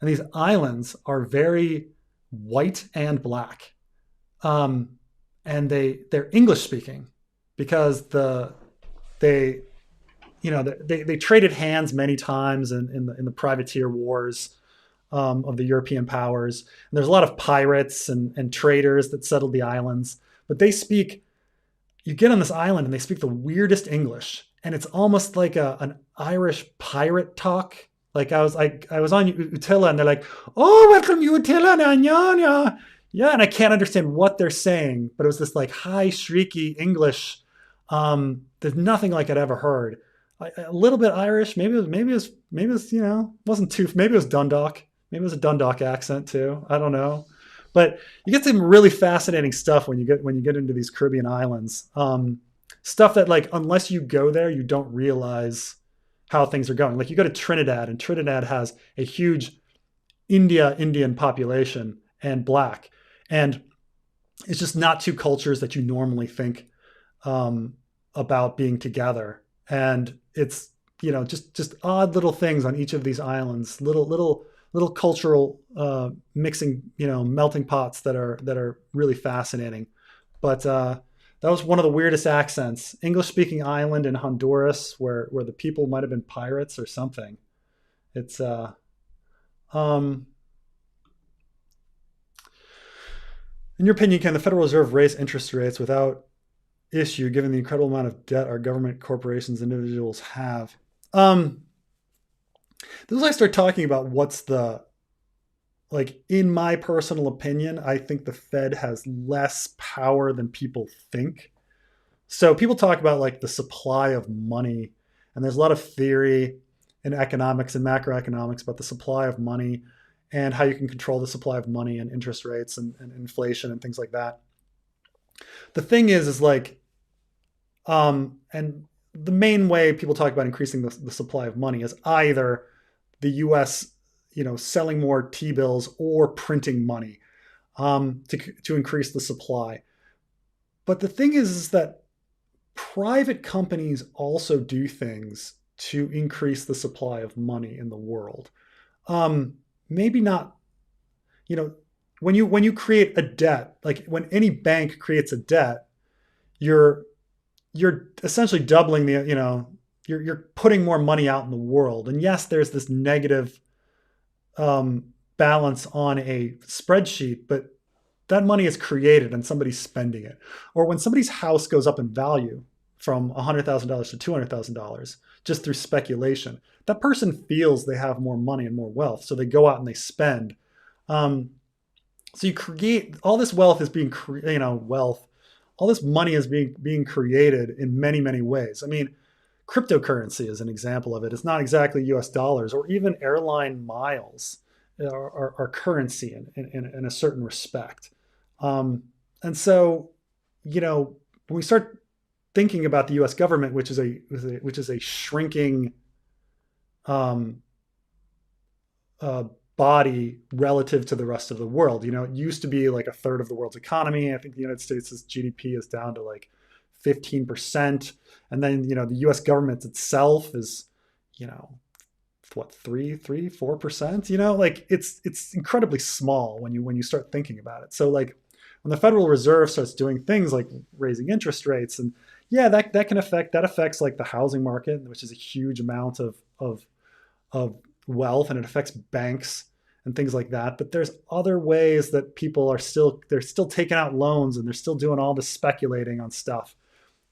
and these islands are very white and black, and they're English speaking because they traded hands many times in the privateer wars of the European powers. And there's a lot of pirates and traders that settled the islands, but you get on this island and they speak the weirdest English, and it's almost like an Irish pirate talk. Like I was on Utila, and they're like, "Oh, welcome Utila, na. Yeah," and I can't understand what they're saying, but it was this like high, shrieky English. There's nothing like I'd ever heard. A little bit Irish, maybe it was wasn't too. Maybe it was Dundalk. Maybe it was a Dundalk accent too. I don't know, but you get some really fascinating stuff when you get into these Caribbean islands. Stuff that, like, unless you go there, you don't realize how things are going. Like you go to Trinidad, and Trinidad has a huge Indian population and black, and it's just not two cultures that you normally think about being together. and it's just odd little things on each of these islands, little cultural mixing, melting pots that are really fascinating. But that was one of the weirdest accents. English speaking island in Honduras, where the people might have been pirates or something. It's um, in your opinion, can the Federal Reserve raise interest rates without issue, given the incredible amount of debt our government, corporations, individuals have? Um, this is when I start talking about what's the like. In my personal opinion, I think the Fed has less power than people think. So people talk about like the supply of money, and there's a lot of theory in economics and macroeconomics about the supply of money and how you can control the supply of money and interest rates and inflation and things like that. The thing is like, and the main way people talk about increasing the supply of money is either the U.S. selling more T-bills or printing money to increase the supply. But the thing is that private companies also do things to increase the supply of money in the world. Maybe not, you know, when you create a debt, like when any bank creates a debt, you're you're essentially doubling you're putting more money out in the world. And yes, there's this negative balance on a spreadsheet, but that money is created and somebody's spending it. Or when somebody's house goes up in value from $100,000 to $200,000 just through speculation, that person feels they have more money and more wealth, so they go out and they spend. Um, so you create all this wealth is being wealth, all this money is being created in many ways. I mean, cryptocurrency is an example of it. It's not exactly US dollars, or even airline miles are currency in a certain respect. Um, and so, when we start thinking about the US government, which is a shrinking um, uh, body relative to the rest of the world. It used to be like a third of the world's economy. I think the United States' GDP is down to like 15%. And then, the US government itself is, you know, what, 4%? Like it's incredibly small when you start thinking about it. So like when the Federal Reserve starts doing things like raising interest rates, and yeah, that affects like the housing market, which is a huge amount of wealth, and it affects banks and things like that. But there's other ways that people they're still taking out loans, and they're still doing all this speculating on stuff.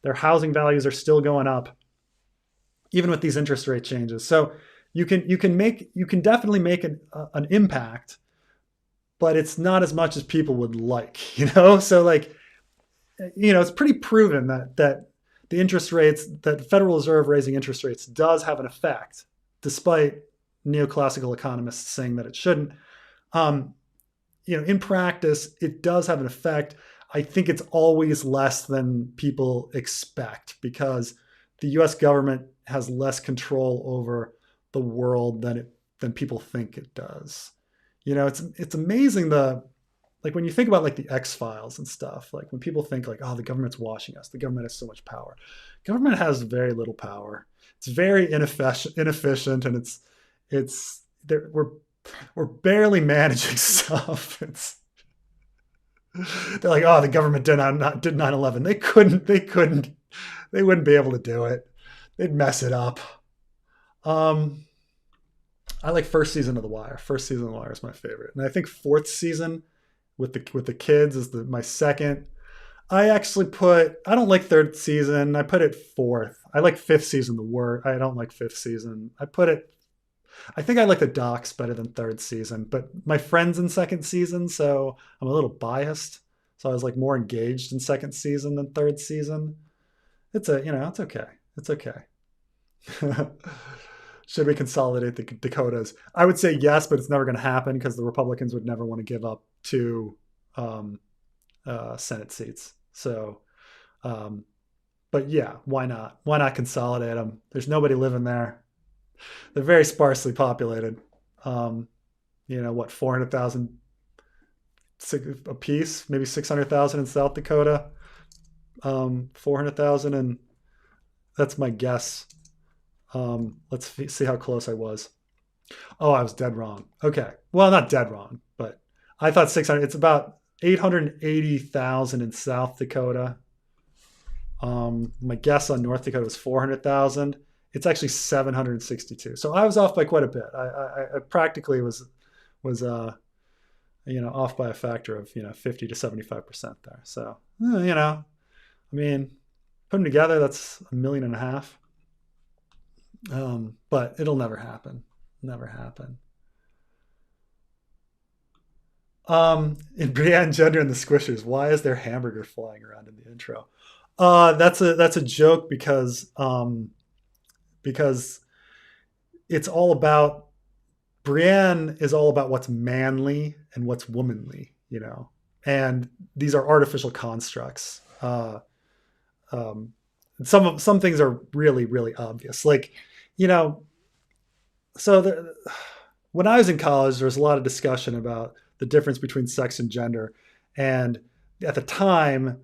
Their housing values are still going up, even with these interest rate changes. So you can definitely make an impact, but it's not as much as people would like. So like, it's pretty proven that the interest rates, that the Federal Reserve raising interest rates does have an effect, despite neoclassical economists saying that it shouldn't. Um, in practice, it does have an effect. I think it's always less than people expect, because the U.S. government has less control over the world than people think it does. It's amazing, like when you think about like the X-Files and stuff, like when people think like, oh, the government's watching us, the government has so much power. Government has very little power. It's very inefficient, and we're barely managing stuff. They're like, oh, the government did 9/11. They wouldn't be able to do it. They'd mess it up. Um, I like first season of The Wire. First season of The Wire is my favorite, and I think fourth season with the kids is my second. I don't like third season. I put it fourth. I like fifth season the worst. I don't like fifth season. I think I like the docs better than third season, but my friend's in second season, so I'm a little biased. So I was like more engaged in second season than third season. It's okay. It's okay. Should we consolidate the Dakotas? I would say yes, but it's never going to happen because the Republicans would never want to give up two um, Senate seats. So, um, but yeah, why not? Why not consolidate them? There's nobody living there. They're very sparsely populated. Um, what, 400,000 a piece, maybe 600,000 in South Dakota, 400,000 in That's my guess. Let's see how close I was. Oh, I was dead wrong. Okay. Well, not dead wrong, but I thought 600. It's about 880,000 in South Dakota. My guess on North Dakota was 400,000. It's actually 762. So I was off by quite a bit. I practically was off by a factor of 50 to 75% there. So I mean, put them together, that's 1.5 million. But it'll never happen. Never happen. In Brienne Gender and the Squishers, why is there hamburger flying around in the intro? That's a joke because it's all about Brienne is all about what's manly and what's womanly, and these are artificial constructs. Some things are really really obvious, like you know. So when I was in college, there was a lot of discussion about the difference between sex and gender, and at the time,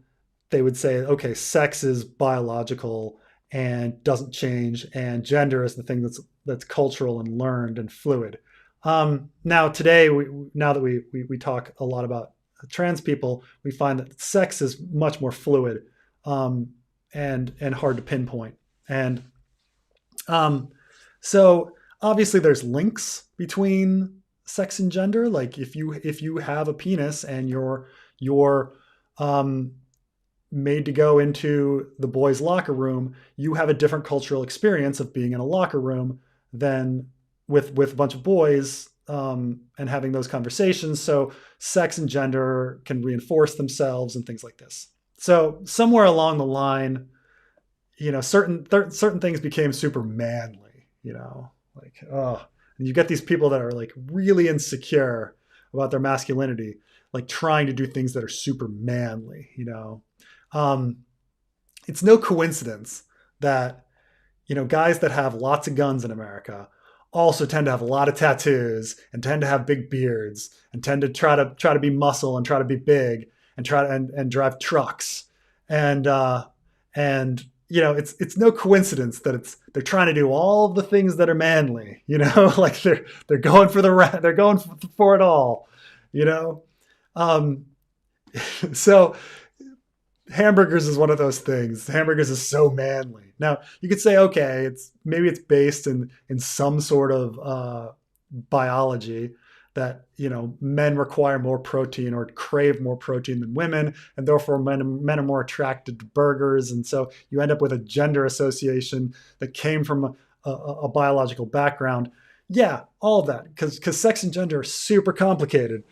they would say, okay, sex is biological and doesn't change, and gender is the thing that's cultural and learned and fluid. Now today, now that we talk a lot about trans people, we find that sex is much more fluid and hard to pinpoint. And so obviously, there's links between sex and gender. Like if you have a penis and you're made to go into the boys' locker room, you have a different cultural experience of being in a locker room than with a bunch of boys and having those conversations. So sex and gender can reinforce themselves and things like this. So somewhere along the line, certain things became super manly. Like, oh, and you get these people that are like really insecure about their masculinity, like trying to do things that are super manly. It's no coincidence that guys that have lots of guns in America also tend to have a lot of tattoos and tend to have big beards and tend to try to be muscle and try to be big and and drive trucks and it's no coincidence that they're trying to do all of the things that are manly, like they're going they're going for it all, so hamburgers is one of those things. Hamburgers is so manly. Now you could say, okay, maybe it's based in some sort of biology that men require more protein or crave more protein than women, and therefore men are more attracted to burgers, and so you end up with a gender association that came from a biological background. Yeah, all of that, because sex and gender are super complicated,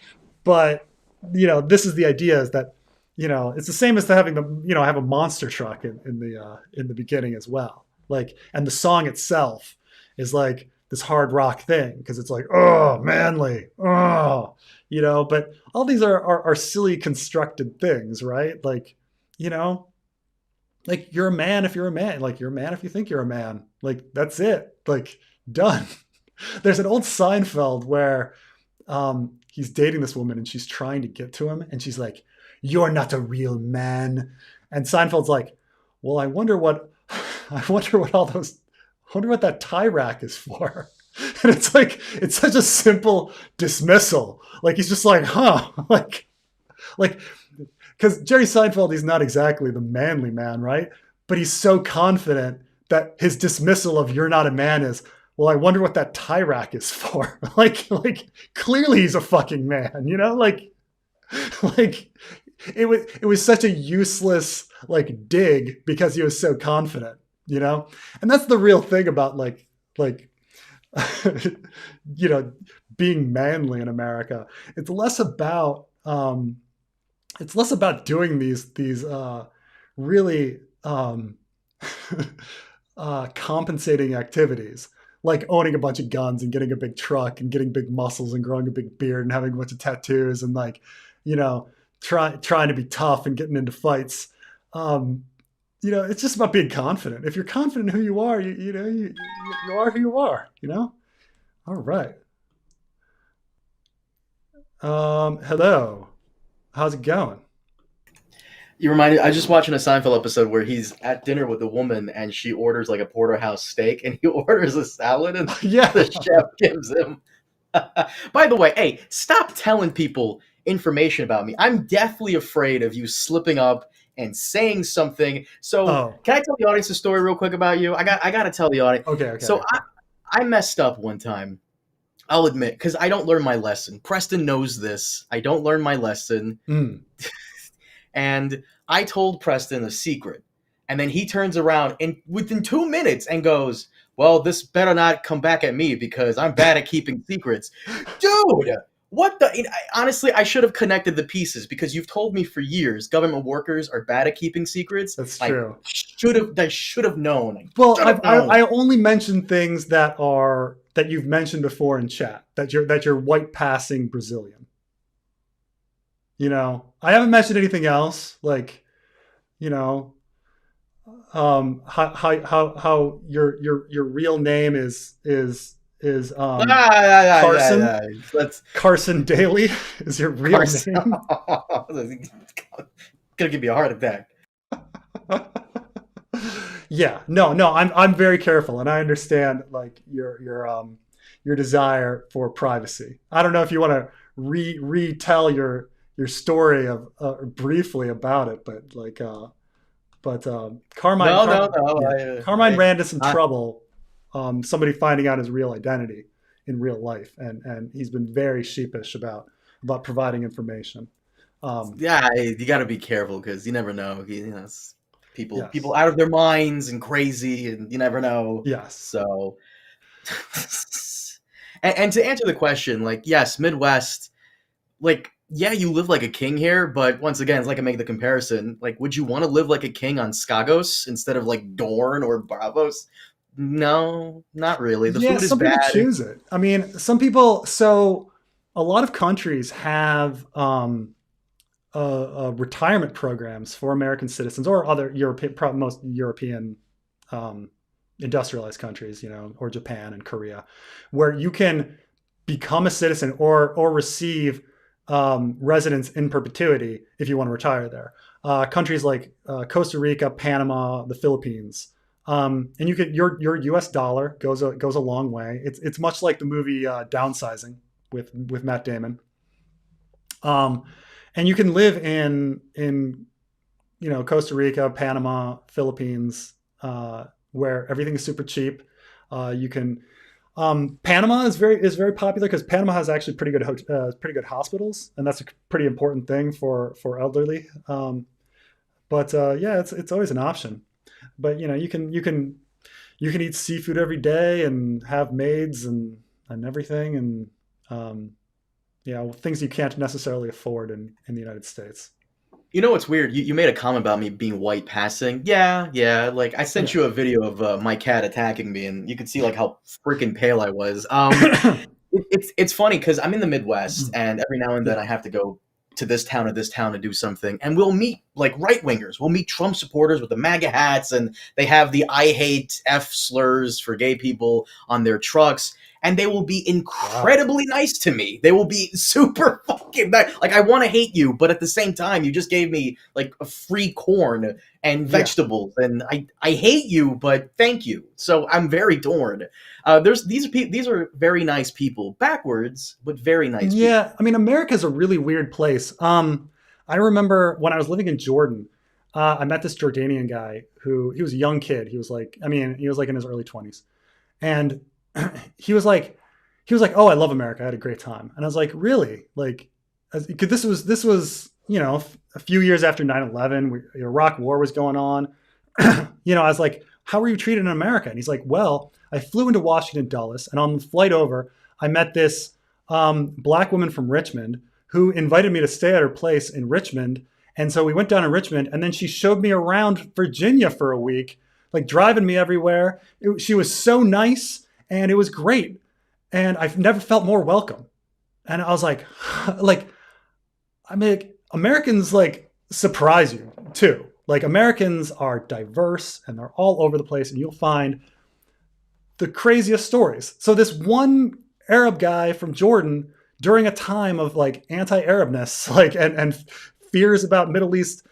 but this is the idea, is that it's the same as having have a monster truck in the beginning as well, like, and the song itself is like this hard rock thing because it's like, oh, manly, oh, but all these are silly constructed things, right? Like, like you're a man if you're a man, like you're a man if you think you're a man, like that's it, like done. There's an old Seinfeld where he's dating this woman and she's trying to get to him and she's like, "You're not a real man," and Seinfeld's like, "Well, I wonder what that tie rack is for." And it's like, it's such a simple dismissal. Like he's just like, huh, like, because Jerry Seinfeld, he's not exactly the manly man, right? But he's so confident that his dismissal of "you're not a man" is, well, I wonder what that tie rack is for. like clearly he's a fucking man, like it was such a useless like dig because he was so confident, and that's the real thing about like being manly in America. It's less about doing these really compensating activities, like owning a bunch of guns and getting a big truck and getting big muscles and growing a big beard and having a bunch of tattoos and like trying to be tough and getting into fights. It's just about being confident. If you're confident in who you are, you are who you are, All right. Hello. How's it going? You reminded. I was just watching a Seinfeld episode where he's at dinner with a woman and she orders like a porterhouse steak and he orders a salad and Yeah. the chef gives him. By the way, hey, stop telling people information about me. I'm deathly afraid of you slipping up and saying something. So, Oh, can I tell the audience a story real quick about you? I got to tell the audience. okay, okay, So, okay. I messed up one time. I'll admit, because I don't learn my lesson. Preston knows this. I don't learn my lesson. Mm. And I told Preston a secret. And then he turns around and within 2 minutes and goes, well, this better not come back at me because I'm bad at keeping secrets. Dude, what the? Honestly, I should have connected the pieces because you've told me for years government workers are bad at keeping secrets. That's I true. should have known. I Well, should have known. I only mention things that you've mentioned before in chat, that you're white passing Brazilian. You know, I haven't mentioned anything else like, you know, how your real name is Carson. Yeah. Let's Carson Daly is your real Carson. name. Gonna give me a heart attack. Yeah, no, I'm very careful, and I understand like your desire for privacy. I don't know if you want to retell your story of briefly about it, but like Carmine, No. yeah, Carmine ran into some trouble. Somebody finding out his real identity in real life, and he's been very sheepish about providing information. Yeah, you got to be careful because you never know. People Yes, out of their minds and crazy, and you never know. yes, So, and to answer the question, like yes, Midwest, like yeah, you live like a king here, but once again, it's like I make the comparison. Like, would you want to live like a king on Skagos instead of like Dorne or Bravos? No, not really. The yeah. food is Some people bad. choose it. I mean, some people. So a lot of countries have retirement programs for American citizens or other European, most European um, industrialized countries, you know, or Japan and Korea, where you can become a citizen or receive residence in perpetuity if you want to retire there. Countries like Costa Rica, Panama, the Philippines. And you could your U.S. dollar goes a long way. It's much like the movie Downsizing with Matt Damon. Um, and you can live in you know Costa Rica, Panama, Philippines, where everything is super cheap. You can Panama is very popular because Panama has actually pretty good hospitals, and that's a pretty important thing for elderly. But yeah, it's always an option. But you know you can eat seafood every day and have maids and everything and you know things you can't necessarily afford in the United States. You know what's weird? You made a comment about me being white passing. Yeah. Like I sent Yeah. you a video of my cat attacking me, and you could see like how freaking pale I was. It's funny because I'm in the Midwest, and every now and then Yeah. I have to go to this town or this town to do something, and we'll meet like right wingers. We'll meet Trump supporters with the MAGA hats, and they have the "I hate F" slurs for gay people on their trucks. And they will be Wow. incredibly nice to me. They will be super fucking nice. Like I want to hate you, but at the same time, you just gave me like a free corn and Yeah. vegetables, and I hate you, but thank you. So I'm very torn. These are very nice people, backwards, but very nice people. Yeah, I mean, America's a really weird place. I remember when I was living in Jordan, I met this Jordanian guy who he was a young kid. He was like, I mean, he was like in his early 20s, and he was like, "Oh, I love America. I had a great time." And I was like, "Really?" Like, cause this was you know a few years after 9/11, the Iraq War was going on. You know, I was like, "How were you treated in America?" And he's like, "Well, I flew into Washington Dulles, and on the flight over, I met this black woman from Richmond who invited me to stay at her place in Richmond. And so we went down to Richmond, and then she showed me around Virginia for a week, like driving me everywhere. She was so nice, and it was great. And I've never felt more welcome." And I was like, like, I mean, like, Americans like surprise you too. Like Americans are diverse and they're all over the place, and you'll find the craziest stories. So this one Arab guy from Jordan during a time of like anti-Arabness, like and fears about Middle East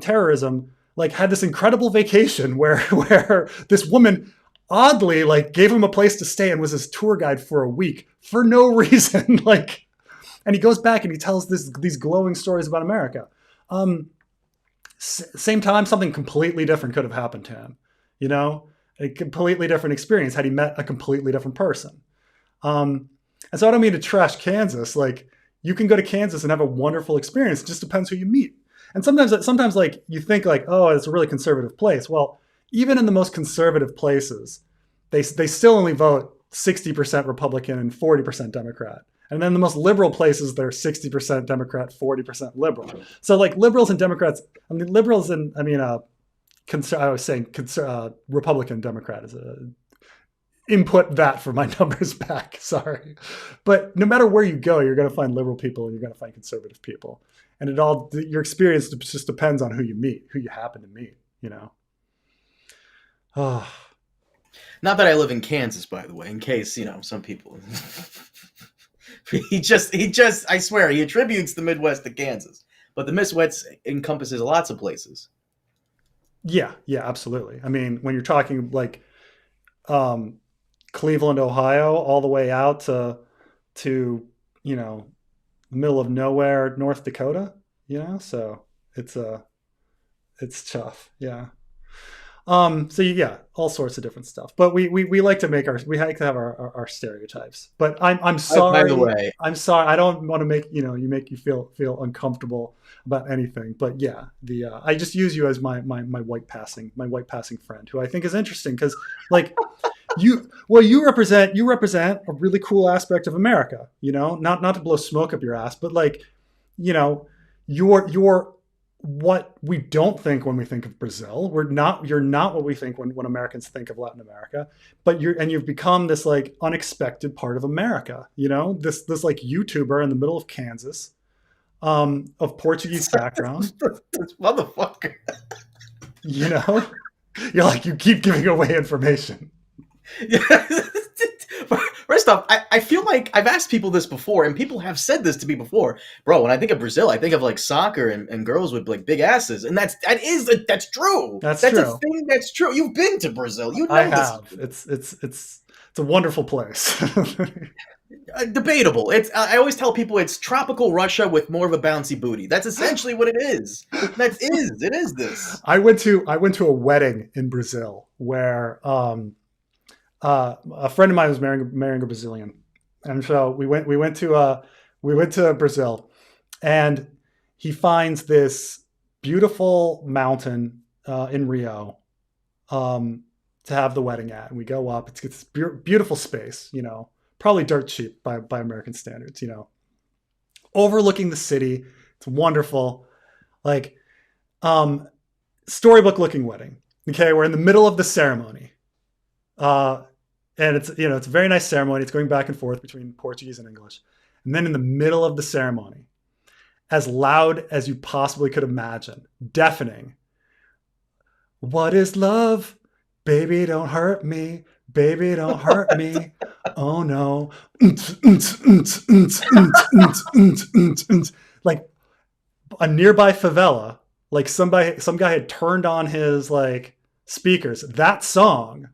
terrorism, like had this incredible vacation where where this woman oddly like gave him a place to stay and was his tour guide for a week for no reason. Like, and he goes back and he tells these glowing stories about America. Um, Same time, something completely different could have happened to him. You know, a completely different experience had he met a completely different person. And so I don't mean to trash Kansas. Like, you can go to Kansas and have a wonderful experience. It just depends who you meet. And sometimes like you think like, oh, it's a really conservative place. Well, even in the most conservative places, they still only vote 60% Republican and 40% Democrat. And then the most liberal places, they're 60% Democrat, 40% liberal. So like liberals and Democrats, I mean, liberals and, I mean, I was saying Republican Democrat is a input that for my numbers back. Sorry. But no matter where you go, you're going to find liberal people and you're going to find conservative people. And your experience just depends on who you meet, who you happen to meet, you know? Oh. Not that I live in Kansas, by the way, in case, some people. He just, I swear, he attributes the Midwest to Kansas. But the Midwest encompasses lots of places. Yeah, absolutely. I mean, when you're talking like Cleveland, Ohio, all the way out to middle of nowhere, North Dakota, so it's tough. Yeah. So yeah, all sorts of different stuff. But we like to have our stereotypes. But I'm sorry. By the way, I'm sorry. I don't want to make you feel uncomfortable about anything. But yeah, I just use you as my white passing friend, who I think is interesting because like you represent a really cool aspect of America. Not to blow smoke up your ass, but like you're what we don't think when we think of Brazil. You're not what we think when Americans think of Latin America, but you've become this like unexpected part of America, this like YouTuber in the middle of Kansas, of Portuguese background. This motherfucker. You're like, you keep giving away information. First off, I feel like I've asked people this before, and people have said this to me before. Bro, when I think of Brazil, I think of like soccer and girls with like big asses, and that's true. That's true. A thing that's true. You've been to Brazil. You know I have. It's a wonderful place. Debatable. I always tell people it's tropical Russia with more of a bouncy booty. That's essentially what it is. It is this. I went to a wedding in Brazil where a friend of mine was marrying a Brazilian, and so we went to Brazil, and he finds this beautiful mountain in Rio to have the wedding at, and we go up. It's this beautiful space, probably dirt cheap by American standards, overlooking the city. It's wonderful, like storybook looking wedding. Okay, we're in the middle of the ceremony. And it's a very nice ceremony. It's going back and forth between Portuguese and English. And then in the middle of the ceremony, as loud as you possibly could imagine, deafening. What is love? Baby, don't hurt me. Baby, don't hurt me. Oh no. Like a nearby favela, like some guy had turned on his like speakers, that song,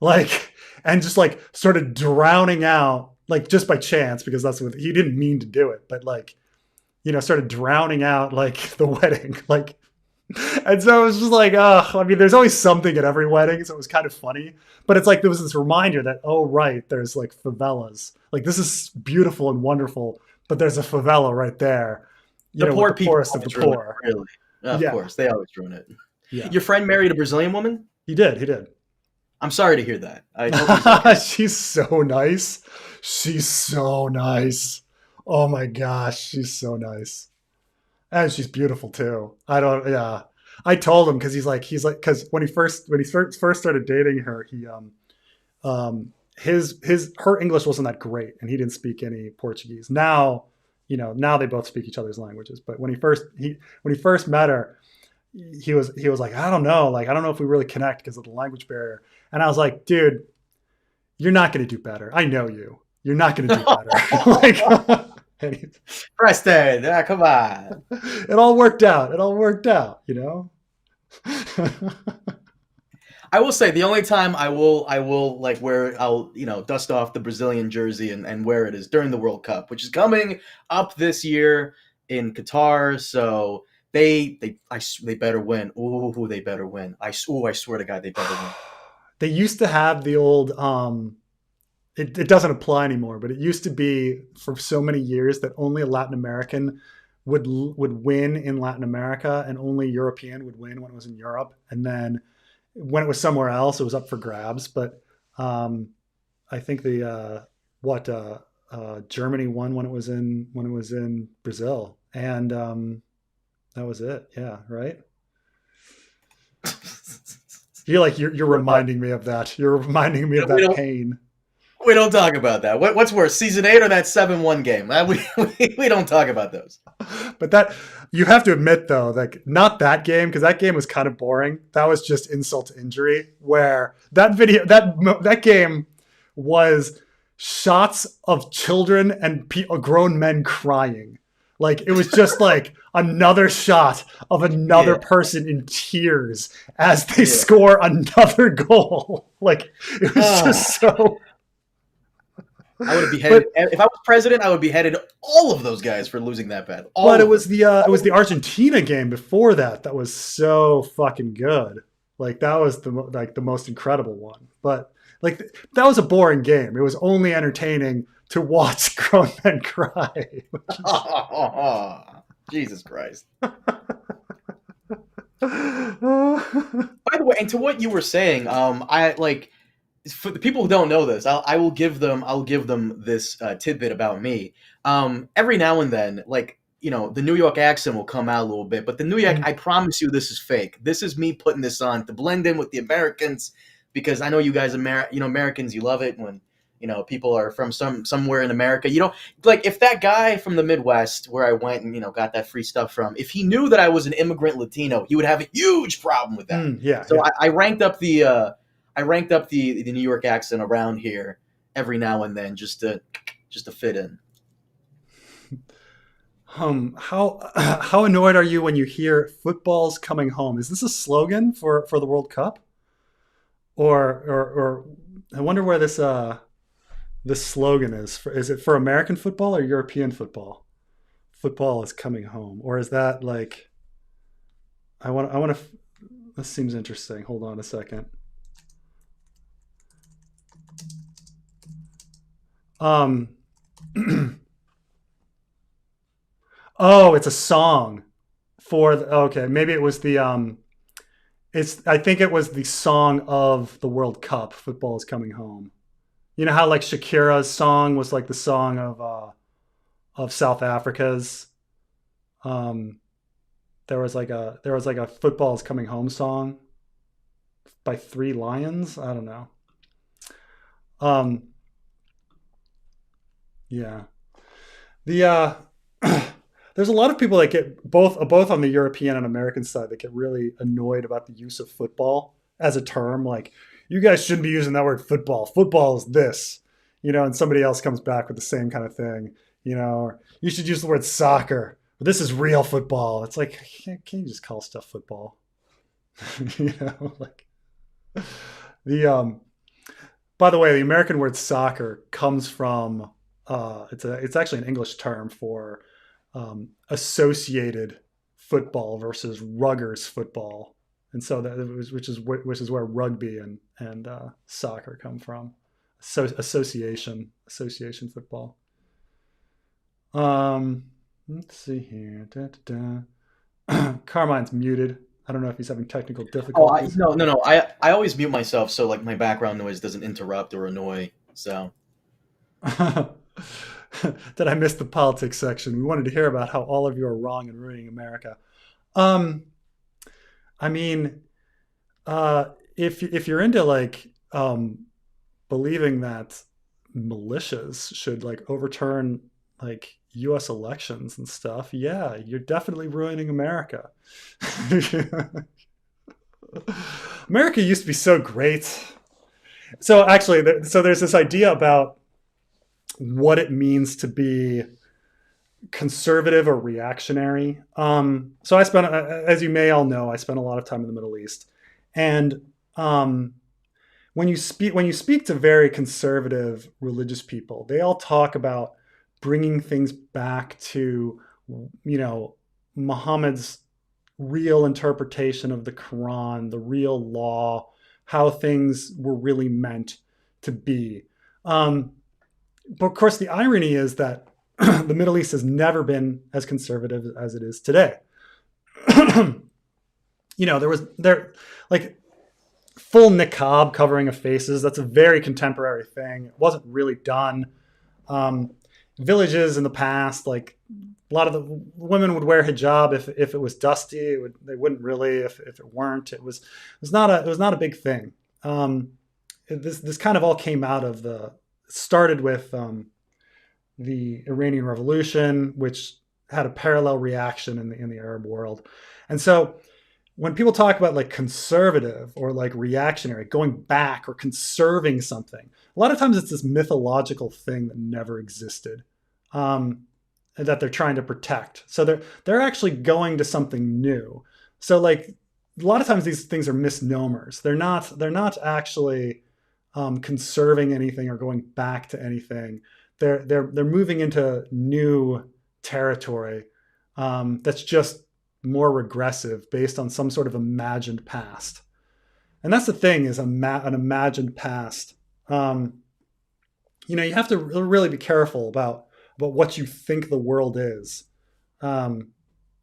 like, and just like started drowning out, like just by chance, because that's what he didn't mean to do it, but like, started drowning out like the wedding, like, and so it was just like, I mean, there's always something at every wedding, so it was kind of funny, but it's like there was this reminder that, oh right, there's like favelas, like this is beautiful and wonderful, but there's a favela right there, the poor people, poorest of the poor. Really, of course, they always ruin it. Yeah. Your friend married a Brazilian woman? He did. I'm sorry to hear that. I hope okay. She's so nice. Oh my gosh, she's so nice. And she's beautiful too. I told him because when he first started dating her, he her English wasn't that great and he didn't speak any Portuguese. Now they both speak each other's languages, but when he first met her, he was like, I don't know if we really connect because of the language barrier. And I was like, dude, you're not going to do better. I know you. You're not going to do better. Like, And he, Preston, come on. it all worked out. It all worked out, you know? I will say the only time I will like wear I'll dust off the Brazilian jersey and wear it is during the World Cup, which is coming up this year in Qatar. So they better win. Ooh, they better win. I swear to God, they better win. They used to have the old it doesn't apply anymore, but it used to be for so many years that only a Latin American would win in Latin America, and only European would win when it was in Europe. And then when it was somewhere else, it was up for grabs. But um, I think the Germany won when it was in Brazil, and that was it. Yeah, right. You're reminding me of that. You're reminding me of We that don't pain. we don't talk about that. What's worse, season 8 or that 7-1 game? We don't talk about those. But that you have to admit though, like not that game because that game was kind of boring. That was just insult to injury. Where that game was shots of children and grown men crying. Like it was just like another shot of another Yeah, person in tears as they yeah. score another goal. Like it was Ah, just so. I would have beheaded But if I was president. I would beheaded all of those guys for losing that bad. But All of them. it was the Argentina game before that that was so fucking good. Like that was the most incredible one. But like that was a boring game. It was only entertaining to watch grown men cry. Jesus Christ. Oh, By the way, and to what you were saying, I like for the people who don't know this, I will give them this tidbit about me. Every now and then, like the New York accent will come out a little bit, but the New York, I promise you, this is fake. This is me putting this on to blend in with the Americans, because I know you guys, Americans, you love it when people are from somewhere in America. Like if that guy from the Midwest where I went and got that free stuff from, if he knew that I was an immigrant Latino, he would have a huge problem with that. yeah, So yeah. I ranked up the New York accent around here every now and then just to fit in. How annoyed are you when you hear football's coming home? Is this a slogan for the World Cup? Or I wonder where this slogan is. Is it for American football or European football? Football is coming home, or is that like I want to. This seems interesting. Hold on a second. Um. Oh, it's a song for okay. Maybe it was the It's I think it was the song of the World Cup. Football is coming home. You know how like Shakira's song was like the song of South Africa's. Um, there was like a football is coming home song by Three Lions. I don't know. Um, yeah. The there's a lot of people that get both on the European and American side that get really annoyed about the use of football as a term. Like, you guys shouldn't be using that word football. Football is this, and somebody else comes back with the same kind of thing, or you should use the word soccer. But this is real football. It's like, can you just call stuff football? Like the by the way, the American word soccer comes from it's actually an English term for associated football versus ruggers football, and so which is where rugby and soccer come from. So association football. Let's see here. Da, da, da. Carmine's muted. I don't know if he's having technical Oh, difficulties. no. I always mute myself so like my background noise doesn't interrupt or annoy. So Did I miss the politics section? We wanted to hear about how all of you are wrong and ruining America. Um, I mean, if you're into like believing that militias should like overturn like U.S. elections and stuff, yeah, you're definitely ruining America. America used to be so great. So actually, so there's this idea about what it means to be conservative or reactionary. So I spent, as you may all know, I spent a lot of time in the Middle East, and um, when you speak to very conservative religious people, they all talk about bringing things back to, you know, Muhammad's real interpretation of the Quran, the real law, how things were really meant to be. Um, but of course, the irony is that the Middle East has never been as conservative as it is today. There like full niqab covering of faces. That's a very contemporary thing. It wasn't really done. Um, Villages in the past, like a lot of the women would wear hijab if it was dusty. They wouldn't really if it weren't. It was not a big thing. This kind of all came out of the started with the Iranian Revolution, which had a parallel reaction in the Arab world, and so when people talk about like conservative or like reactionary, going back or conserving something, a lot of times it's this mythological thing that never existed, um, that they're trying to protect. So they're actually going to something new. So like a lot of times these things are misnomers. They're not actually conserving anything or going back to anything. They're moving into new territory that's just more regressive based on some sort of imagined past. And that's the thing is an imagined past. You have to really be careful about what you think the world is. Um,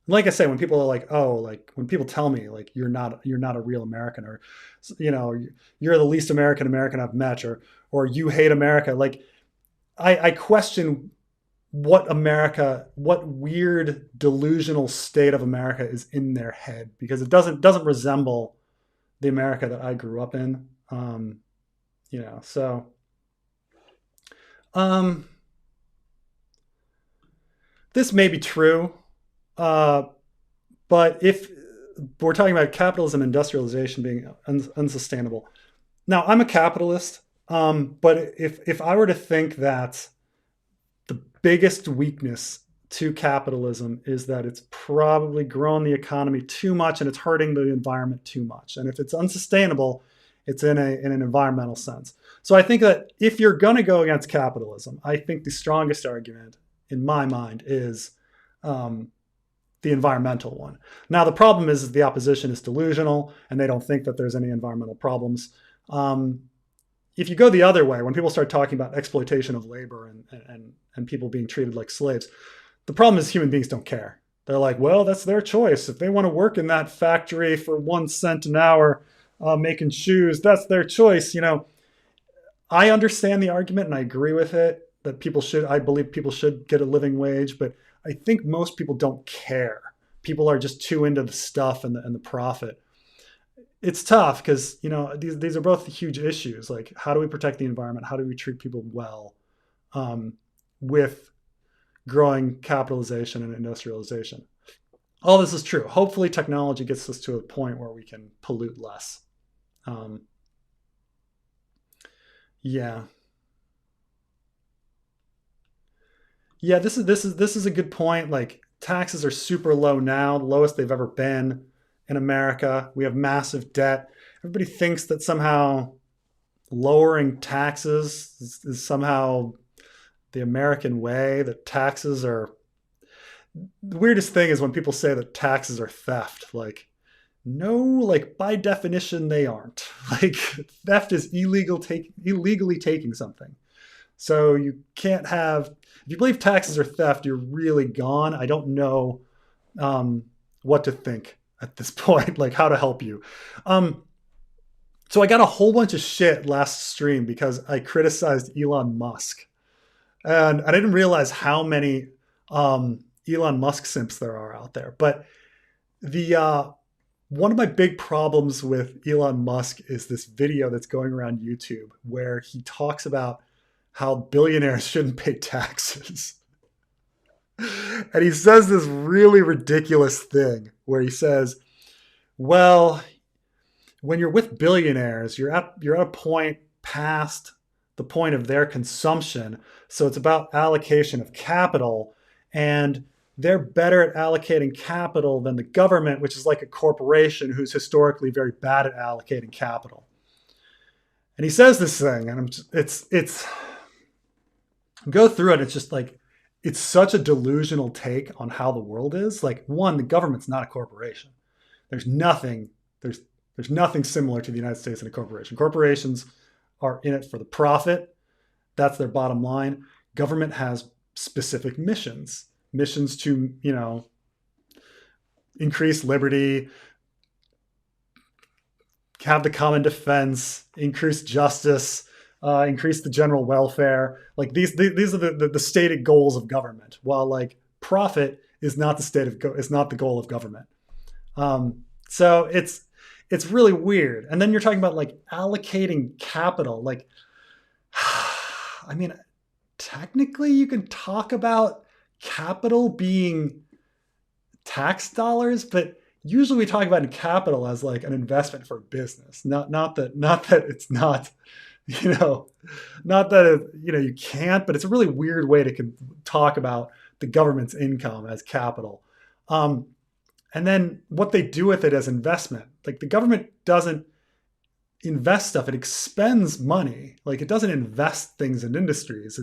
like I say, when people are like, oh, like when people tell me like you're not a real American, or you're the least American I've met, or you hate America, like I question what weird delusional state of America is in their head, because it doesn't resemble the America that I grew up in. So um, this may be true, uh, but if we're talking about capitalism, industrialization being unsustainable, now I'm a capitalist, but if I were to think that the biggest weakness to capitalism is that it's probably grown the economy too much and it's hurting the environment too much. And if it's unsustainable, it's in an environmental sense. So I think that if you're going to go against capitalism, I think the strongest argument in my mind is um, the environmental one. Now, the problem is the opposition is delusional and they don't think that there's any environmental problems. Um, if you go the other way, when people start talking about exploitation of labor and people being treated like slaves, the problem is human beings don't care. They're like, well, that's their choice. If they want to work in that factory for 1 cent an hour making shoes, that's their choice. I understand the argument and I agree with it that I believe people should get a living wage, but I think most people don't care. People are just too into the stuff and the profit. It's tough because these are both huge issues. Like, how do we protect the environment? How do we treat people well with growing capitalization and industrialization? All this is true. Hopefully, technology gets us to a point where we can pollute less. Um, yeah, yeah. This is a good point. Like, taxes are super low now, the lowest they've ever been in America. We have massive debt. Everybody thinks that somehow lowering taxes is somehow the American way, that taxes are the weirdest thing is when people say that taxes are theft. Like, no, like by definition they aren't. Like, theft is illegally taking something. So you can't have, if you believe taxes are theft, you're really gone. I don't know what to think at this point, like how to help you. Um, so I got a whole bunch of shit last stream because I criticized Elon Musk. And I didn't realize how many Elon Musk simps there are out there. But the one of my big problems with Elon Musk is this video that's going around YouTube where he talks about how billionaires shouldn't pay taxes. And he says this really ridiculous thing where he says, well, when you're with billionaires, you're at a point past the point of their consumption. So it's about allocation of capital. and they're better at allocating capital than the government, which is like a corporation who's historically very bad at allocating capital. And he says this thing, and it's go through it. It's just like it's such a delusional take on how the world is. Like, one, the government's not a corporation. There's nothing there's nothing similar to the United States in a corporation. Corporations are in it for the profit. That's their bottom line. Government has specific missions to, increase liberty, have the common defense, increase justice, increase the general welfare. Like these are the stated goals of government. While like profit is not the goal of government. So it's really weird. And then you're talking about like allocating capital. Like, I mean, technically you can talk about capital being tax dollars, but usually we talk about capital as like an investment for business. Not that it's not, not that you can't, but it's a really weird way to talk about the government's income as capital. And then what they do with it as investment. Like the government doesn't invest stuff, it expends money. Like it doesn't invest things in industries.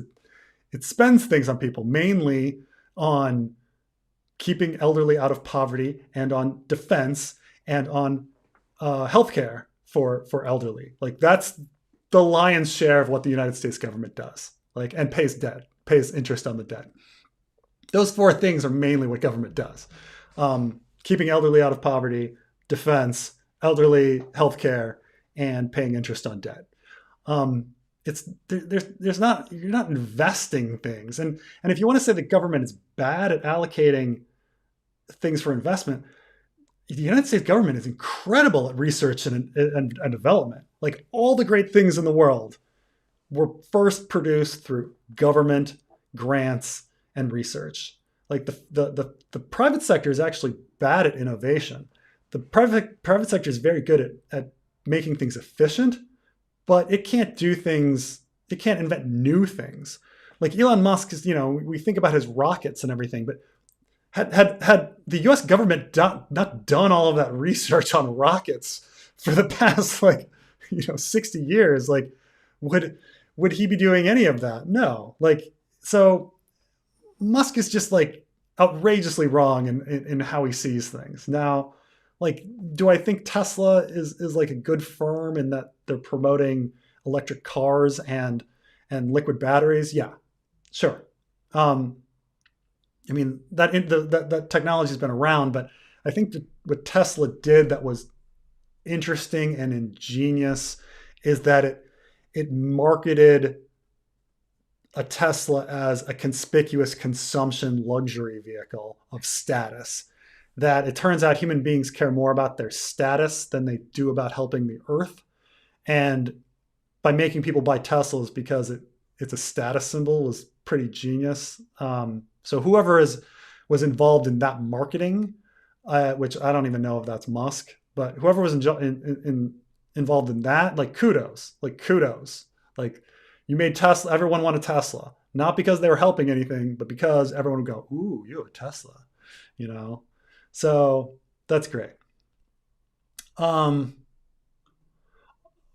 It spends things on people, mainly on keeping elderly out of poverty and on defense and on healthcare for elderly. Like that's the lion's share of what the United States government does. Like, and pays interest on the debt. Those four things are mainly what government does. Keeping elderly out of poverty, defense, elderly healthcare, and paying interest on debt. You're not investing things. And if you want to say the government is bad at allocating things for investment, the United States government is incredible at research and development. Like all the great things in the world were first produced through government grants and research. Like the private sector is actually bad at innovation. The private sector is very good at making things efficient, but it can't do things. It can't invent new things. Like Elon Musk is, we think about his rockets and everything, but had the U.S. government not done all of that research on rockets for the past 60 years, like would he be doing any of that? No. Like so. Musk is just like outrageously wrong in how he sees things. Now, like, do I think Tesla is like a good firm in that they're promoting electric cars and liquid batteries? Yeah, sure. I mean that technology has been around, but I think that what Tesla did that was interesting and ingenious is that it marketed a Tesla as a conspicuous consumption luxury vehicle of status. That it turns out human beings care more about their status than they do about helping the earth. And by making people buy Teslas because it's a status symbol was pretty genius. So whoever was involved in that marketing, which I don't even know if that's Musk, but whoever was involved in that, like kudos. Like you made Tesla, everyone wanted Tesla. Not because they were helping anything, but because everyone would go, ooh, you have a Tesla, So that's great.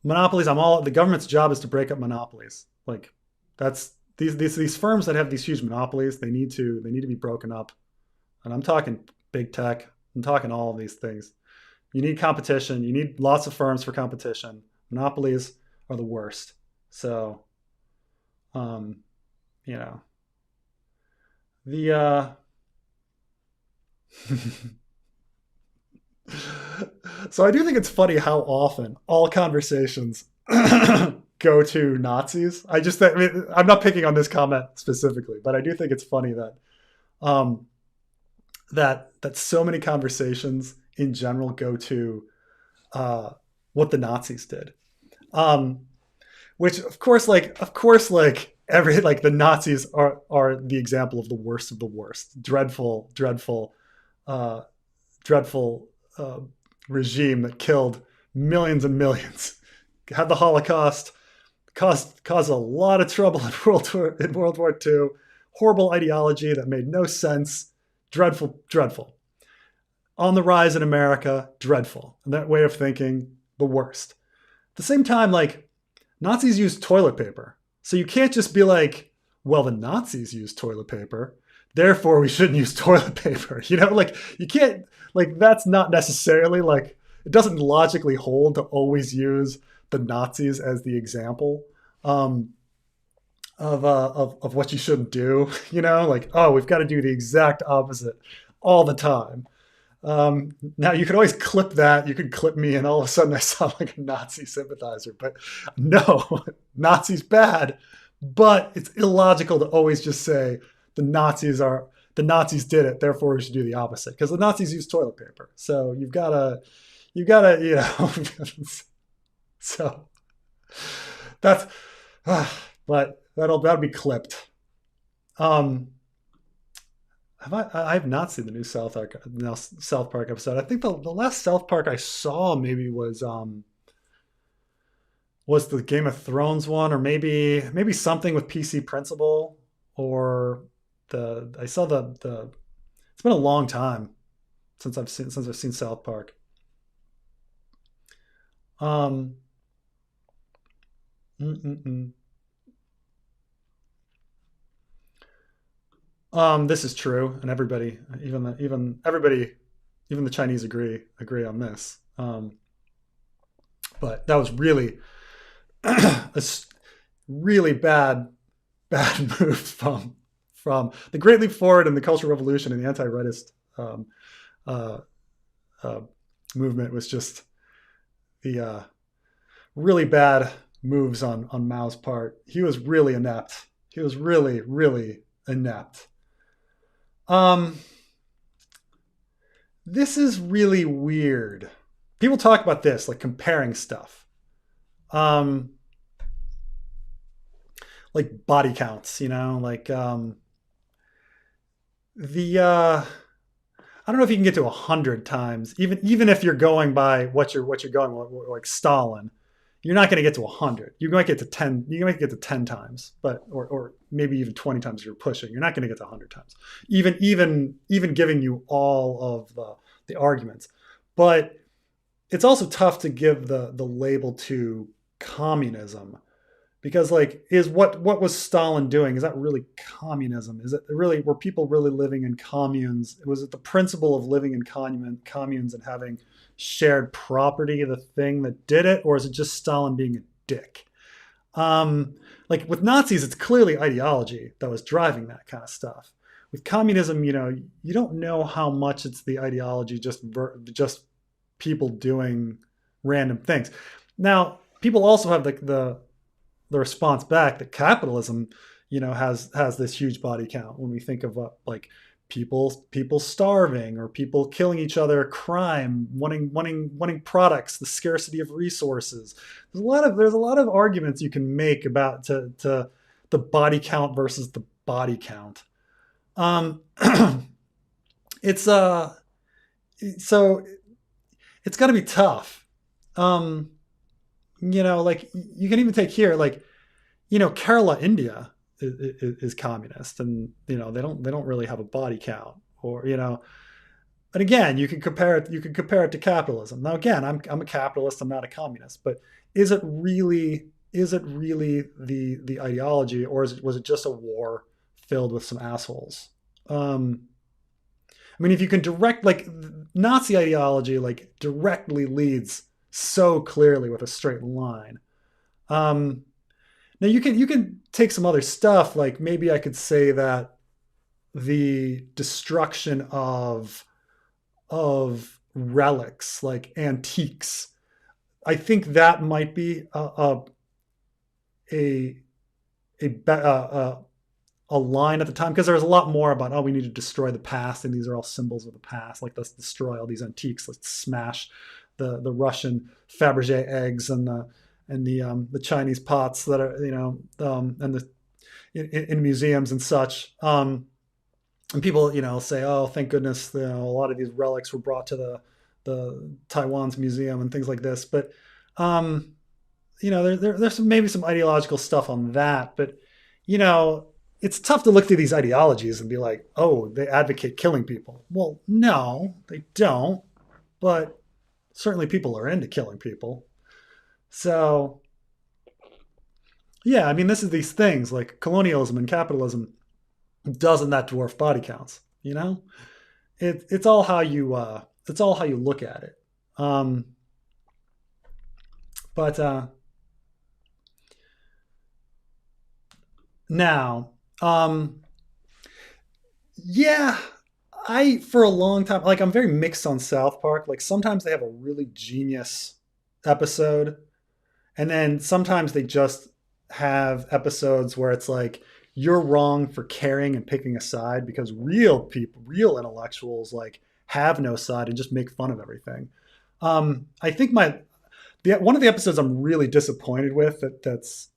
Monopolies, the government's job is to break up monopolies. Like that's these firms that have these huge monopolies, they need to be broken up. And I'm talking big tech, I'm talking all of these things. You need competition, you need lots of firms for competition. Monopolies are the worst. So so I do think it's funny how often all conversations go to Nazis. I'm not picking on this comment specifically, but I do think it's funny that that so many conversations in general go to what the Nazis did. Which of course, every the Nazis are the example of the worst, dreadful regime that killed millions and millions, had the Holocaust, caused a lot of trouble in World War II, horrible ideology that made no sense. Dreadful, dreadful. On the rise in America, dreadful. And that way of thinking, the worst. At the same time, like, Nazis use toilet paper. So you can't just be like, well, the Nazis use toilet paper, therefore we shouldn't use toilet paper. You know, like, you can't, like, that's not necessarily, like, it doesn't logically hold to always use the Nazis as the example of what you shouldn't do. You know, like, oh, we've got to do the exact opposite all the time. Now you could always clip that. You could clip me, and all of a sudden I sound like a Nazi sympathizer. But no, Nazis bad. But it's illogical to always just say the Nazis did it, therefore we should do the opposite. Because the Nazis use toilet paper. So you gotta, you know. So that's, but that'll be clipped. I have not seen the new South Park episode. I think the last South Park I saw maybe was the Game of Thrones one, or maybe something with PC Principal, or the I saw the. It's been a long time since I've seen South Park. Um, mm, mm, mm. This is true, and everybody, even everybody, even the Chinese agree on this. But that was really a really bad move from the Great Leap Forward and the Cultural Revolution and the anti-rightist uh, uh, movement was just the really bad moves on Mao's part. He was really inept. He was really inept. Um, this is really weird. People talk about this, like comparing stuff. Um, like body counts, you know, like the I don't know if you can get to 100 times, even if you're going by what you're going like Stalin. You're not going to get to 100. You might get to 10. You might get to 10 times, but or maybe even 20 times if you're pushing. You're not going to get to 100 times, even giving you all of the arguments. But it's also tough to give the label to communism, because like, is what was Stalin doing? Is that really communism? Is it really, were people really living in communes? Was it the principle of living in communes and having shared property the thing that did it, or is it just Stalin being a dick? Like with Nazis, it's clearly ideology that was driving that kind of stuff. With communism, you know, you don't know how much it's the ideology, just people doing random things. Now, people also have the response back that capitalism, you know, has this huge body count. When we think of like people starving, or people killing each other, crime, wanting products, the scarcity of resources. There's a lot of arguments you can make about to the body count versus the body count. Um, it's so it's got to be tough. Um, you know, like you can even take here, like, you know, Kerala, India is communist, and you know they don't really have a body count, or you know. And again, you can compare it. You can compare it to capitalism. Now, again, I'm a capitalist. I'm not a communist. But is it really the ideology, or was it just a war filled with some assholes? I mean, if you can direct, like, Nazi ideology, like directly leads so clearly with a straight line. Um, Now you can take some other stuff, like maybe I could say that the destruction of relics, like antiques, I think that might be a a line at the time, because there was a lot more about, oh, we need to destroy the past, and these are all symbols of the past, like let's destroy all these antiques, let's smash the Russian Fabergé eggs and the Chinese pots that are, you know, and the in museums and such. And people, you know, say, oh, thank goodness, you know, a lot of these relics were brought to the Taiwan's museum and things like this. But you know, there's maybe some ideological stuff on that. But you know, it's tough to look through these ideologies and be like, oh, they advocate killing people. Well, no, they don't. But certainly people are into killing people. So, yeah, I mean, this is these things like colonialism and capitalism. Doesn't that dwarf body counts? You know, it's all how you it's all how you look at it. Um, but now, um, yeah, I for a long time like I'm very mixed on South Park. Like sometimes they have a really genius episode, and then sometimes they just have episodes where it's like you're wrong for caring and picking a side because real people, real intellectuals, like have no side and just make fun of everything. I think one of the episodes I'm really disappointed with that's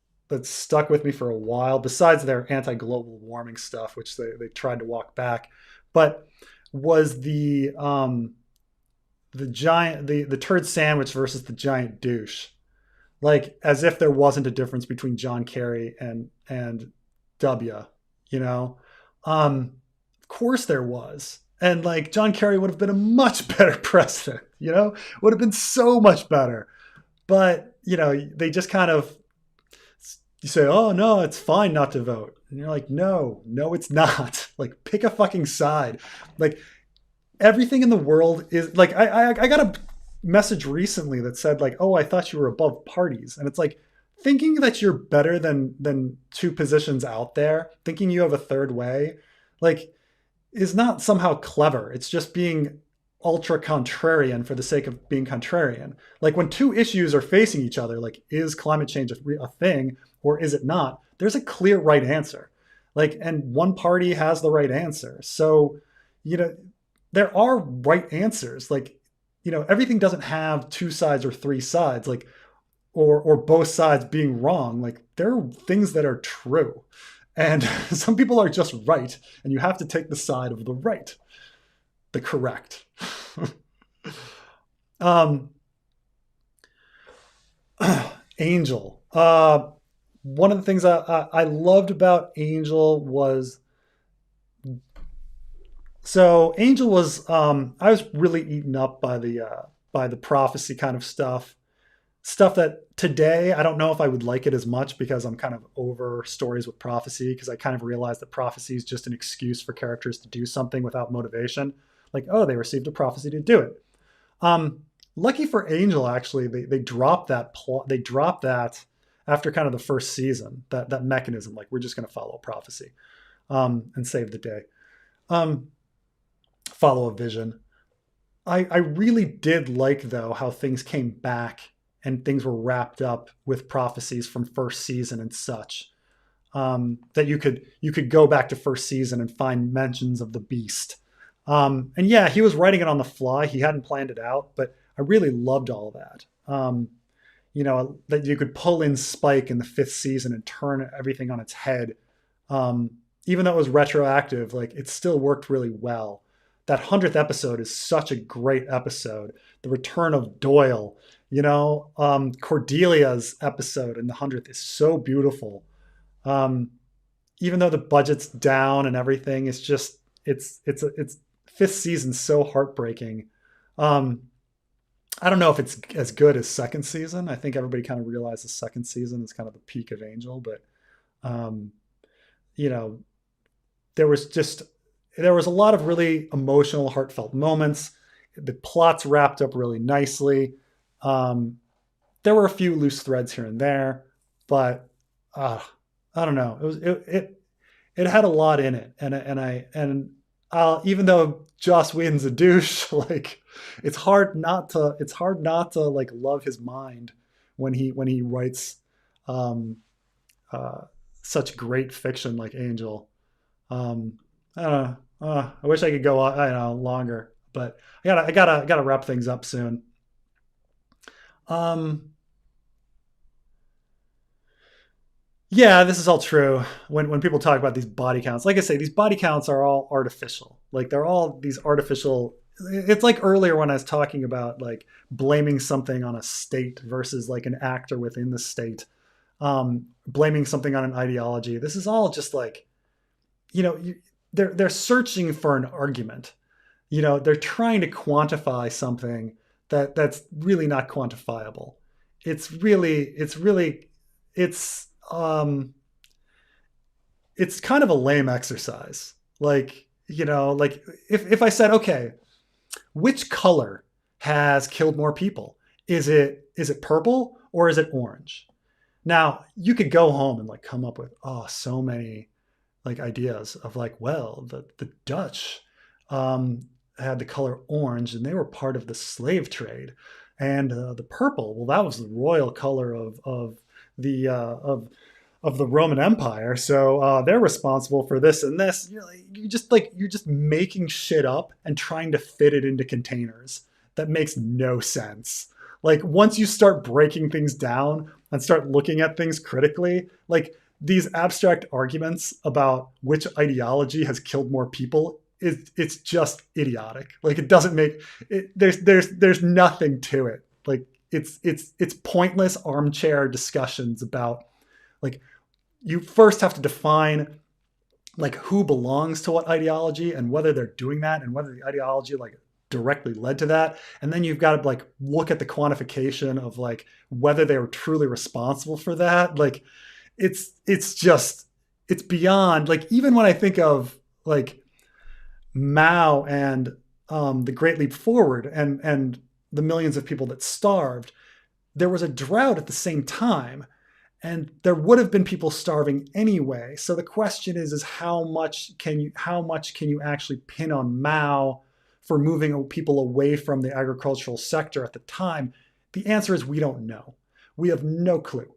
stuck with me for a while, besides their anti-global warming stuff, which they tried to walk back, but was the giant the turd sandwich versus the giant douche. Like as if there wasn't a difference between John Kerry and W, you know? Of course there was. And like John Kerry would have been a much better president, you know? Would have been so much better. But, you know, they just kind of you say, "Oh no, it's fine not to vote." And you're like, "No, no it's not." Like pick a fucking side. Like everything in the world is like I got a message recently that said like, "Oh, I thought you were above parties," and it's like thinking that you're better than two positions out there, thinking you have a third way, like is not somehow clever. It's just being ultra contrarian for the sake of being contrarian. Like when two issues are facing each other, like is climate change a thing or is it not? There's a clear right answer. Like, and one party has the right answer. So, you know, there are right answers. Like, you know, everything doesn't have two sides or three sides. Like, or both sides being wrong. Like there are things that are true. And some people are just right, and you have to take the side of the right, the correct. um, Angel. One of the things I loved about Angel was so Angel was I was really eaten up by the prophecy kind of stuff that today I don't know if I would like it as much because I'm kind of over stories with prophecy because I kind of realized that prophecy is just an excuse for characters to do something without motivation. Like, oh, they received a prophecy to do it. Lucky for Angel, actually, they dropped that plot. They dropped that after kind of the first season. That mechanism, like we're just going to follow a prophecy and save the day, follow a vision. I really did like though how things came back and things were wrapped up with prophecies from first season and such. That you could go back to first season and find mentions of the beast. And yeah, he was writing it on the fly. He hadn't planned it out, but I really loved all of that. You know, that you could pull in Spike in the fifth season and turn everything on its head. Even though it was retroactive, like it still worked really well. That 100th episode is such a great episode. The return of Doyle, you know, Cordelia's episode in the 100th is so beautiful. Um, Even though the budget's down and everything, it's just it's fifth season so heartbreaking. Um, I don't know if it's as good as second season. I think everybody kind of realizes second season is kind of the peak of Angel, but um, you know, there was just there was a lot of really emotional, heartfelt moments. The plots wrapped up really nicely. Um, there were a few loose threads here and there, but uh, I don't know. It had a lot in it, and even though Joss Whedon's a douche, like it's hard not to like love his mind when he writes um, uh, such great fiction like Angel. I don't know. I wish I could go I don't know longer, but I gotta wrap things up soon. Um, Yeah, this is all true. When people talk about these body counts, like I say, these body counts are all artificial. Like they're all these artificial. It's like earlier when I was talking about like blaming something on a state versus like an actor within the state, blaming something on an ideology. This is all just like you know, they're searching for an argument. They're trying to quantify something that's really not quantifiable. It's um it's kind of a lame exercise. Like if I said, okay, which color has killed more people? Is it purple or is it orange? Now you could go home and like come up with so many like ideas of like, well, the Dutch um, had the color orange and they were part of the slave trade, and the purple, well, that was the royal color the of the Roman Empire. So they're responsible for this and this. You're just making shit up and trying to fit it into containers that makes no sense. Like once you start breaking things down and start looking at things critically, like these abstract arguments about which ideology has killed more people, it's just idiotic. Like it doesn't make it, there's nothing to it. Like it's pointless armchair discussions about like you first have to define like who belongs to what ideology and whether they're doing that and whether the ideology like directly led to that, and then you've got to like look at the quantification of like whether they were truly responsible for that. Like it's beyond like even when I think of like Mao and the Great Leap Forward and the millions of people that starved, there was a drought at the same time, and there would have been people starving anyway. So the question is how much can you actually pin on Mao for moving people away from the agricultural sector at the time? The answer is we don't know. We have no clue.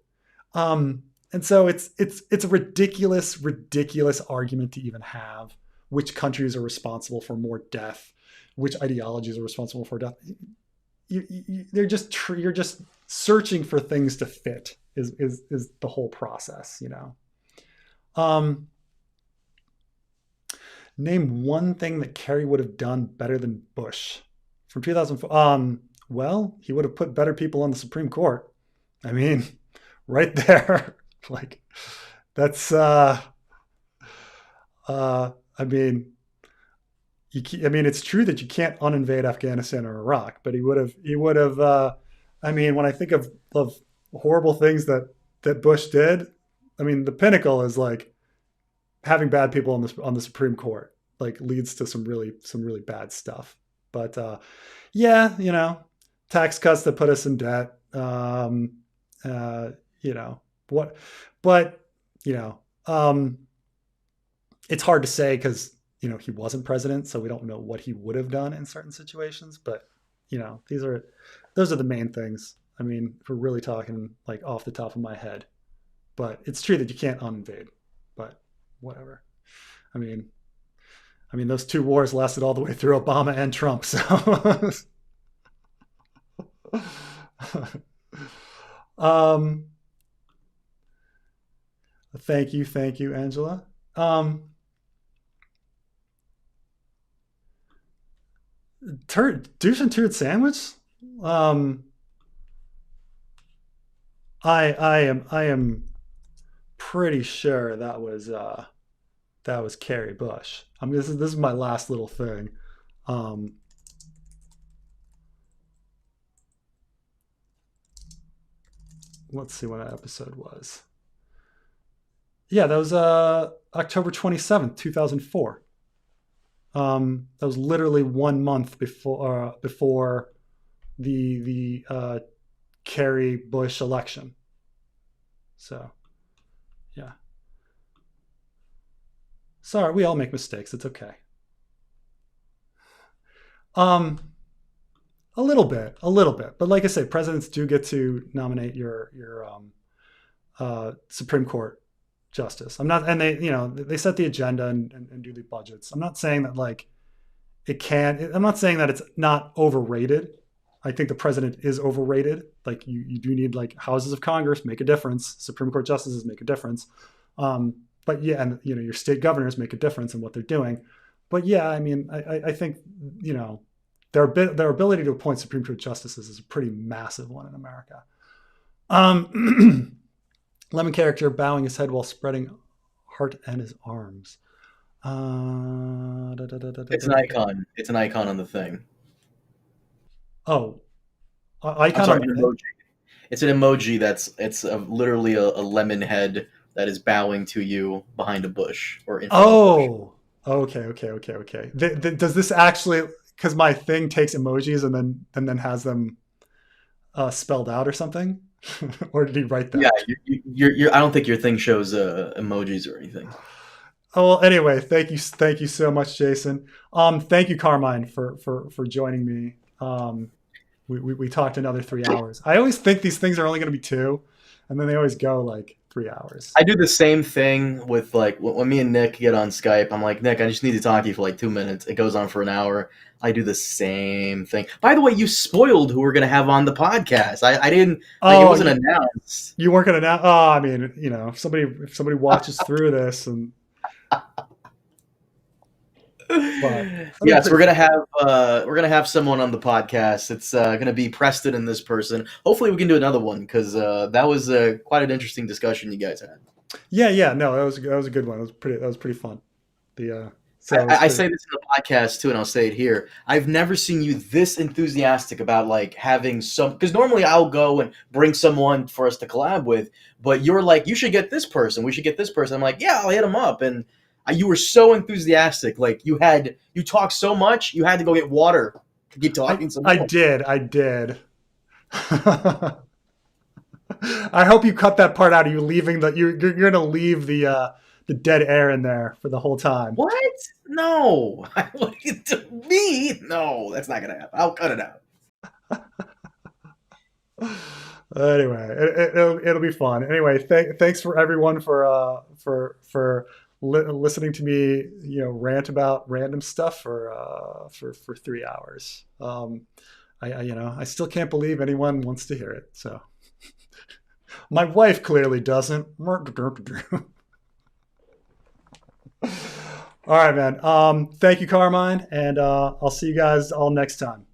And so it's a ridiculous argument to even have. Which countries are responsible for more death? Which ideologies are responsible for death? You're just searching for things to fit. Is the whole process, Name one thing that Kerry would have done better than Bush from 2004. Well, he would have put better people on the Supreme Court. I mean, right there. Like that's I mean I mean it's true that you can't uninvade Afghanistan or Iraq, but he would have I mean when I think of horrible things that Bush did, I mean the pinnacle is like having bad people on the Supreme Court like leads to some really bad stuff. But yeah, tax cuts that put us in debt. What, but you know, it's hard to say because he wasn't president, so we don't know what he would have done in certain situations. But those are the main things. I mean, if we're really talking like off the top of my head, but it's true that you can't uninvade. But whatever. I mean, those two wars lasted all the way through Obama and Trump. So, um, thank you, Angela. Douche and turd sandwich. Um, I am pretty sure that was Carrie Bush. I mean, this is my last little thing. Um, let's see when that episode was. Yeah, that was October 27th, 2004. That was literally 1 month before the Kerry Bush election. So yeah, sorry, we all make mistakes. It's okay. Um, a little bit, but like I say, presidents do get to nominate your Supreme Court justice. I'm not, and they set the agenda and do the budgets. I'm not saying that like it can. I'm not saying that it's not overrated. I think the president is overrated. Like you do need like houses of Congress make a difference. Supreme Court justices make a difference. But yeah, and your state governors make a difference in what they're doing. But yeah, I mean, I think their ability to appoint Supreme Court justices is a pretty massive one in America. Lemon character bowing his head while spreading heart and his arms. It's an icon. It's an icon on the thing. Oh, I'm icon on sorry, the an thing. emoji. It's an emoji literally a lemon head that is bowing to you behind a bush or in front of a bush. Oh, okay, okay, okay, okay. Does this actually? Because my thing takes emojis and then has them spelled out or something, or did he write Yeah, that? I don't think your thing shows emojis or anything. Oh well. Anyway, thank you so much, Jason. Thank you, Carmine, for joining me. We talked another 3 hours. I always think these things are only going to be two, and then they always go like 3 hours. I do the same thing with like when me and Nick get on Skype. I'm like, Nick, I just need to talk to you for like 2 minutes. It goes on for an hour. I do the same thing. By the way, you spoiled who we're gonna have on the podcast. I didn't like it Oh, wasn't announced. you weren't going to now? Oh, I mean, if somebody watches through this, and but that'll be Yes, pretty fun. we're gonna have someone on the podcast. It's gonna be Preston and this person. Hopefully, we can do another one because that was quite an interesting discussion you guys had. Yeah, yeah. No, that was a good one. That was pretty fun. The so it was I pretty. say this in the podcast too, and I'll say it here. I've never seen you this enthusiastic about like having some. Because normally I'll go and bring someone for us to collab with, but you're like, you should get this person. We should get this person. I'm like, yeah, I'll hit them up, and you were so enthusiastic. Like you talked so much, you had to go get water to keep I talking some I more. did. I did. I hope you cut that part out. Of you leaving you're going to leave the dead air in there for the whole time. What? No. To me? No, that's not gonna happen. I'll cut it out. Anyway, it'll be fun. Anyway, thanks for everyone for listening to me, rant about random stuff for 3 hours. I still can't believe anyone wants to hear it. So my wife clearly doesn't. All right, man. Thank you, Carmine, and I'll see you guys all next time.